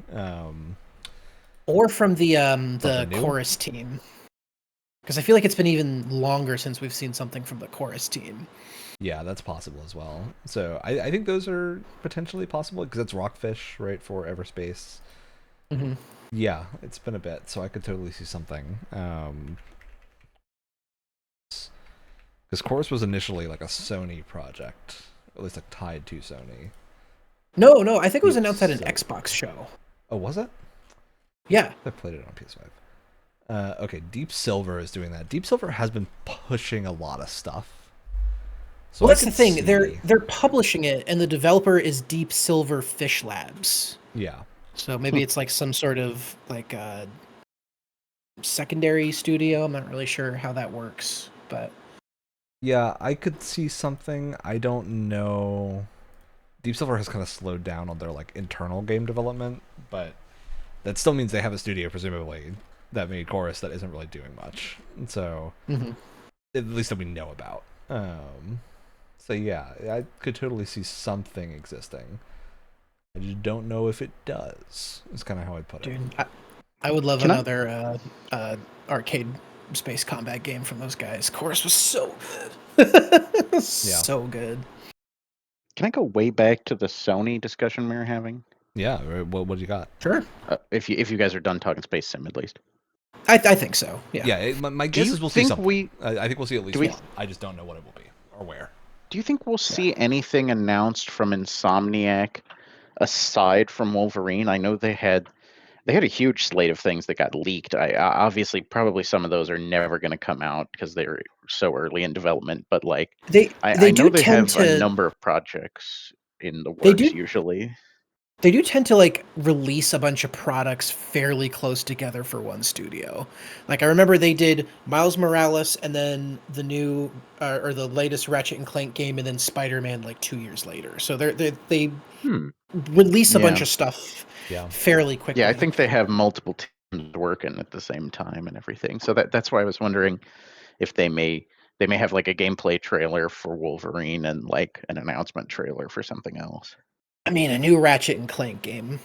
Speaker 2: Or from the
Speaker 1: Something new?
Speaker 2: chorus team. Because I feel like it's been even longer since we've seen something from the chorus team.
Speaker 1: yeah, that's possible as well. So I think those are potentially possible because it's Rockfish, right, for Everspace.
Speaker 2: Mm-hmm.
Speaker 1: Yeah, it's been a bit, so I could totally see something. Because Chorus was initially like a Sony project, at least like tied to Sony.
Speaker 2: No, I think it was announced at an
Speaker 1: So-
Speaker 2: Xbox show.
Speaker 1: Oh, was it?
Speaker 2: Yeah.
Speaker 1: I played it on PS5. Okay, Deep Silver is doing that. Deep Silver has been pushing a lot of stuff. So
Speaker 2: Well,
Speaker 1: I
Speaker 2: that's the
Speaker 1: could
Speaker 2: thing.
Speaker 1: see-
Speaker 2: They're publishing it, and the developer is Deep Silver Fish Labs.
Speaker 1: Yeah.
Speaker 2: So maybe it's like some sort of like secondary studio. I'm not really sure how that works, but
Speaker 1: Yeah, I could see something. I don't know. Deep Silver has kind of slowed down on their like internal game development, but that still means they have a studio, presumably, that made Chorus that isn't really doing much. And so, at least that we know about. So yeah, I could totally see something existing. I just don't know if it does. Is kind of how I'd put it.
Speaker 2: dude, I would love
Speaker 3: Can I-
Speaker 2: another arcade space combat game from those guys. Chorus was so good. So good.
Speaker 4: Can I go way back to the Sony discussion we were having?
Speaker 1: Yeah. What do you got?
Speaker 2: Sure.
Speaker 4: If you guys are done talking Space Sim, at least.
Speaker 2: I think so. Yeah.
Speaker 1: Yeah. My
Speaker 4: Do
Speaker 1: guess
Speaker 4: you
Speaker 1: is we'll see
Speaker 4: think
Speaker 1: something. I think we'll see at least
Speaker 4: do we-
Speaker 1: one. I just don't know what it will be or where.
Speaker 4: Do you think we'll see anything announced from Insomniac aside from Wolverine? I know they had a huge slate of things that got leaked. Obviously probably some of those are never going to come out because they're so early in development. But like I
Speaker 2: They
Speaker 4: know
Speaker 2: do
Speaker 4: they
Speaker 2: tend
Speaker 4: have a
Speaker 2: to
Speaker 4: number of projects in the
Speaker 2: They
Speaker 4: works
Speaker 2: do-
Speaker 4: usually.
Speaker 2: They do tend to like release a bunch of products fairly close together for one studio. Like I remember they did Miles Morales and then the new or the latest Ratchet and Clank game and then Spider-Man like 2 years later. So they
Speaker 3: Hmm.
Speaker 2: release a
Speaker 4: Yeah.
Speaker 2: bunch of stuff
Speaker 1: Yeah.
Speaker 2: fairly quickly.
Speaker 4: Yeah, I think they have multiple teams working at the same time and everything. So that's why I was wondering if they may have like a gameplay trailer for Wolverine and like an announcement trailer for something else.
Speaker 2: I mean, a new Ratchet and Clank game,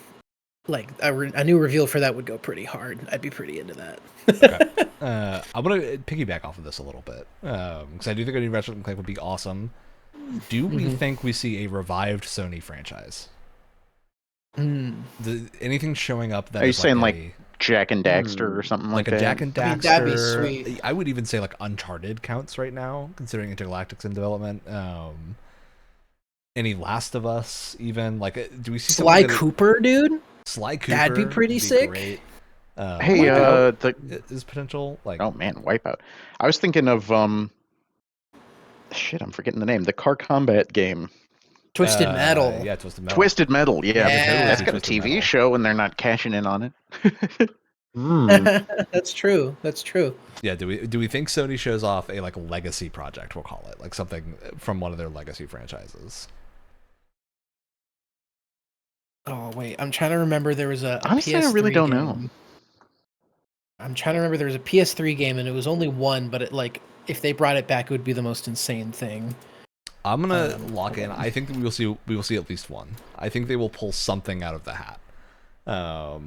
Speaker 2: like a new reveal for that would go pretty hard. I'd be pretty into that.
Speaker 1: Okay. I'm gonna piggyback off of this a little bit because I do think a new Ratchet and Clank would be awesome. Do we think we see a revived Sony franchise? Anything showing up that
Speaker 4: Are you
Speaker 1: is
Speaker 4: saying
Speaker 1: a-
Speaker 4: like Jack and Daxter or something like
Speaker 1: like a
Speaker 4: that?
Speaker 1: Jack and Daxter?
Speaker 2: I mean, that'd be sweet.
Speaker 1: I would even say like Uncharted counts right now, considering Intergalactic's in development. Any Last of Us, even like, do we see
Speaker 2: Sly
Speaker 1: something that-
Speaker 2: Cooper, dude.
Speaker 1: Sly Cooper?
Speaker 2: That'd be pretty
Speaker 1: would
Speaker 2: sick.
Speaker 1: Great.
Speaker 4: Hey,
Speaker 1: Wipeout is potential. Like,
Speaker 4: Oh man, Wipeout. I was thinking of shit, I'm forgetting the name. The car combat game.
Speaker 2: Twisted Metal.
Speaker 1: Yeah, Twisted Metal.
Speaker 4: Twisted Metal, yeah.
Speaker 2: Yeah.
Speaker 4: That's got a
Speaker 1: Twisted
Speaker 4: TV
Speaker 1: Metal.
Speaker 4: show and they're not cashing in on it.
Speaker 2: That's true. That's true.
Speaker 1: Yeah, do we think Sony shows off a like legacy project? We'll call it like something from one of their legacy franchises.
Speaker 2: Oh wait, I'm trying to remember. There was a
Speaker 4: Honestly, I
Speaker 2: PS3
Speaker 4: really don't
Speaker 2: game.
Speaker 4: know.
Speaker 2: I'm trying to remember. There was a PS3 game, and it was only one. But it like, if they brought it back, it would be the most insane thing.
Speaker 1: I'm gonna lock in. I think that we will see at least one. I think they will pull something out of the hat. I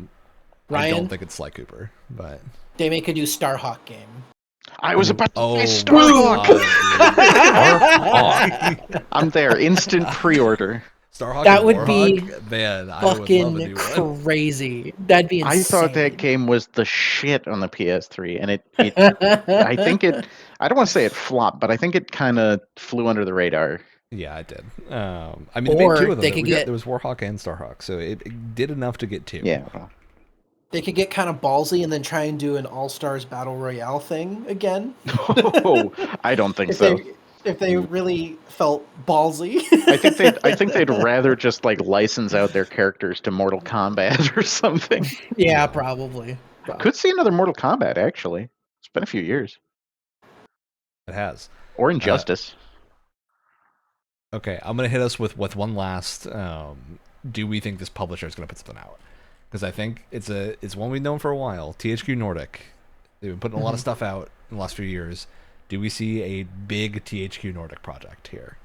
Speaker 2: Ryan?
Speaker 1: don't think it's Sly Cooper, but
Speaker 2: They make a new Starhawk game.
Speaker 4: I was about to say
Speaker 1: God,
Speaker 4: Starhawk.
Speaker 1: dude.
Speaker 4: I'm there. Instant pre-order.
Speaker 1: Starhawk.
Speaker 2: That
Speaker 1: and
Speaker 2: would be
Speaker 1: Warhawk? Man, I would love a
Speaker 2: Fucking
Speaker 1: new one.
Speaker 2: crazy. That'd be insane.
Speaker 4: I thought that game was the shit on the PS3, and I think it. I don't want to say it flopped, but I think it kind of flew under the radar.
Speaker 1: Yeah, it did. I mean,
Speaker 2: Or
Speaker 1: they made two of them.
Speaker 2: they could get-
Speaker 1: There was Warhawk and Starhawk, so it did enough to get two.
Speaker 4: Yeah.
Speaker 2: They could get kind of ballsy and then try and do an All Stars Battle Royale thing again.
Speaker 4: Oh, I don't think
Speaker 2: If
Speaker 4: so.
Speaker 2: if they really felt ballsy.
Speaker 4: I think they'd rather just like license out their characters to Mortal Kombat or something.
Speaker 2: Yeah, probably.
Speaker 4: Could see another Mortal Kombat actually. It's been a few years.
Speaker 1: It has.
Speaker 4: Or Injustice.
Speaker 1: Okay, I'm gonna hit us with one last. Do we think this publisher is gonna put something out? Because I think it's one we've known for a while. THQ Nordic, they've been putting a lot of stuff out in the last few years. Do we see a big THQ Nordic project here?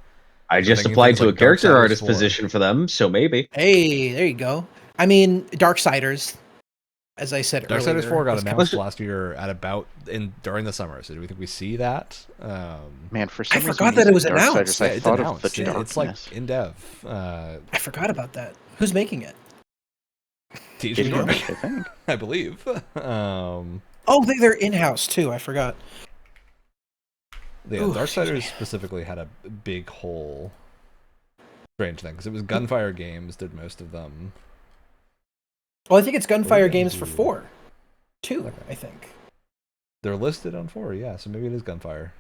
Speaker 3: I
Speaker 1: So
Speaker 3: just
Speaker 1: thinking
Speaker 3: applied
Speaker 1: things
Speaker 3: to
Speaker 1: like
Speaker 3: a character
Speaker 1: Darksiders
Speaker 3: artist
Speaker 1: 4.
Speaker 3: position for them, so maybe.
Speaker 2: Hey, there you go. I mean, Darksiders, as I said earlier.
Speaker 1: Darksiders 4 got
Speaker 2: was
Speaker 1: announced last year at about during the summer. So do we think we see that?
Speaker 4: Man, for some reason,
Speaker 2: forgot
Speaker 4: when
Speaker 2: that
Speaker 4: you
Speaker 2: it was
Speaker 4: said
Speaker 2: announced.
Speaker 4: Darksiders, I
Speaker 1: Yeah, it's
Speaker 4: thought of
Speaker 1: announced.
Speaker 4: the darkness.
Speaker 1: It's like in dev.
Speaker 2: I forgot about that. Who's making it?
Speaker 1: THQ
Speaker 4: THQ
Speaker 1: Nordic,
Speaker 4: I think.
Speaker 1: I believe.
Speaker 2: Oh, they're in-house too. I forgot.
Speaker 1: Yeah,
Speaker 2: Ooh,
Speaker 1: Darksiders specifically had a big whole strange thing because it was Gunfire Games did most of them.
Speaker 2: Well, I think it's Gunfire
Speaker 1: What did they
Speaker 2: Games for
Speaker 1: do?
Speaker 2: 4. 2,
Speaker 1: Okay.
Speaker 2: I think.
Speaker 1: They're listed on 4, yeah, so maybe it is Gunfire.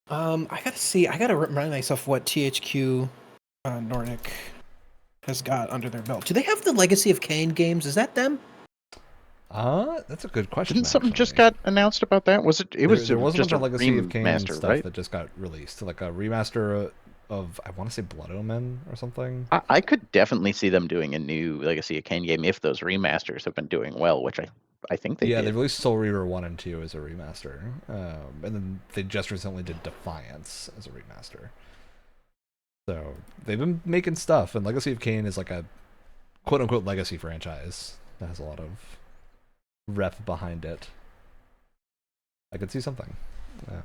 Speaker 2: I gotta see. I gotta remind myself what THQ Nordic has got under their belt. Do they have the Legacy of Kain games? Is that them?
Speaker 1: That's a good question.
Speaker 4: Didn't something just
Speaker 1: actually.
Speaker 4: got announced about that? Was it? It was
Speaker 1: there was a
Speaker 4: just
Speaker 1: bunch
Speaker 4: a
Speaker 1: of Legacy of Kain
Speaker 4: remaster,
Speaker 1: stuff
Speaker 4: right?
Speaker 1: that just got released, like a remaster of I want to say Blood Omen or something.
Speaker 4: I could definitely see them doing a new Legacy of Kain game if those remasters have been doing well, which I think they
Speaker 1: Yeah,
Speaker 4: did.
Speaker 1: they released Soul Reaver 1 and 2 as a remaster, and then they just recently did Defiance as a remaster. So they've been making stuff, and Legacy of Kain is like a quote-unquote legacy franchise that has a lot of rep behind it. I could see something. But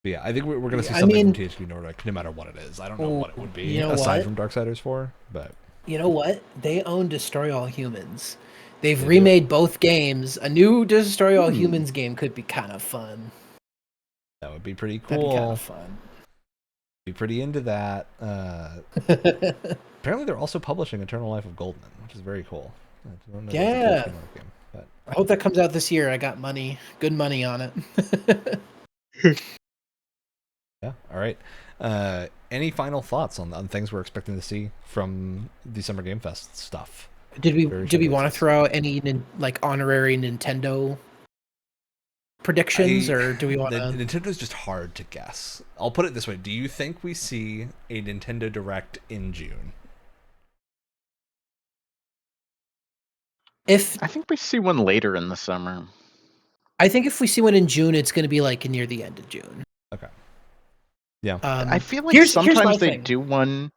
Speaker 1: yeah, I think we're going to see something from THQ Nordic, no matter what it is. I don't know what it would be, aside from Darksiders 4, but...
Speaker 2: You know what? They own Destroy All Humans. They've remade both games. A new Destroy All Humans game could be kind of fun.
Speaker 1: That would be pretty cool.
Speaker 2: That'd be kind of fun.
Speaker 1: Be pretty into that. Apparently, they're also publishing Eternal Life of Goldman, which is very cool. I don't know if it's a THQ Nordic game, but...
Speaker 2: I hope that comes out this year. I got money, good money on it.
Speaker 1: Yeah. All right. Any final thoughts on things we're expecting to see from the Summer Game Fest stuff?
Speaker 2: Did we want to throw out any like honorary Nintendo predictions, or do we want to?
Speaker 1: Nintendo's just hard to guess. I'll put it this way: do you think we see a Nintendo Direct in June?
Speaker 2: I
Speaker 4: think we see one later in the summer.
Speaker 2: I think if we see one in June, it's going to be like near the end of June.
Speaker 1: Okay. Yeah.
Speaker 4: I feel like sometimes they do one,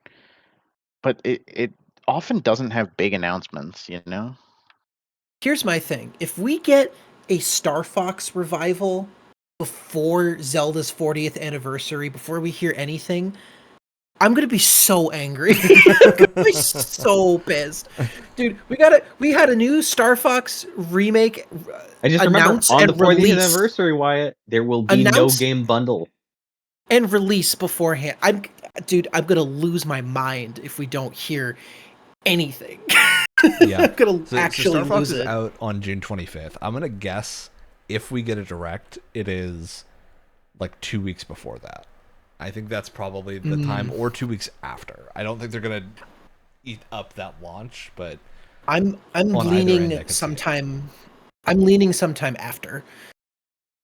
Speaker 4: but it often doesn't have big announcements, you know?
Speaker 2: Here's my thing. If we get a Star Fox revival before Zelda's 40th anniversary, before we hear anything, I'm going to be so angry. I'm going to be so pissed. Dude, we had a new Star Fox remake
Speaker 3: I just remember on the 40th anniversary, Wyatt, there will be no game bundle.
Speaker 2: And release beforehand. I'm gonna lose my mind if we don't hear anything.
Speaker 1: Yeah,
Speaker 2: I'm gonna actually
Speaker 1: Star Fox
Speaker 2: lose
Speaker 1: is
Speaker 2: it.
Speaker 1: out on June 25th. I'm gonna guess if we get a direct, it is like 2 weeks before that. I think that's probably the time, or 2 weeks after. I don't think they're gonna eat up that launch, but
Speaker 2: I'm leaning sometime. I'm leaning sometime after.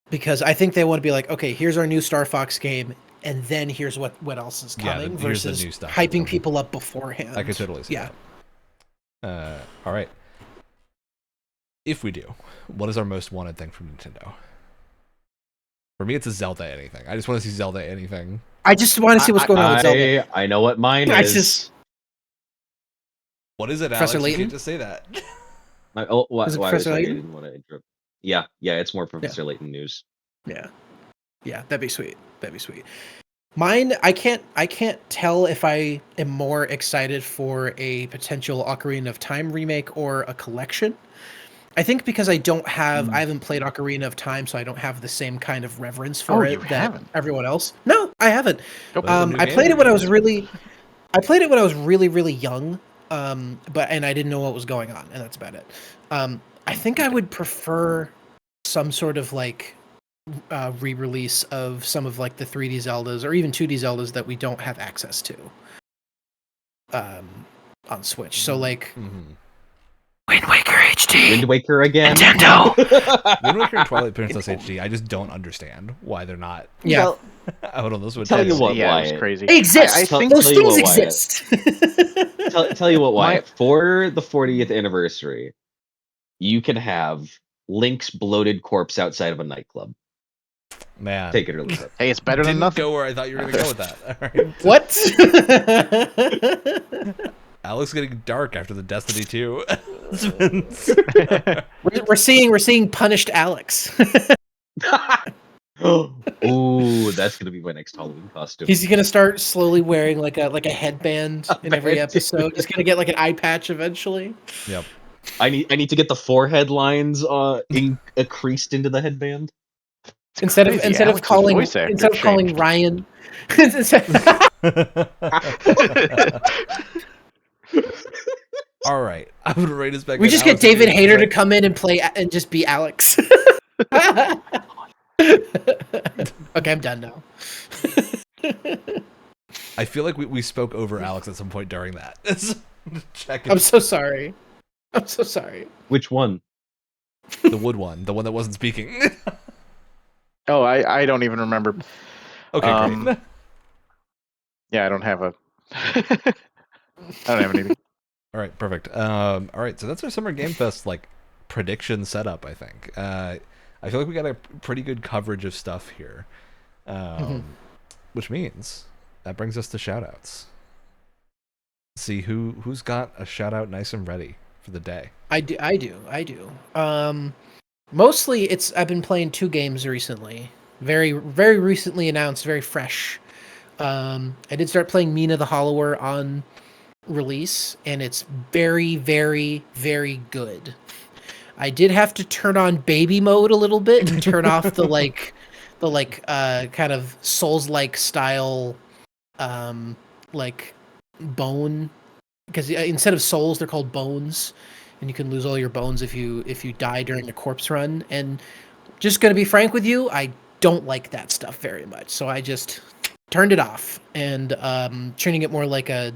Speaker 2: Because I think they want to be like, okay, here's our new Star Fox game, and then here's what else is coming, versus
Speaker 1: the new stuff
Speaker 2: hyping people up beforehand.
Speaker 1: I could totally see that. All right. If we do, what is our most wanted thing from Nintendo? For me, it's a Zelda anything. I just want to see Zelda anything.
Speaker 2: I just want to see what's going on with Zelda.
Speaker 3: I know what mine is.
Speaker 1: What is it,
Speaker 2: Professor
Speaker 1: Alex?
Speaker 2: Layton?
Speaker 1: You can't just say that.
Speaker 3: Why
Speaker 2: Professor Layton?
Speaker 3: I didn't want to interrupt. Yeah, it's more Professor Layton news.
Speaker 2: Yeah, that'd be sweet. Mine, I can't tell if I am more excited for a potential Ocarina of Time remake or a collection. I think because I haven't played Ocarina of Time, so I don't have the same kind of reverence for it that everyone else. No, I haven't. I played it when I was really young. And I didn't know what was going on, and that's about it. I think I would prefer some sort of like re-release of some of like the 3D Zeldas or even 2D Zeldas that we don't have access to on Switch. So like Wind Waker HD.
Speaker 3: Wind Waker again.
Speaker 2: Nintendo.
Speaker 1: Wind Waker and Twilight Princess HD, I just don't understand why they're not
Speaker 2: Yeah.
Speaker 3: Well,
Speaker 1: out on the Switch.
Speaker 3: Tell you what,
Speaker 4: yeah, it was
Speaker 3: Wyatt.
Speaker 4: crazy.
Speaker 2: They exist.
Speaker 4: I think
Speaker 2: Those
Speaker 3: tell you
Speaker 2: things
Speaker 3: what, Wyatt.
Speaker 2: exist.
Speaker 3: Tell you what,
Speaker 4: My-
Speaker 3: Wyatt. For the 40th anniversary, you can have Link's bloated corpse outside of a nightclub.
Speaker 1: Man,
Speaker 3: Take it or leave it.
Speaker 4: hey, it's better than
Speaker 1: didn't
Speaker 4: nothing.
Speaker 1: go where I thought you were gonna go with that. All right.
Speaker 2: What?
Speaker 1: Alex getting dark after the Destiny 2.
Speaker 2: we're seeing punished Alex.
Speaker 3: Ooh, that's gonna be my next Halloween costume.
Speaker 2: He's gonna start slowly wearing like a headband in every episode. He's gonna get like an eye patch eventually.
Speaker 1: Yep.
Speaker 3: I need to get the forehead lines creased into the headband.
Speaker 2: Instead
Speaker 4: crazy.
Speaker 2: of
Speaker 4: Alex's
Speaker 2: calling
Speaker 4: voice actor
Speaker 2: instead of calling
Speaker 4: changed.
Speaker 2: Ryan.
Speaker 1: All right, I'm gonna rate us back.
Speaker 2: We
Speaker 1: at
Speaker 2: just get
Speaker 1: Alex
Speaker 2: David
Speaker 1: again,
Speaker 2: Hayter to
Speaker 1: because
Speaker 2: come in and play and just be Alex. Okay, I'm done now.
Speaker 1: I feel like we spoke over Alex at some point during that. Check
Speaker 2: I'm so sorry. I'm so sorry.
Speaker 3: Which one?
Speaker 1: the wood one, the one that wasn't speaking.
Speaker 4: Oh, I don't even remember.
Speaker 1: Okay, great.
Speaker 4: Yeah, I don't have a. I don't have anything.
Speaker 1: All right, perfect. All right, so that's our Summer Game Fest like prediction setup. I think. I feel like we got a pretty good coverage of stuff here, which means that brings us to shoutouts. See who's got a shout out nice and ready for the day.
Speaker 2: I do. Mostly I've been playing 2 games recently. Very recently announced, very fresh. I did start playing Mina the Hollower on release, and it's very, very, very good. I did have to turn on baby mode a little bit and turn off the kind of Souls-like style like bone, because instead of souls they're called bones, and you can lose all your bones if you die during the corpse run. And just gonna be frank with you, I don't like that stuff very much, so I just turned it off and treating it more like a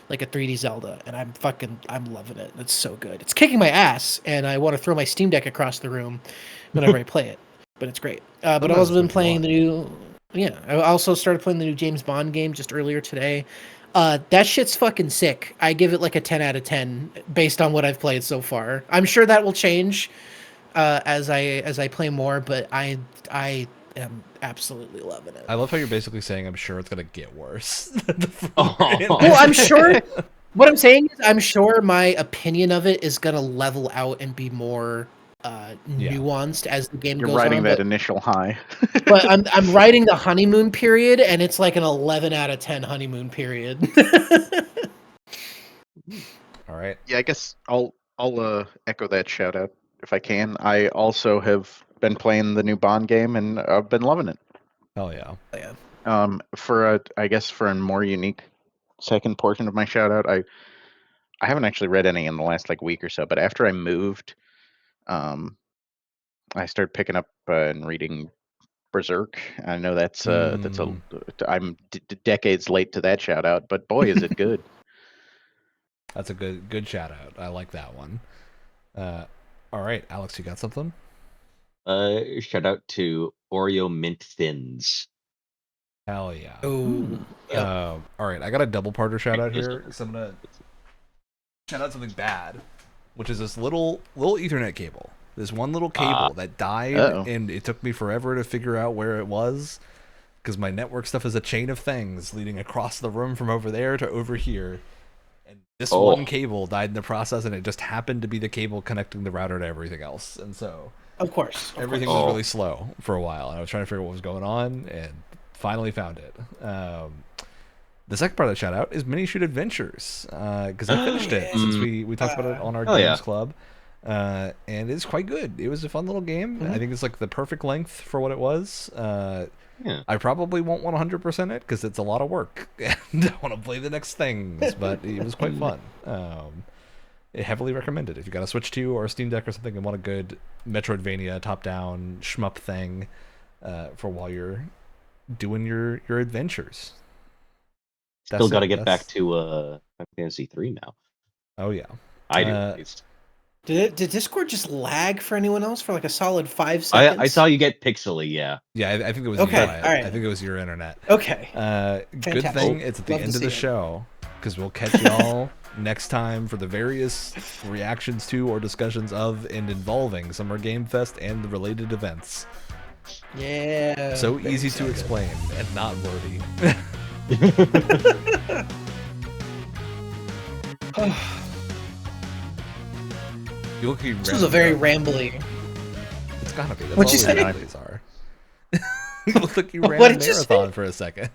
Speaker 2: 3D Zelda, and I'm loving it. It's so good. It's kicking my ass, and I want to throw my Steam Deck across the room whenever I play it. But it's great. But I've also been playing the new. Yeah, I also started playing the new James Bond game just earlier today. That shit's fucking sick. I give it like a 10 out of 10 based on what I've played so far. I'm sure that will change as I play more, but I am absolutely loving it.
Speaker 1: I love how you're basically saying I'm sure it's gonna get worse.
Speaker 2: Well, I'm sure. What I'm saying is, I'm sure my opinion of it is gonna level out and be more nuanced as the game
Speaker 4: You're
Speaker 2: goes
Speaker 4: riding
Speaker 2: on.
Speaker 4: that initial high.
Speaker 2: But I'm riding the honeymoon period, and it's like an 11 out of 10 honeymoon period.
Speaker 1: All right.
Speaker 4: Yeah, I guess I'll echo that shout out if I can. I also have been playing the new Bond game, and I've been loving it.
Speaker 1: Hell yeah.
Speaker 4: For a more unique second portion of my shout out, I haven't actually read any in the last like week or so, but after I moved, I started picking up and reading Berserk. I know I'm decades late to that shout out, but boy is it good.
Speaker 1: That's a good shout out. I like that one. All right, Alex, you got something?
Speaker 3: Shout out to Oreo Mint Thins.
Speaker 1: Hell yeah.
Speaker 2: Oh.
Speaker 1: All right, I got a double parter shout out here. So I'm gonna shout out something bad, which is this little Ethernet cable. This one little cable that died, and it took me forever to figure out where it was, because my network stuff is a chain of things leading across the room from over there to over here. And this one cable died in the process, and it just happened to be the cable connecting the router to everything else. And so,
Speaker 2: Of course.
Speaker 1: everything was really slow for a while, and I was trying to figure out what was going on, and finally found it. The second part of the shout out is Mini Shoot Adventures, because I finished it since we talked about it on our Games Club. And it's quite good. It was a fun little game. I think it's like the perfect length for what it was. I probably won't 100% it because it's a lot of work and I want to play the next things, but it was quite fun. Heavily recommended if you got a Switch 2 or a Steam Deck or something and want a good Metroidvania top-down shmup thing for while you're doing your adventures.
Speaker 3: Still got to get back to Final Fantasy 3 now.
Speaker 1: Oh yeah,
Speaker 3: I do at least.
Speaker 2: Did Discord just lag for anyone else for like a solid 5 seconds?
Speaker 3: I saw you get pixely. Yeah.
Speaker 1: Yeah, I think it was
Speaker 2: Okay,
Speaker 1: you.
Speaker 2: all right.
Speaker 1: I think it was your internet.
Speaker 2: Okay.
Speaker 1: Good
Speaker 2: Fantastic.
Speaker 1: thing it's at the
Speaker 2: Love to
Speaker 1: end of
Speaker 2: see
Speaker 1: the
Speaker 2: it.
Speaker 1: show, because we'll catch y'all next time for the various reactions to or discussions of and involving Summer Game Fest and the related events.
Speaker 2: Yeah.
Speaker 1: So
Speaker 2: very
Speaker 1: easy to
Speaker 2: excited.
Speaker 1: explain and not wordy. You look like
Speaker 2: This was a very rambly.
Speaker 1: It's gotta be. That's
Speaker 2: What'd you
Speaker 1: all
Speaker 2: say?
Speaker 1: realities are. You look like you ran
Speaker 2: What
Speaker 1: a
Speaker 2: did you say?
Speaker 1: marathon for a second.